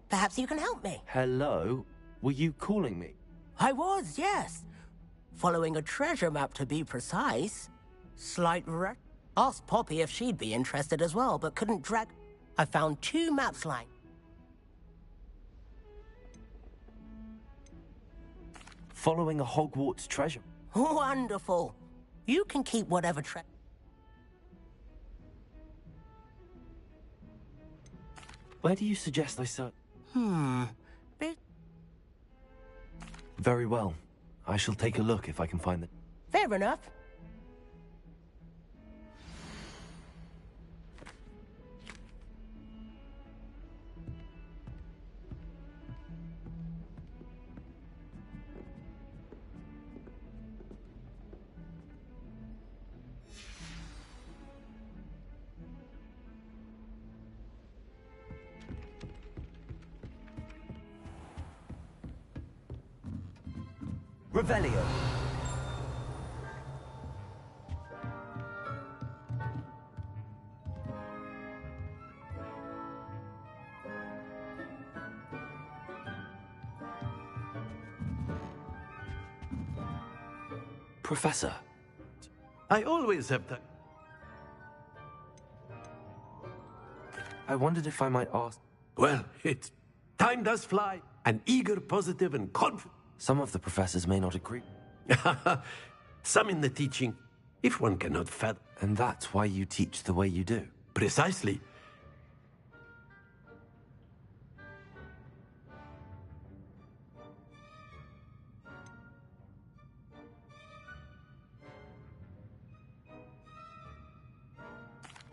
Perhaps you can help me. Hello? Were you calling me? I was, yes. Following a treasure map, to be precise. Asked Poppy if she'd be interested as well, but couldn't drag... I found 2 maps lying. Following a Hogwarts treasure. Wonderful. You can keep whatever Where do you suggest I search? Very well. I shall take a look if I can find it. Fair enough. Revelio. Professor. I always have to... I wondered if I might ask... Well, time does fly. An eager, positive, and confident... Some of the professors may not agree. Some in the teaching, if one cannot fathom. And that's why you teach the way you do. Precisely.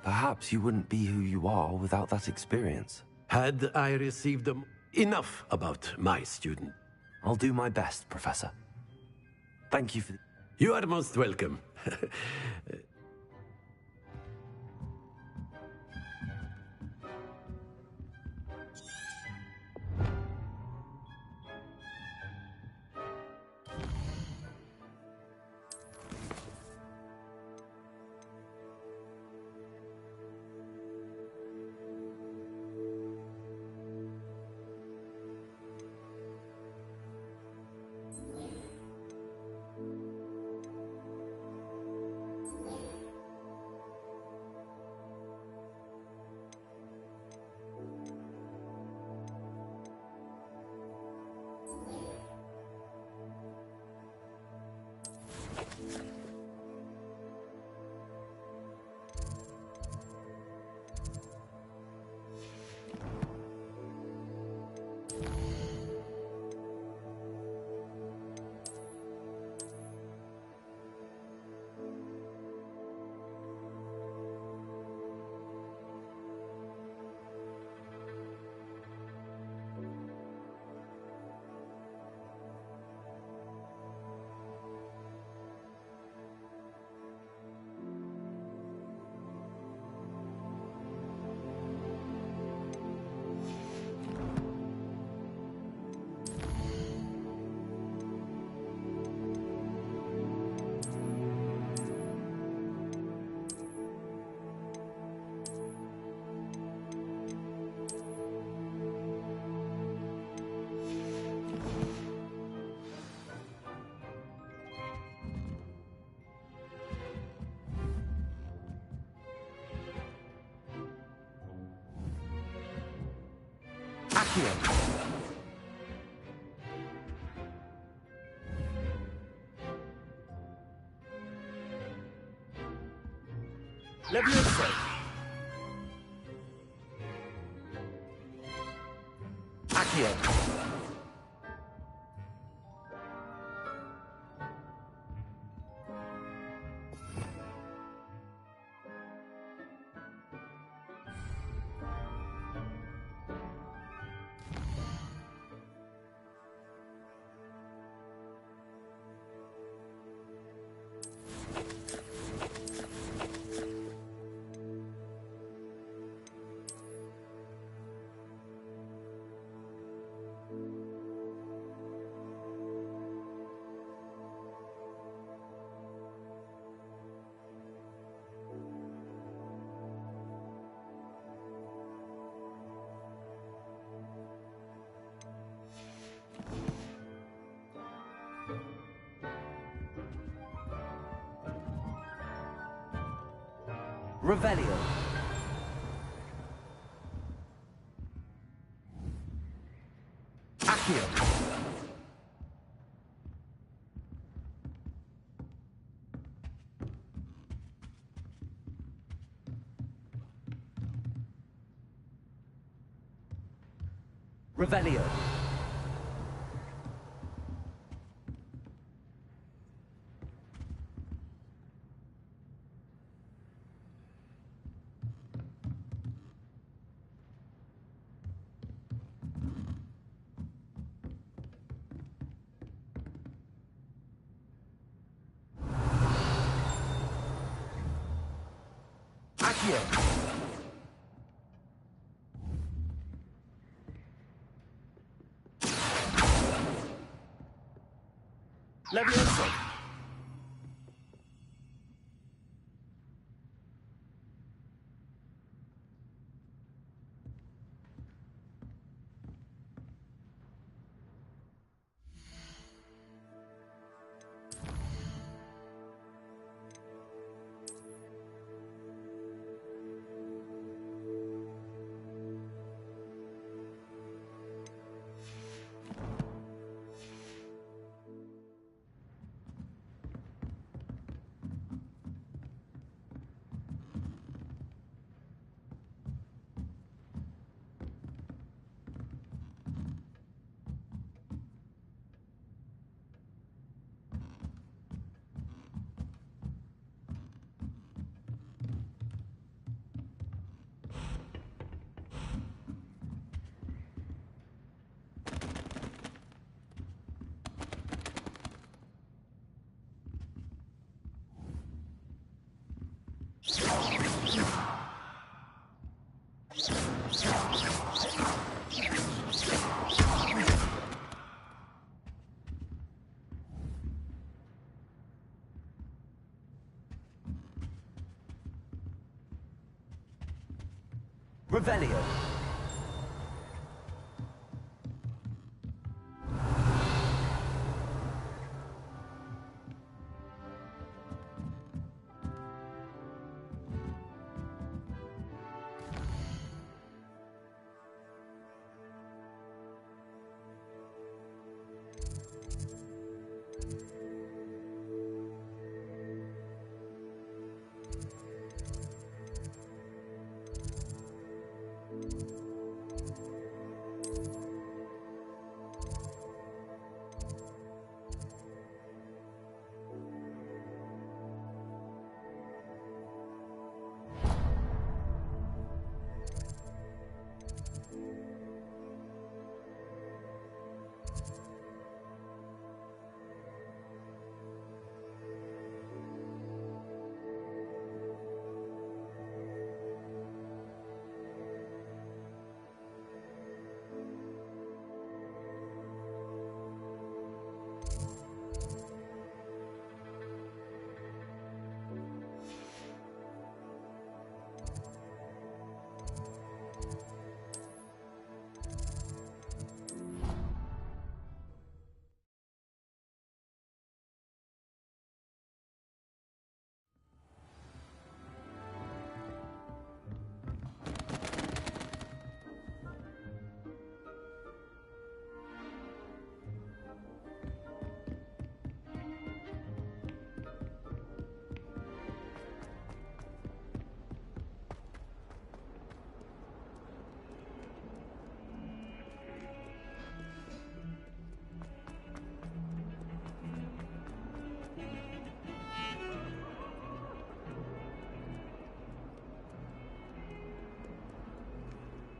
Perhaps you wouldn't be who you are without that experience. Had I received them enough about my student. I'll do my best, Professor. Thank you for... You are most welcome. Accio. Leviosa. Accio. Revelio. Accio. Revelio. Accio. Leviosa. Revelio.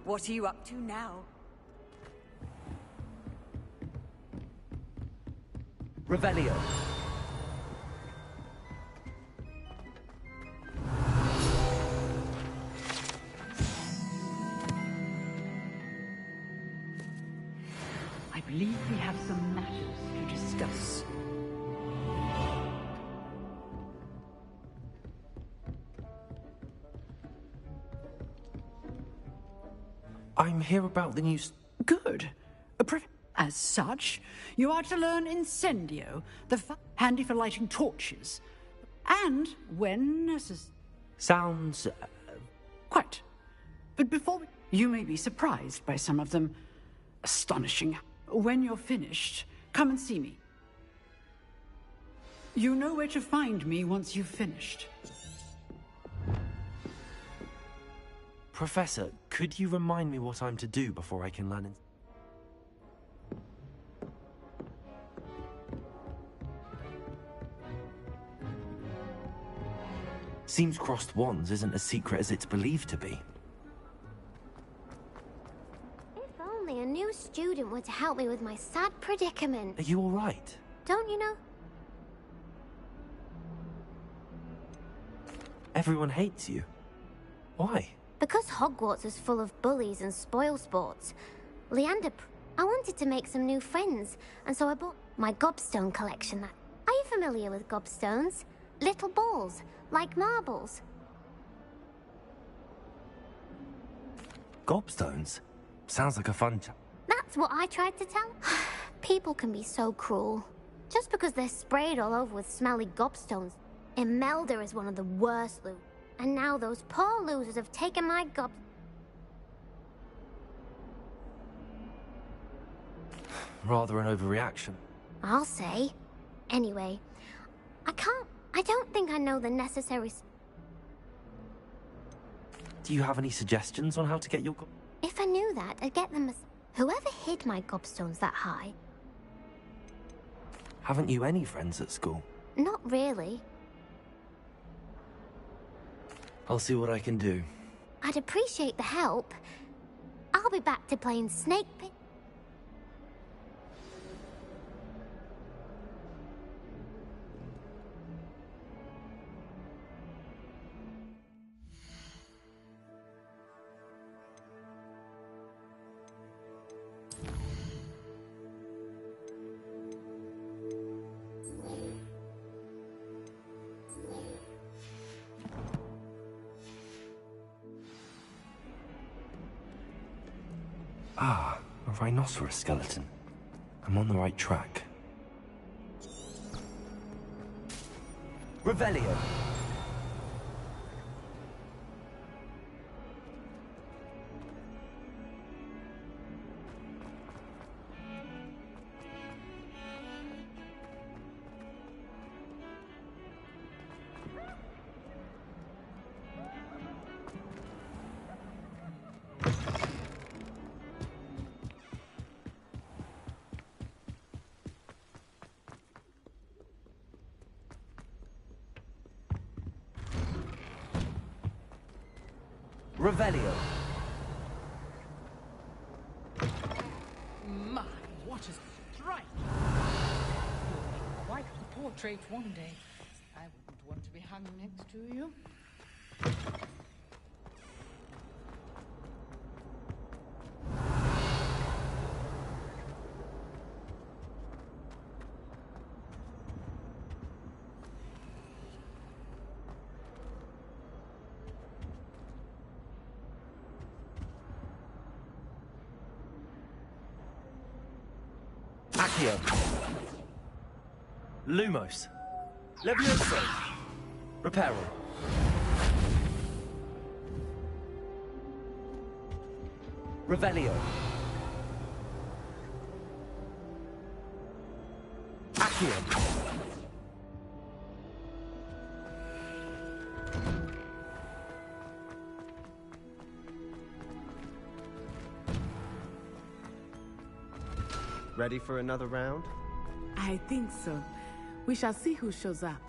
What are you up to now? Revelio. I believe we have some matters to discuss. I'm here about the news. Good. As such, you are to learn Incendio, handy for lighting torches, and when necessary. Sounds... Quite. But before you may be surprised by some of them. Astonishing. When you're finished, come and see me. You know where to find me once you've finished. Professor, could you remind me what I'm to do before I can learn it? Seems crossed wands isn't as secret as it's believed to be. If only a new student were to help me with my sad predicament. Are you all right? Don't you know? Everyone hates you. Why? Because Hogwarts is full of bullies and spoilsports. Leander, I wanted to make some new friends, and so I bought my gobstone collection. Are you familiar with gobstones? Little balls, like marbles. Gobstones? Sounds like a fun That's what I tried to tell. People can be so cruel. Just because they're sprayed all over with smelly gobstones. Imelda is one of the worst losers. And now those poor losers have taken my Rather an overreaction. I'll say. Anyway, I don't think I know the necessary... Do you have any suggestions on how to get your If I knew that, I'd get them as... Whoever hid my gobstones that high? Haven't you any friends at school? Not really. I'll see what I can do. I'd appreciate the help. I'll be back to playing Snake Pit. Ah, a rhinoceros skeleton. I'm on the right track. Revelio. Revelio. My, what a strike! Quite the portrait one day. I wouldn't want to be hung next to you. Accio. Lumos. Levioso. Reparo. Revelio. Accio. Ready for another round? I think so. We shall see who shows up.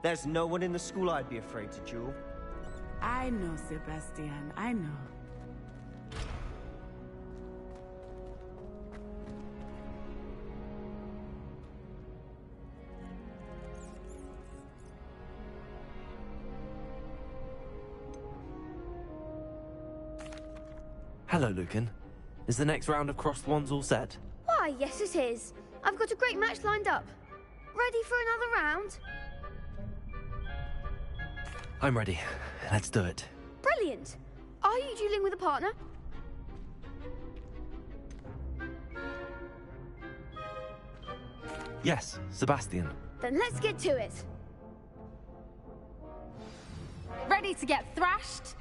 There's no one in the school I'd be afraid to duel. I know, Sebastian. I know. Hello, Lucan. Is the next round of crossed wands all set? Why, yes it is. I've got a great match lined up. Ready for another round? I'm ready. Let's do it. Brilliant. Are you dueling with a partner? Yes, Sebastian. Then let's get to it. Ready to get thrashed?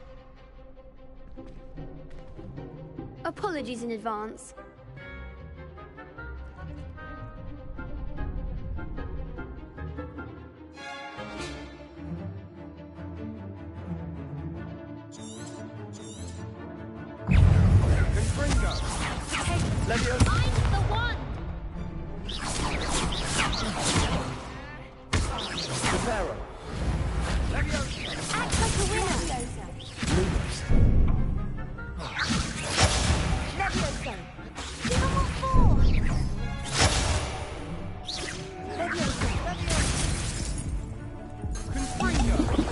Apologies in advance. Leviosa! I'm the one! Preparo! Act like a winner! Leviosa! Give him what for! Leviosa!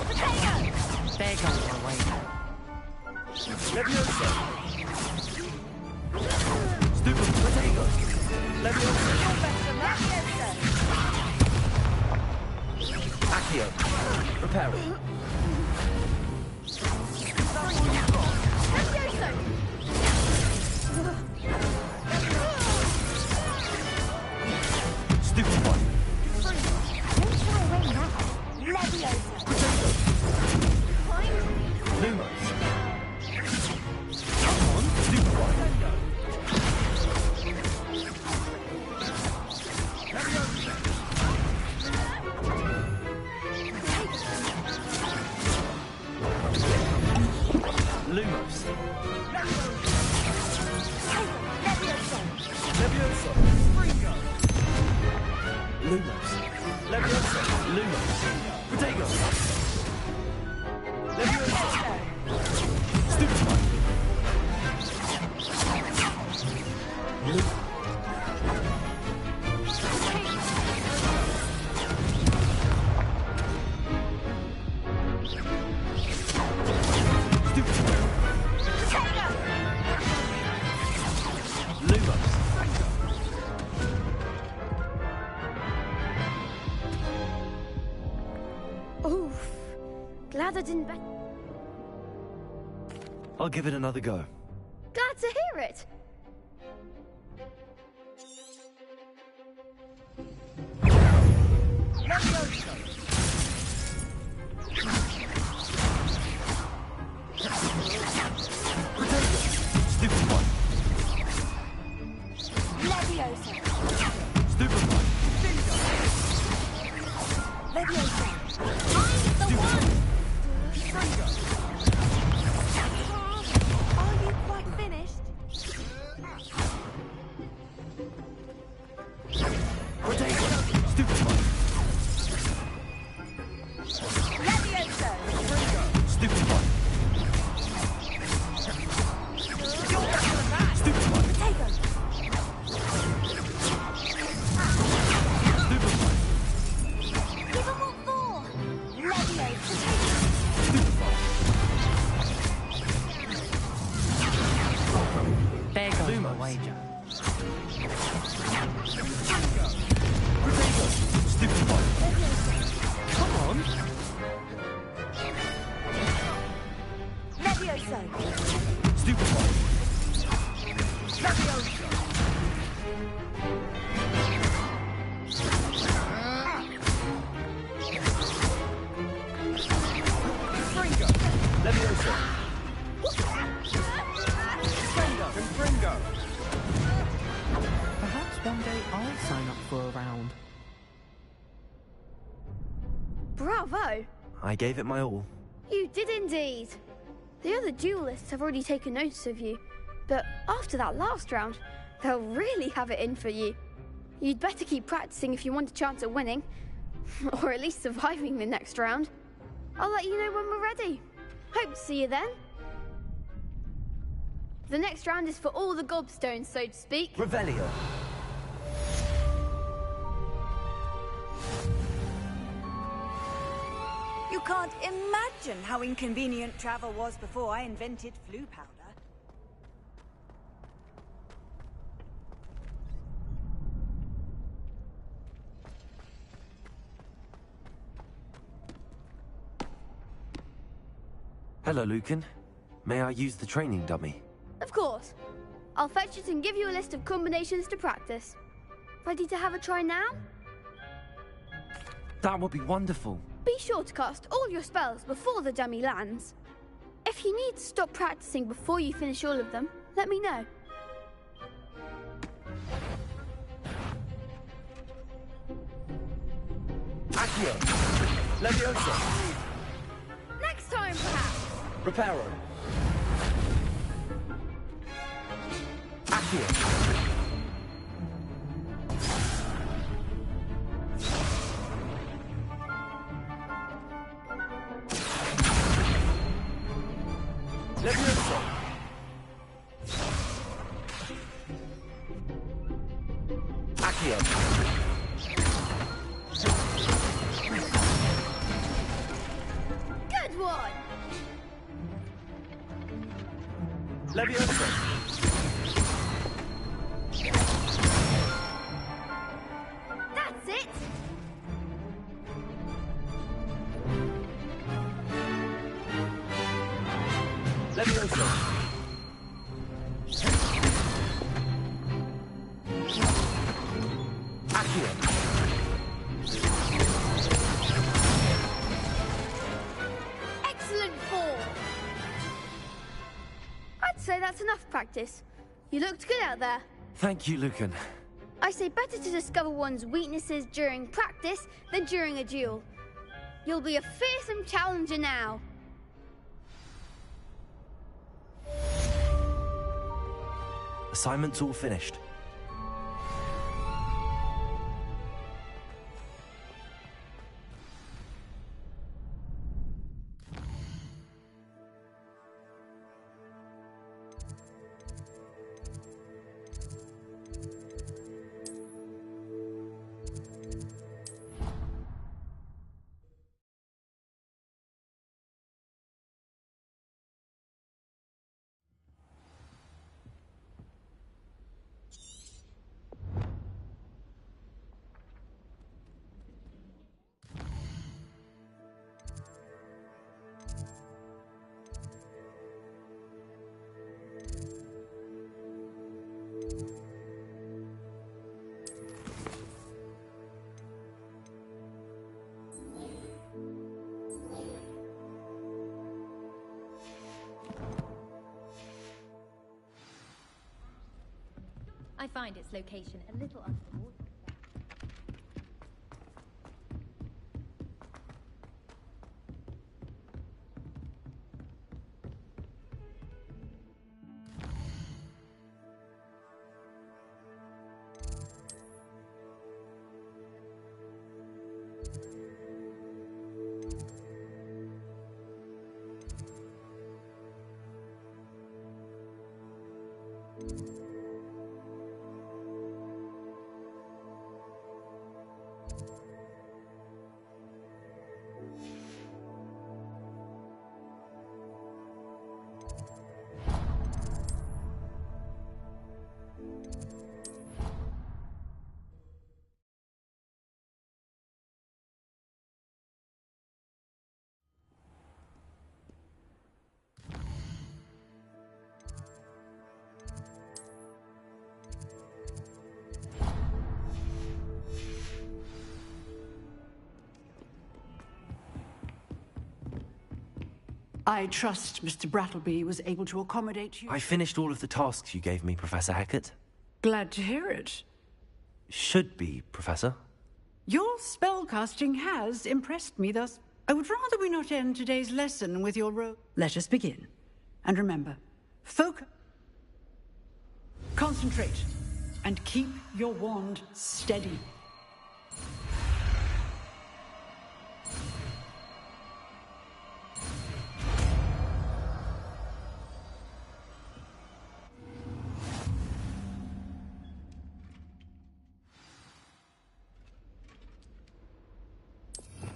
Potato! There goes my way. Leviosa! Stupid potato! Leviosa! Accio! Preparo! Stupid one! Don't shy away now. Leviosa! Lumos! Come on, stupid one! Lumos! Leviosa! Lumos! Leviosa! Lumos! Protego! Leviosa! Stupid one! Lumos! Oof. Glad I didn't bet. I'll give it another go. Glad to hear it. Stupid one! Leviosa! Stupid one! Leviosa! I'm the one! Are you quite finished? Potato! Stupid one! Leviosa! Stupid one! Stupid one! Potato! Stupid one! Give him what for! Leviosa! Stupid one! There goes my Lumos. wager. Potato! Stupid one! Come on! Leviosa! Stupid one! Leviosa! Leviosa! Confringo! Perhaps one day I'll sign up for a round. Bravo! I gave it my all. You did indeed. The other duelists have already taken notice of you, but after that last round, they'll really have it in for you. You'd better keep practicing if you want a chance at winning, or at least surviving the next round. I'll let you know when we're ready. Hope to see you then. The next round is for all the gobstones, so to speak. Revelio! You can't imagine how inconvenient travel was before I invented flu powder. Hello, Lucan. May I use the training dummy? Of course. I'll fetch it and give you a list of combinations to practice. Ready to have a try now? That would be wonderful. Be sure to cast all your spells before the dummy lands. If you need to stop practicing before you finish all of them, let me know. Accio. Leviosa. Next time, perhaps. Reparo. Accio. Leviosa. Accio. Good one! Leviosa. That's it! Leviosa. Accio. Excellent form! I'd say that's enough practice. You looked good out there. Thank you, Lucan. I say better to discover one's weaknesses during practice than during a duel. You'll be a fearsome challenger now. Assignment's all finished. I find its location a little untoward. I trust Mr. Brattleby was able to accommodate you. I finished all of the tasks you gave me, Professor Hackett. Glad to hear it. Should be, Professor. Your spellcasting has impressed me thus. I would rather we not end today's lesson with your Let us begin. And remember, focus, concentrate, and keep your wand steady.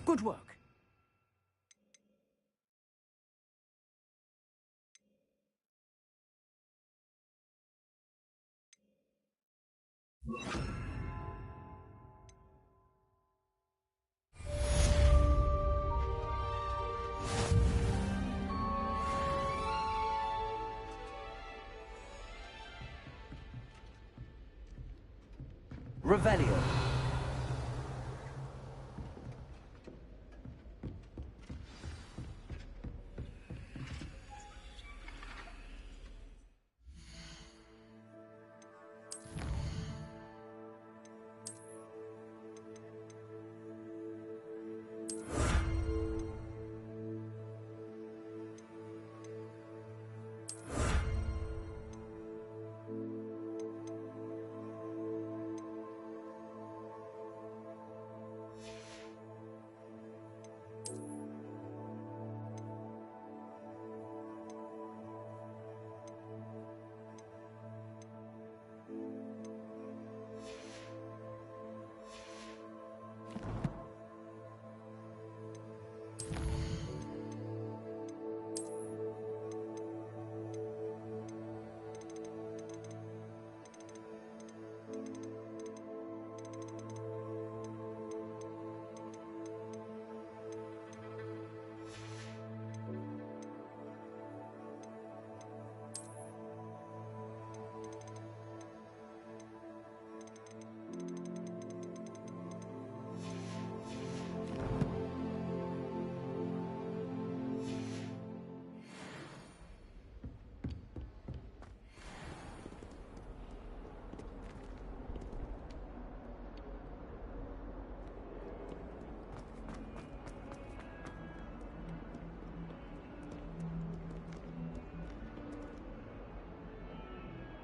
Good work. Revelio.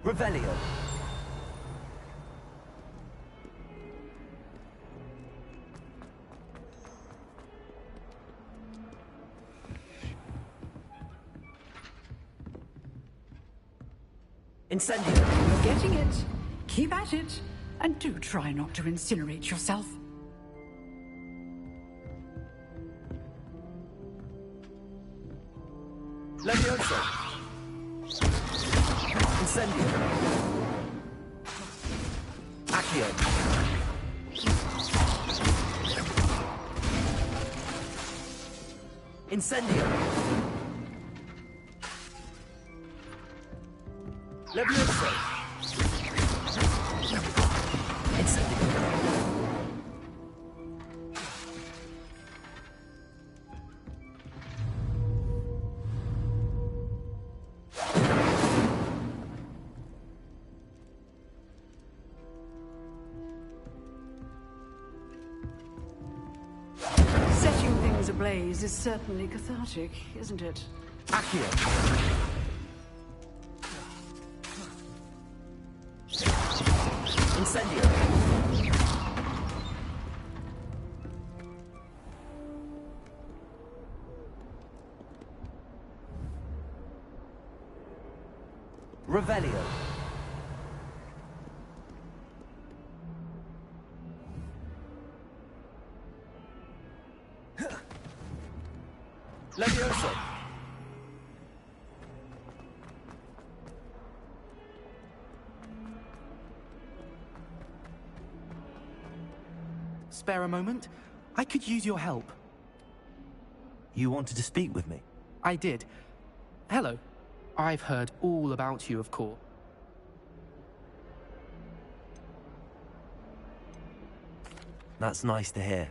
Revelio. Incendio. You're getting it. Keep at it. And do try not to incinerate yourself. Levioso. Incendio. Accio. Incendio. Levioso. Incendio. Setting things ablaze is certainly cathartic, isn't it? Accio. Incendio. Revelio. Levioso. Spare a moment? I could use your help. You wanted to speak with me? I did. Hello. I've heard all about you, of course. That's nice to hear.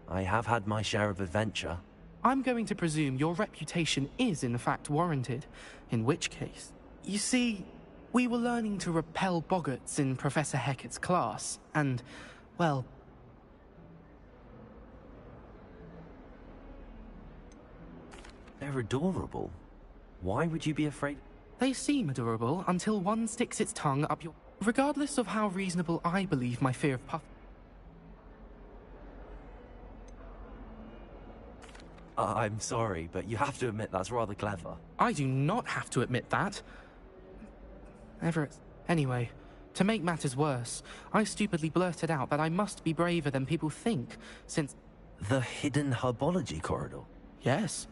I have had my share of adventure. I'm going to presume your reputation is in fact warranted, in which case... You see, we were learning to repel boggarts in Professor Hecat's class, and, well... They're adorable. Why would you be afraid? They seem adorable until one sticks its tongue up your... Regardless of how reasonable I believe my fear of puff... I'm sorry, but you have to admit that's rather clever. I do not have to admit that. Anyway, to make matters worse, I stupidly blurted out that I must be braver than people think, since... The hidden herbology corridor? Yes.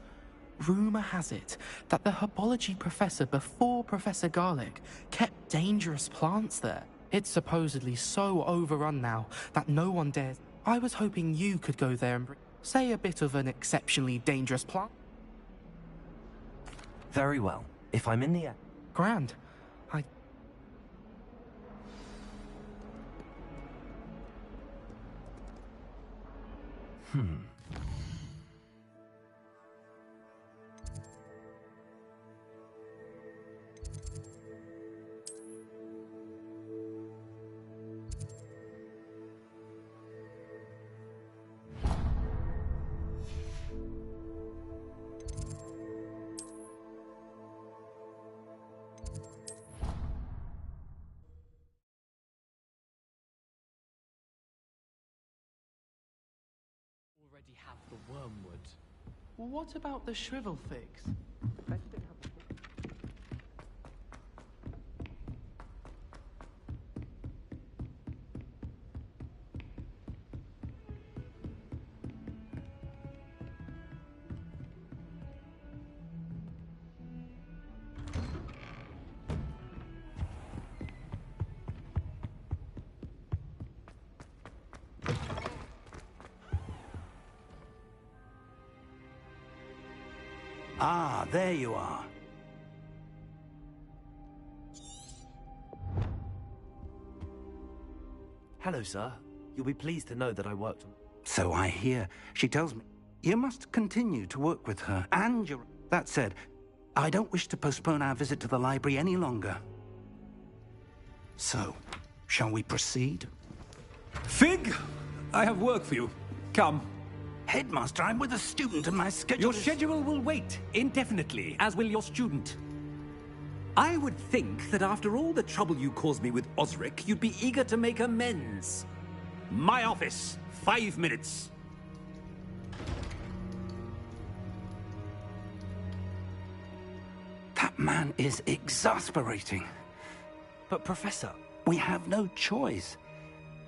Rumour has it that the herbology professor before Professor Garlic kept dangerous plants there. It's supposedly so overrun now that no one dares... I was hoping you could go there and say a bit of an exceptionally dangerous plant. Very well. If I'm in the air... Already have the wormwood. Well, what about the shrivel figs? Ah, there you are. Hello, sir. You'll be pleased to know that I worked on... So I hear. She tells me you must continue to work with her and your... That said, I don't wish to postpone our visit to the library any longer. So, shall we proceed? Fig, I have work for you. Come. Headmaster, I'm with a student and my schedule Your schedule will wait indefinitely, as will your student. I would think that after all the trouble you caused me with Osric, you'd be eager to make amends. My office, 5 minutes. That man is exasperating. But, Professor... We have no choice.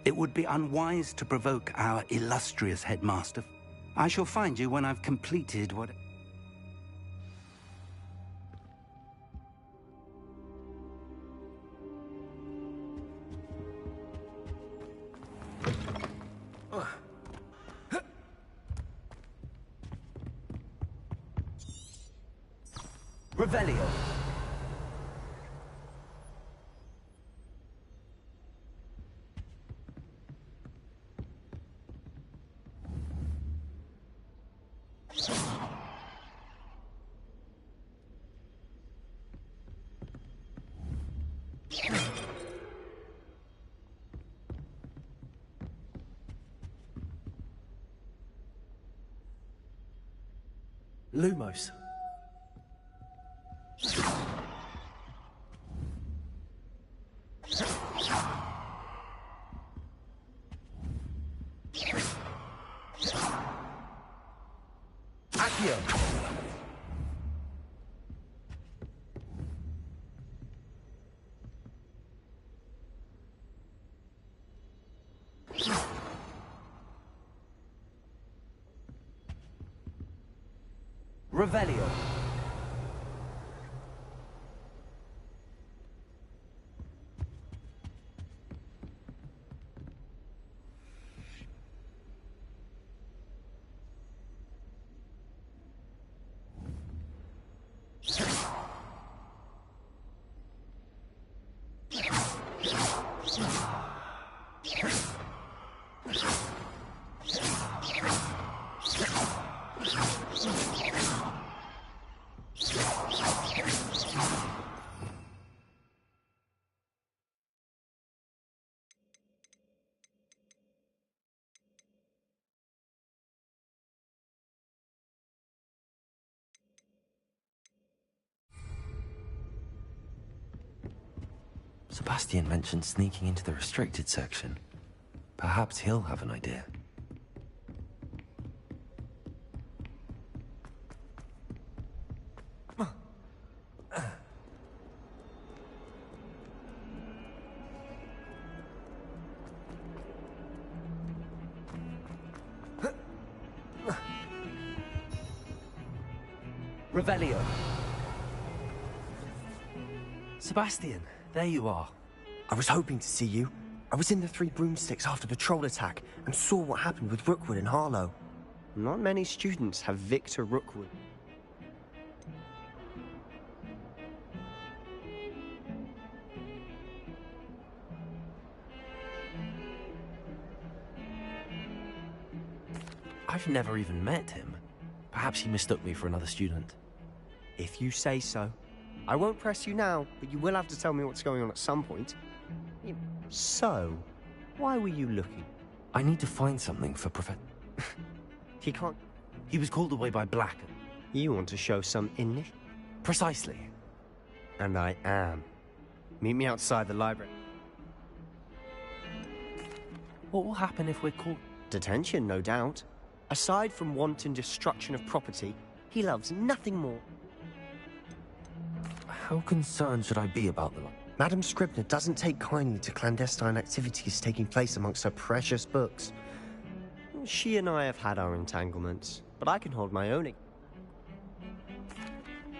It would be unwise to provoke our illustrious headmaster. I shall find you when I've completed what... Revelio. Lumos. Accio. Revelio. Sebastian mentioned sneaking into the restricted section. Perhaps he'll have an idea. Revelio. Sebastian, there you are. I was hoping to see you. I was in the Three Broomsticks after the troll attack and saw what happened with Rookwood and Harlow. Not many students have Victor Rookwood. I've never even met him. Perhaps he mistook me for another student. If you say so. I won't press you now, but you will have to tell me what's going on at some point. So, why were you looking? I need to find something for Professor... He can't... He was called away by Black. You want to show some initiative? Precisely. And I am. Meet me outside the library. What will happen if we're caught? Detention, no doubt. Aside from wanton destruction of property, he loves nothing more. How concerned should I be about them? Madam Scribner doesn't take kindly to clandestine activities taking place amongst her precious books. She and I have had our entanglements, but I can hold my own.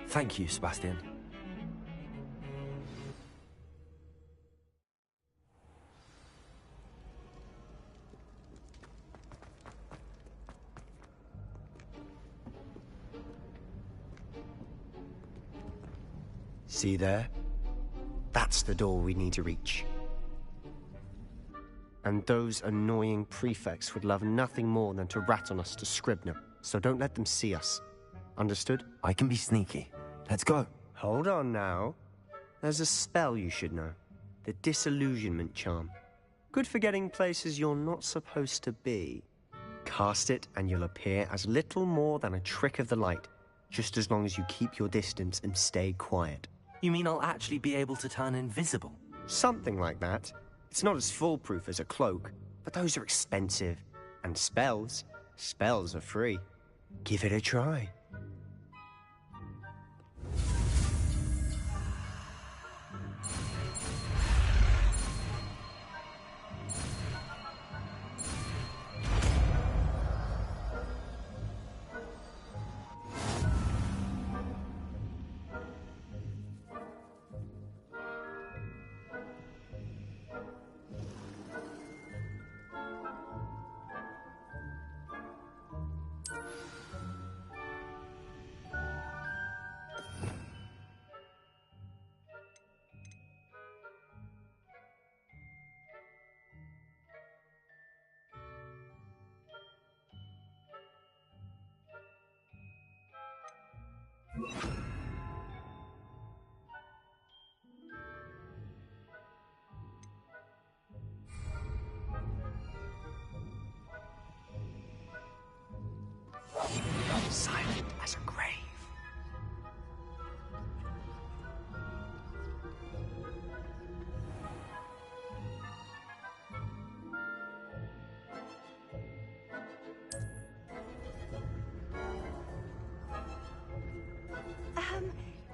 Thank you, Sebastian. See there? That's the door we need to reach. And those annoying prefects would love nothing more than to rat on us to Scribner, so don't let them see us. Understood? I can be sneaky. Let's go. Hold on now. There's a spell you should know. The Disillusionment Charm. Good for getting places you're not supposed to be. Cast it and you'll appear as little more than a trick of the light, just as long as you keep your distance and stay quiet. You mean I'll actually be able to turn invisible? Something like that. It's not as foolproof as a cloak, but those are expensive. And spells are free. Give it a try. Silent as a grave.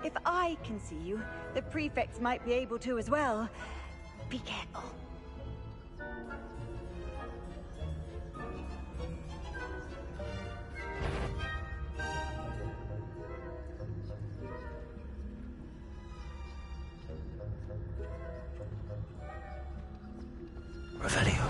If I can see you, the prefects might be able to as well. Be careful. Revelio.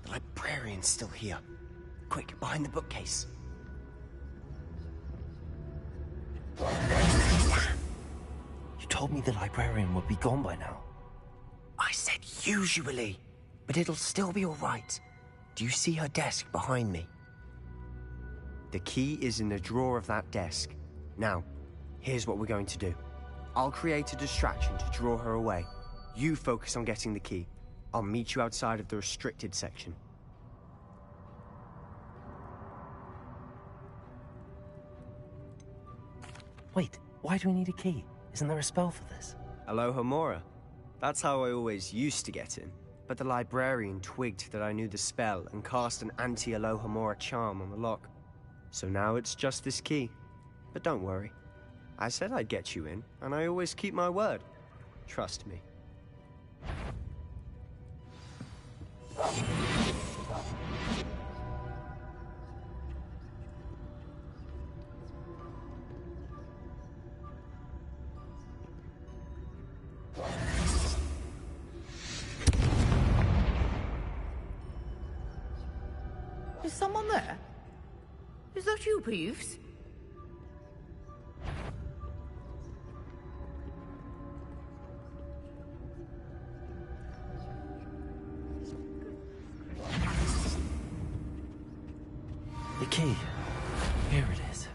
The librarian's still here. Quick, behind the bookcase. You told me the librarian would be gone by now. I said usually, but it'll still be all right. Do you see her desk behind me? The key is in the drawer of that desk. Now, here's what we're going to do. I'll create a distraction to draw her away. You focus on getting the key. I'll meet you outside of the restricted section. Wait, why do we need a key? Isn't there a spell for this? Aloha Mora. That's how I always used to get in. but the librarian twigged that I knew the spell and cast an anti-Alohomora charm on the lock. So now it's just this key. But don't worry. I said I'd get you in, and I always keep my word. Trust me. Is someone there? Is that you, Peeves? The key. Here it is.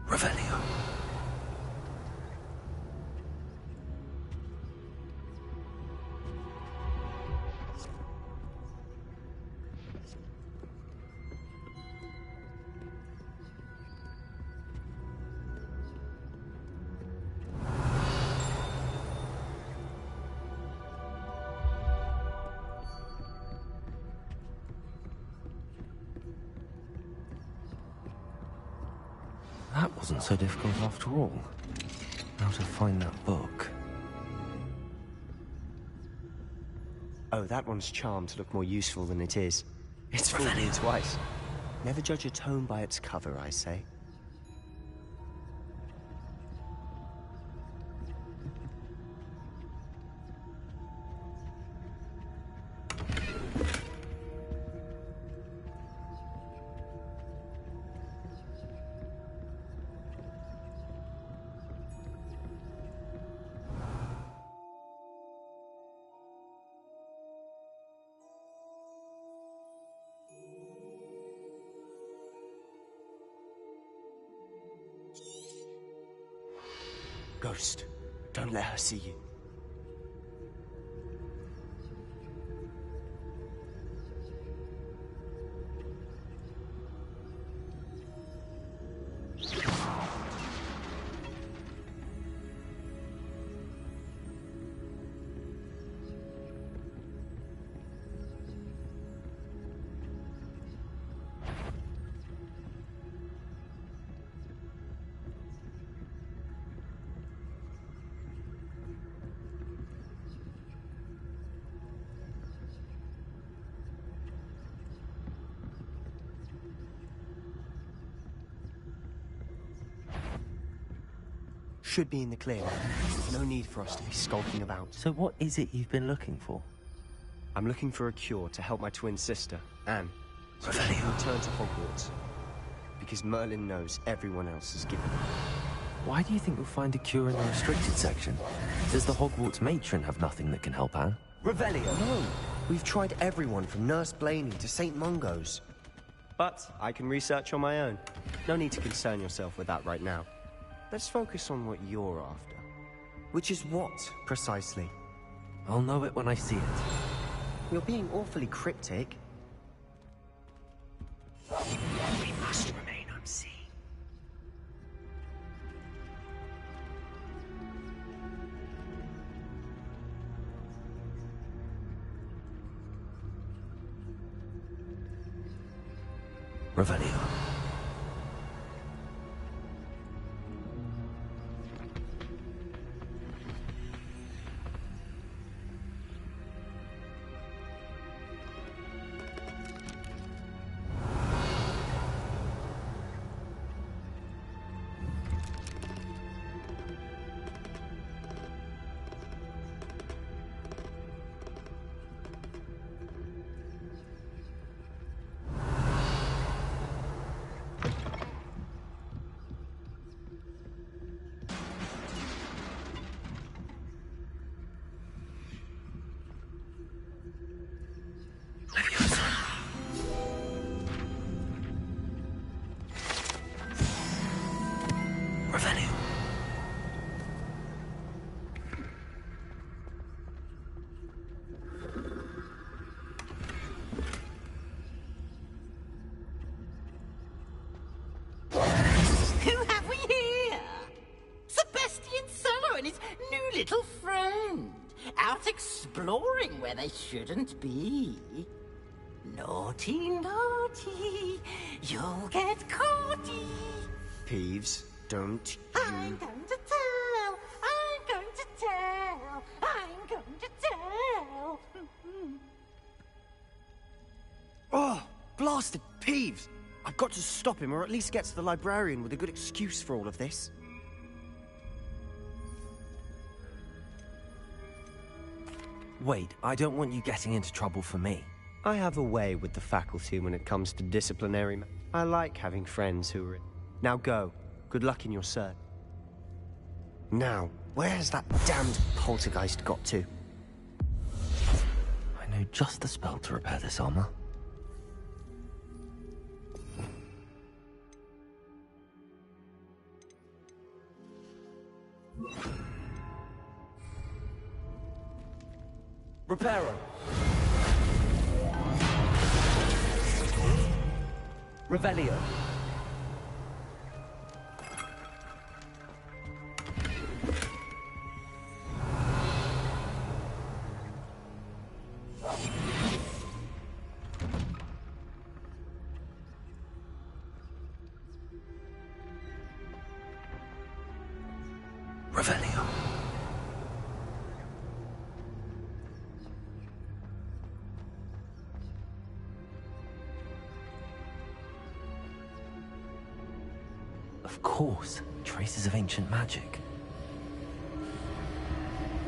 Revelio. That wasn't so difficult after all. How to find that book. Oh, that one's charmed to look more useful than it is. It's fooled me twice. Never judge a tome by its cover, I say. Ghost, don't let her see you. Should be in the clear. No need for us to be skulking about. So what is it you've been looking for? I'm looking for a cure to help my twin sister, Anne, so she can return to Hogwarts. Because Merlin knows everyone else is given up. Why do you think you'll find a cure in the restricted section? Does the Hogwarts matron have nothing that can help Anne? Revelio! No! We've tried everyone from Nurse Blaney to St. Mungo's. But I can research on my own. No need to concern yourself with that right now. Let's focus on what you're after. Which is what, precisely? I'll know it when I see it. You're being awfully cryptic. We must remain unseen. Revelio. and his new little friend, out exploring where they shouldn't be. Naughty, naughty, you'll get caughty. Peeves, don't I'm going to tell, I'm going to tell, I'm going to tell. Oh, blasted Peeves! I've got to stop him, or at least get to the librarian with a good excuse for all of this. Wait, I don't want you getting into trouble for me. I have a way with the faculty when it comes to disciplinary. I like having friends who are. Now go. Good luck in your search. Now, where has that damned poltergeist got to? I know just the spell to repair this armor. Reparo. Revelio. Revelio. Of course, traces of ancient magic.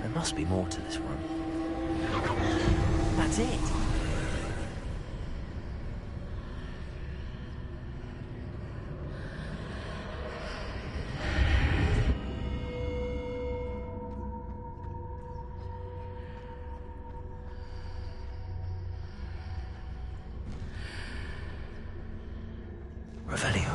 There must be more to this room. That's it! Revelio.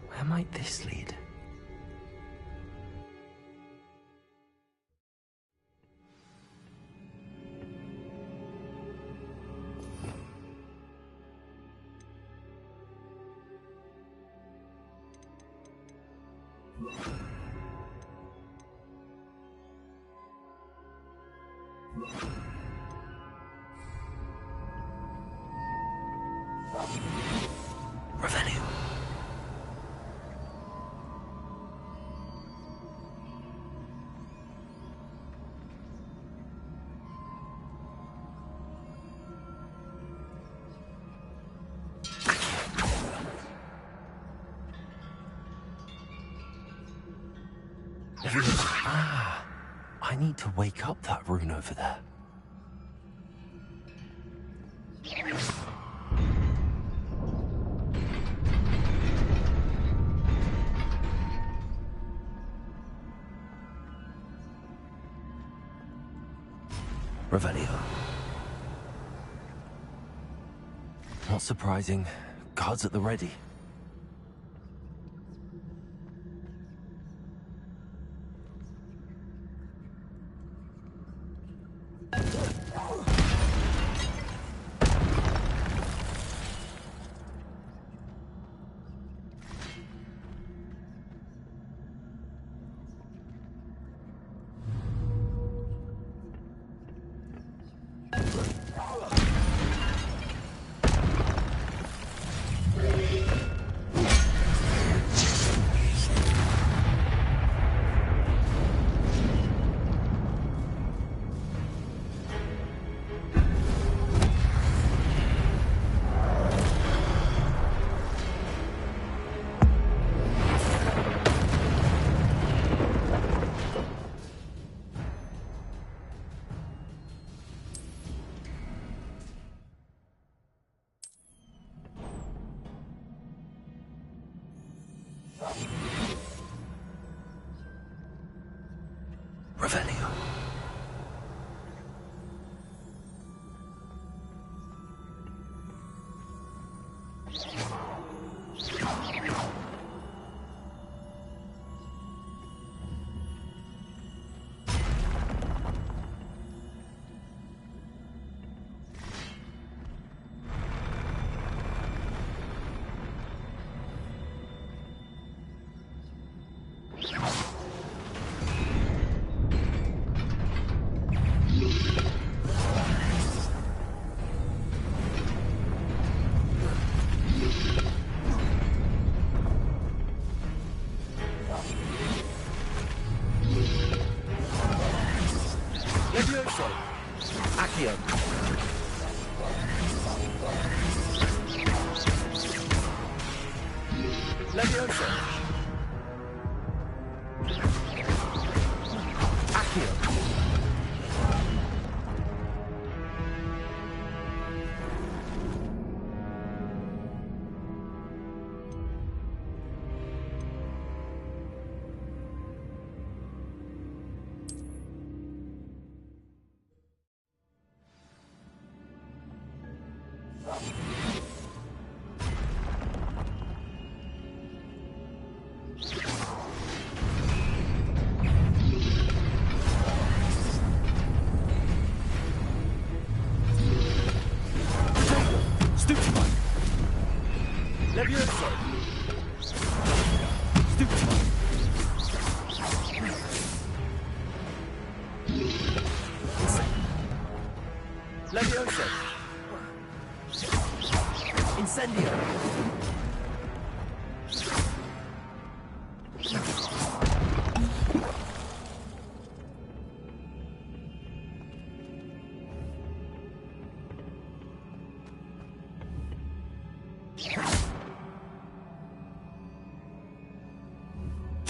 Where might this lead? Revelio. Ah, I need to wake up that rune over there. Revelio. Not surprising. Guards at the ready. Revelio. Levioso! Accio! Levioso! Accio! Stupefy! Levioso! Stupefy! Levioso! Incendio!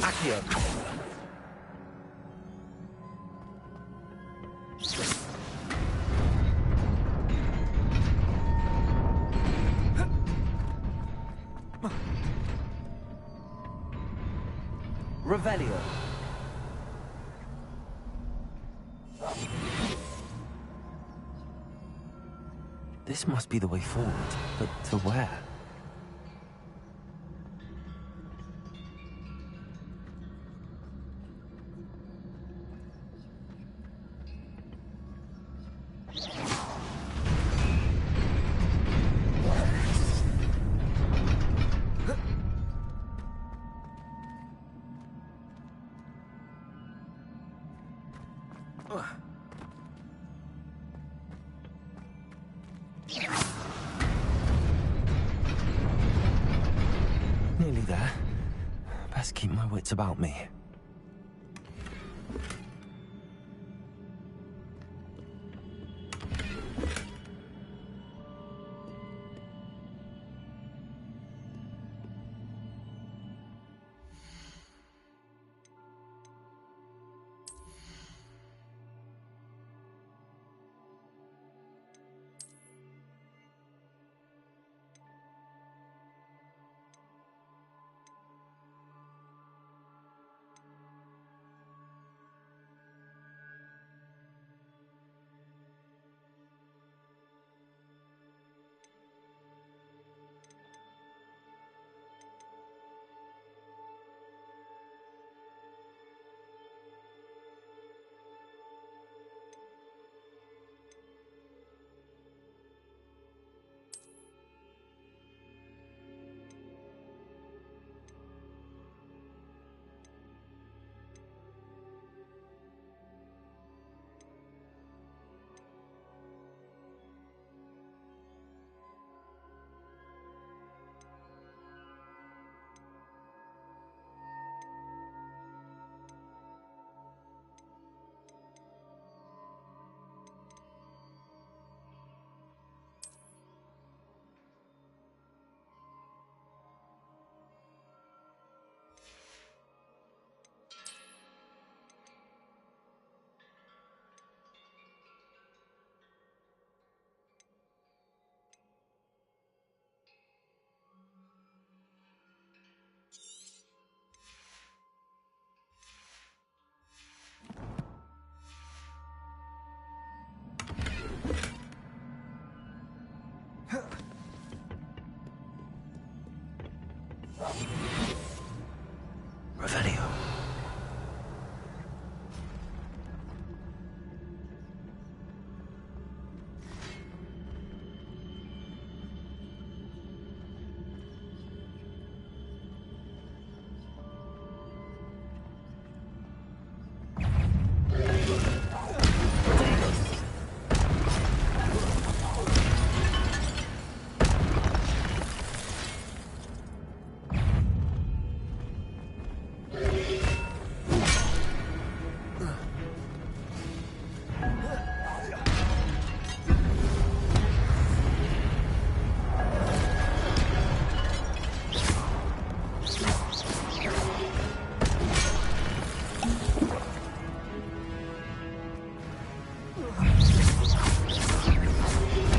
Accio! Revelio. This must be the way forward, but to where? Nearly there. Best keep my wits about me.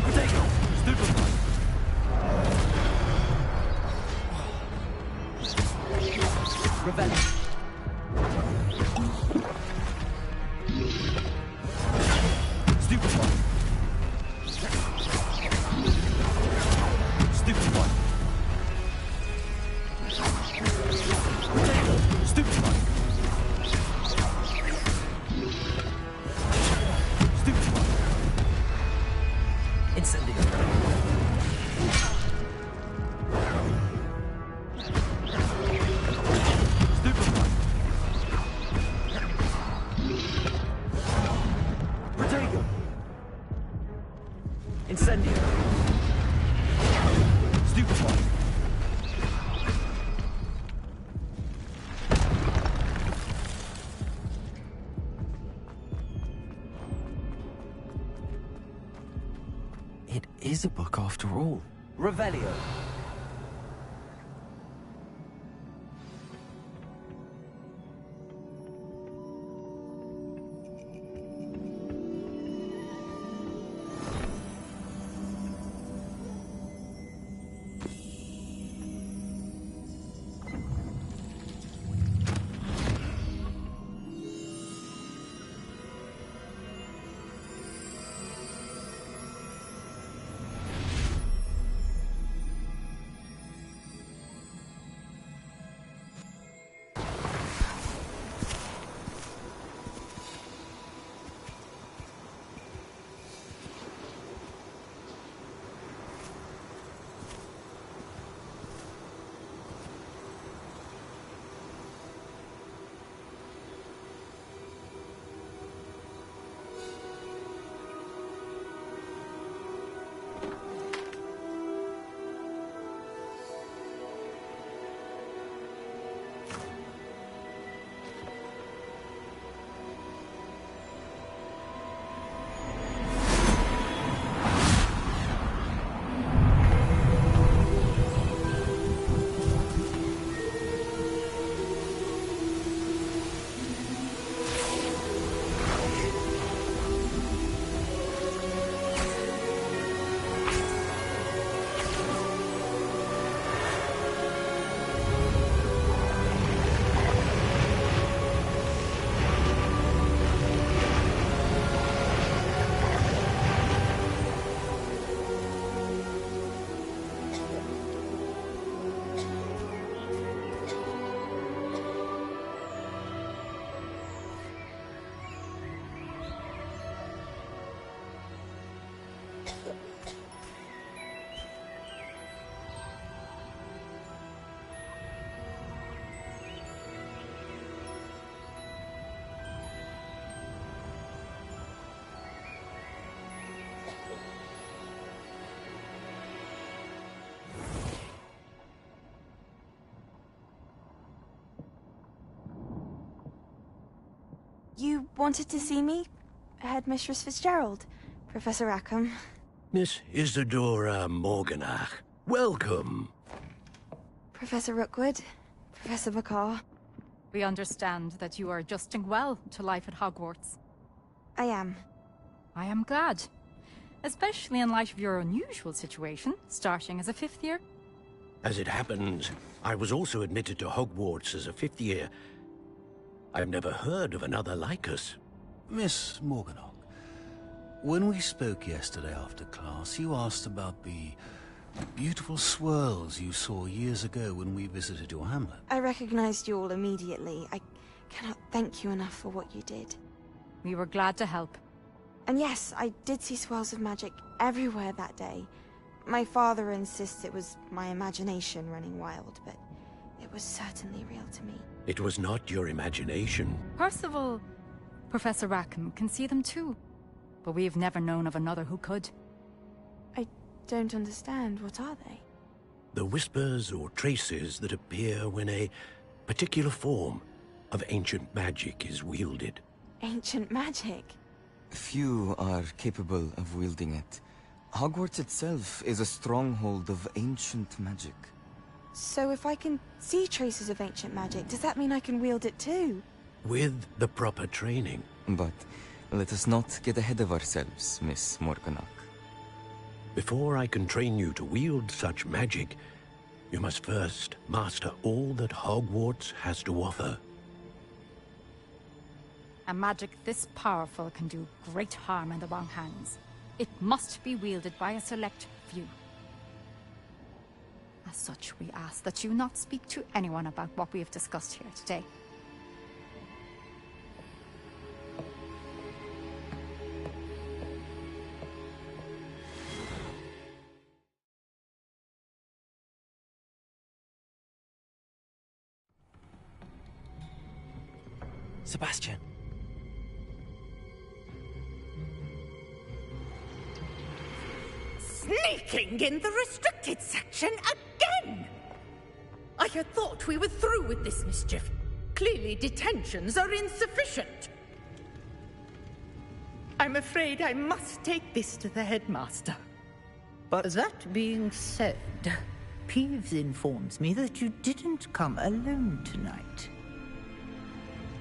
Potato! Stupefy! Revelio. Stupefy! Stupefy! Potato! Stupefy! Stupefy! Incendio! Stupefy! Protego! Incendio! Stupefy! It is a book after all. Revelio. You wanted to see me? Headmistress Fitzgerald, Professor Rackham. Miss Isadora Morganach, welcome. Professor Rookwood, Professor Bakar. We understand that you are adjusting well to life at Hogwarts. I am. I am glad. Especially in light of your unusual situation, starting as a 5th year. As it happens, I was also admitted to Hogwarts as a 5th year. I've never heard of another like us. Miss Morganach, when we spoke yesterday after class, you asked about the beautiful swirls you saw years ago when we visited your hamlet. I recognized you all immediately. I cannot thank you enough for what you did. We were glad to help. And yes, I did see swirls of magic everywhere that day. My father insists it was my imagination running wild, but it was certainly real to me. It was not your imagination. Percival, Professor Rackham can see them too. But we have never known of another who could. I don't understand. What are they? The whispers or traces that appear when a particular form of ancient magic is wielded. Ancient magic? Few are capable of wielding it. Hogwarts itself is a stronghold of ancient magic. So if I can see traces of ancient magic, does that mean I can wield it too? With the proper training. But Let us not get ahead of ourselves, Miss Morganach. Before I can train you to wield such magic, you must first master all that Hogwarts has to offer. A magic this powerful can do great harm in the wrong hands. It must be wielded by a select few. As such, we ask that you not speak to anyone about what we have discussed here today. Sebastian. Sneaking in the restricted section again! I had thought we were through with this mischief. Clearly detentions are insufficient. I'm afraid I must take this to the headmaster. But that being said, Peeves informs me that you didn't come alone tonight.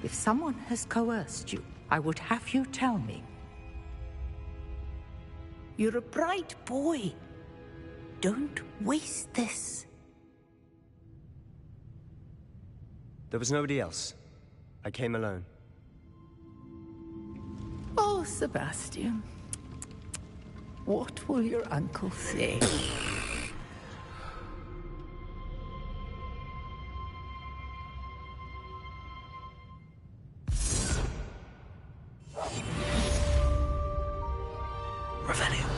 If someone has coerced you, I would have you tell me. You're a bright boy. Don't waste this. There was nobody else. I came alone. Oh, Sebastian. What will your uncle say? Revelio.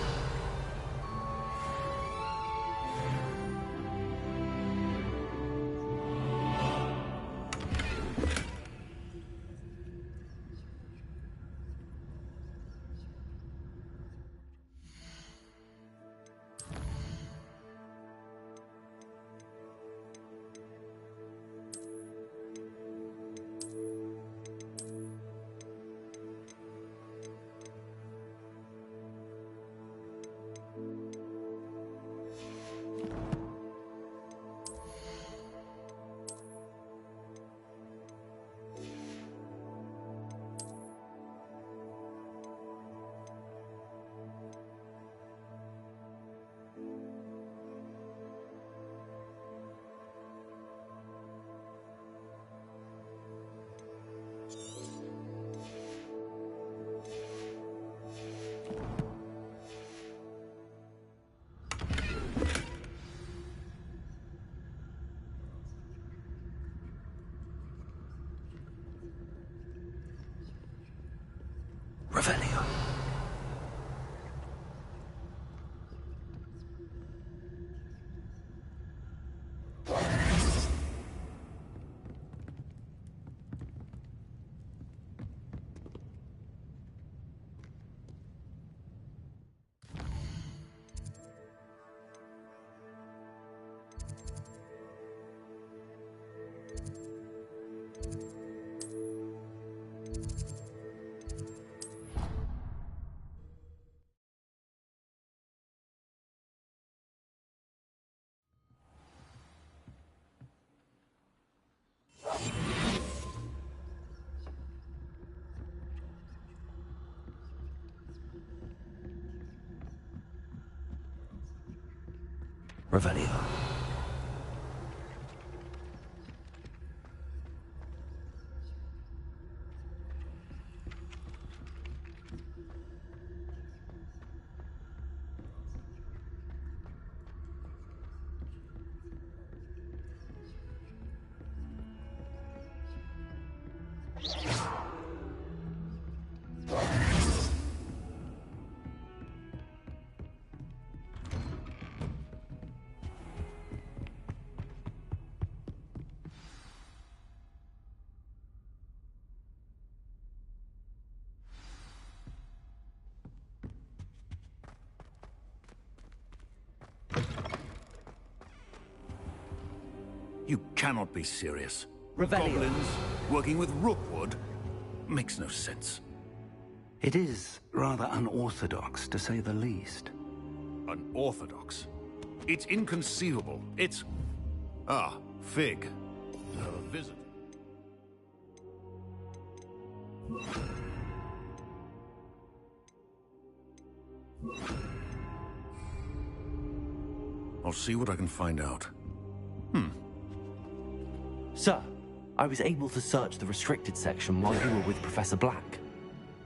Revelio. Revelio. You cannot be serious. Revelio. Goblins working with Rookwood makes no sense. It is rather unorthodox, to say the least. Unorthodox? It's inconceivable. It's... Ah, Fig. You have a visitor. I'll see what I can find out. Sir, I was able to search the restricted section while you were with Professor Black.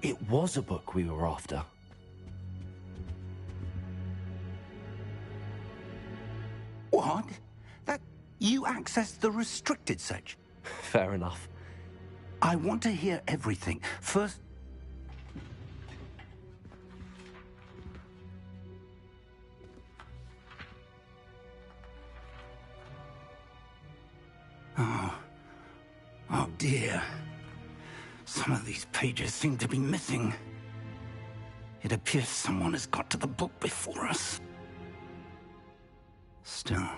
It was a book we were after. What? That you accessed the restricted section? Fair enough. I want to hear everything. First... Oh dear. Some of these pages seem to be missing. It appears someone has got to the book before us. Still,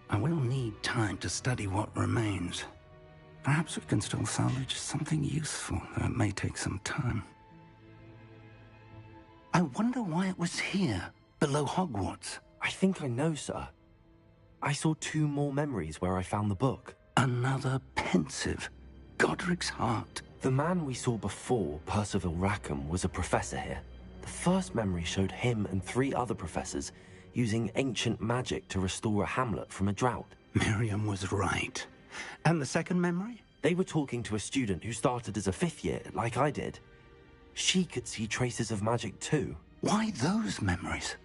I will need time to study what remains. Perhaps we can still salvage something useful, though it may take some time. I wonder why it was here, below Hogwarts. I think I know, sir. I saw 2 more memories where I found the book. Another pensive. Godric's heart. The man we saw before, Percival Rackham, was a professor here. The first memory showed him and 3 other professors using ancient magic to restore a hamlet from a drought. Miriam was right. And the second memory? They were talking to a student who started as a 5th year, like I did. She could see traces of magic too. Why those memories?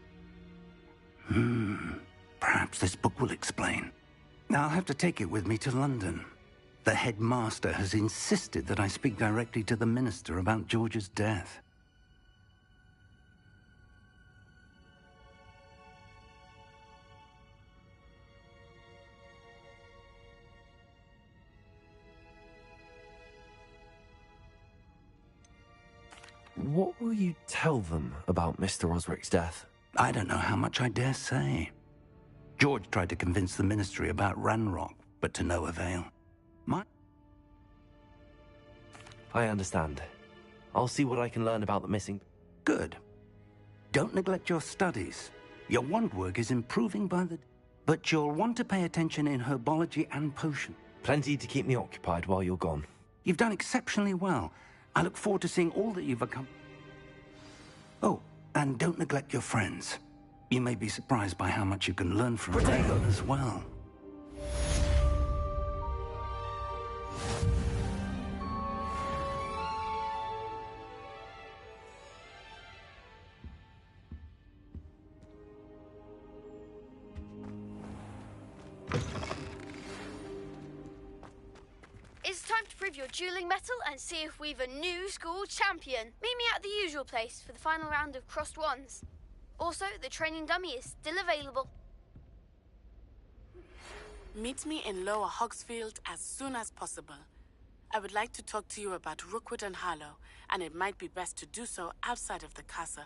Perhaps this book will explain. Now I'll have to take it with me to London. The headmaster has insisted that I speak directly to the minister about George's death. What will you tell them about Mr. Osric's death? I don't know how much I dare say. George tried to convince the ministry about Ranrock, but to no avail. I understand. I'll see what I can learn about the missing... Good. Don't neglect your studies. Your wand work is improving by the... But you'll want to pay attention in herbology and potion. Plenty to keep me occupied while you're gone. You've done exceptionally well. I look forward to seeing all that you've accomplished. Oh, and don't neglect your friends. You may be surprised by how much you can learn from them as well. It's time to prove your dueling mettle and see if we've a new school champion. Meet me at the usual place for the final round of crossed wands. Also, the training dummy is still available. Meet me in Lower Hogsfield as soon as possible. I would like to talk to you about Rookwood and Harlow, and it might be best to do so outside of the castle.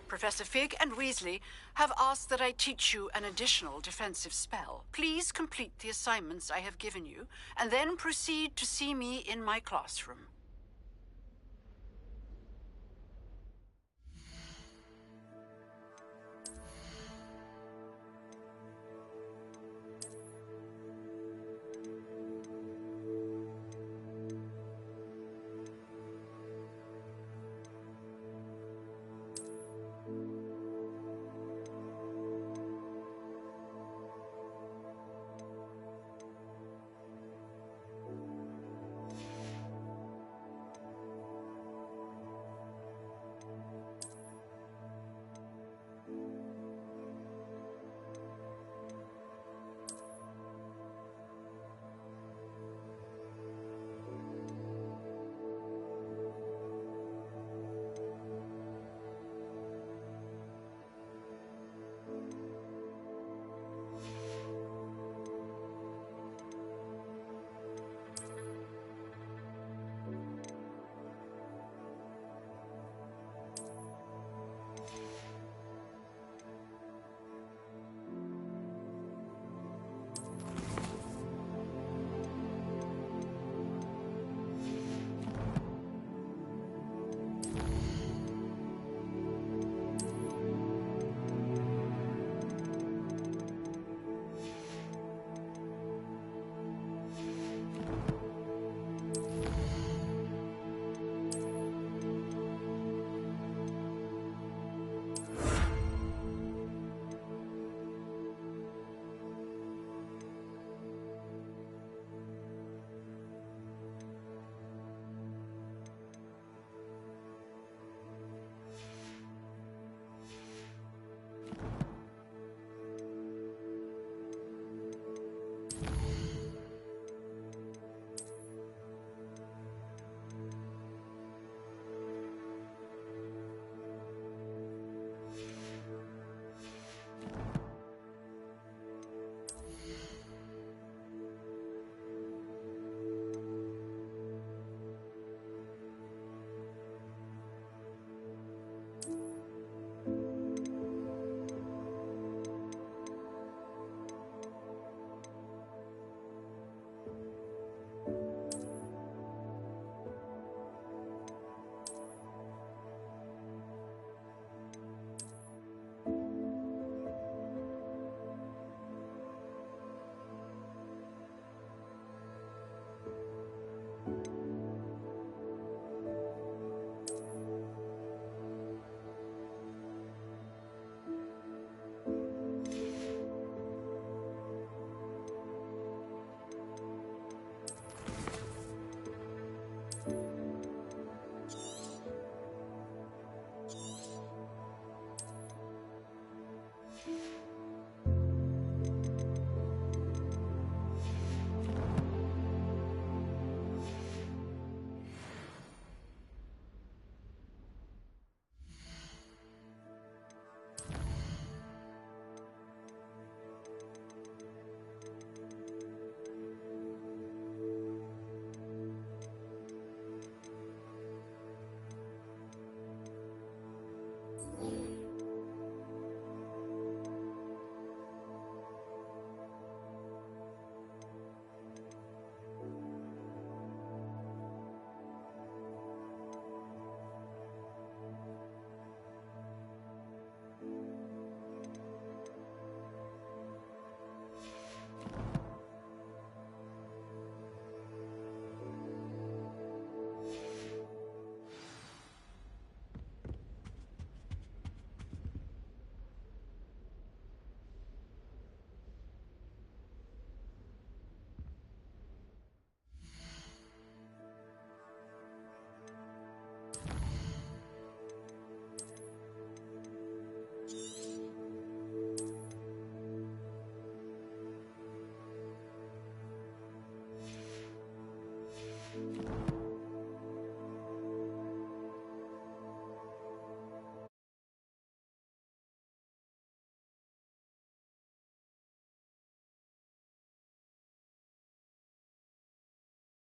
Professor Fig and Weasley have asked that I teach you an additional defensive spell. Please complete the assignments I have given you, and then proceed to see me in my classroom.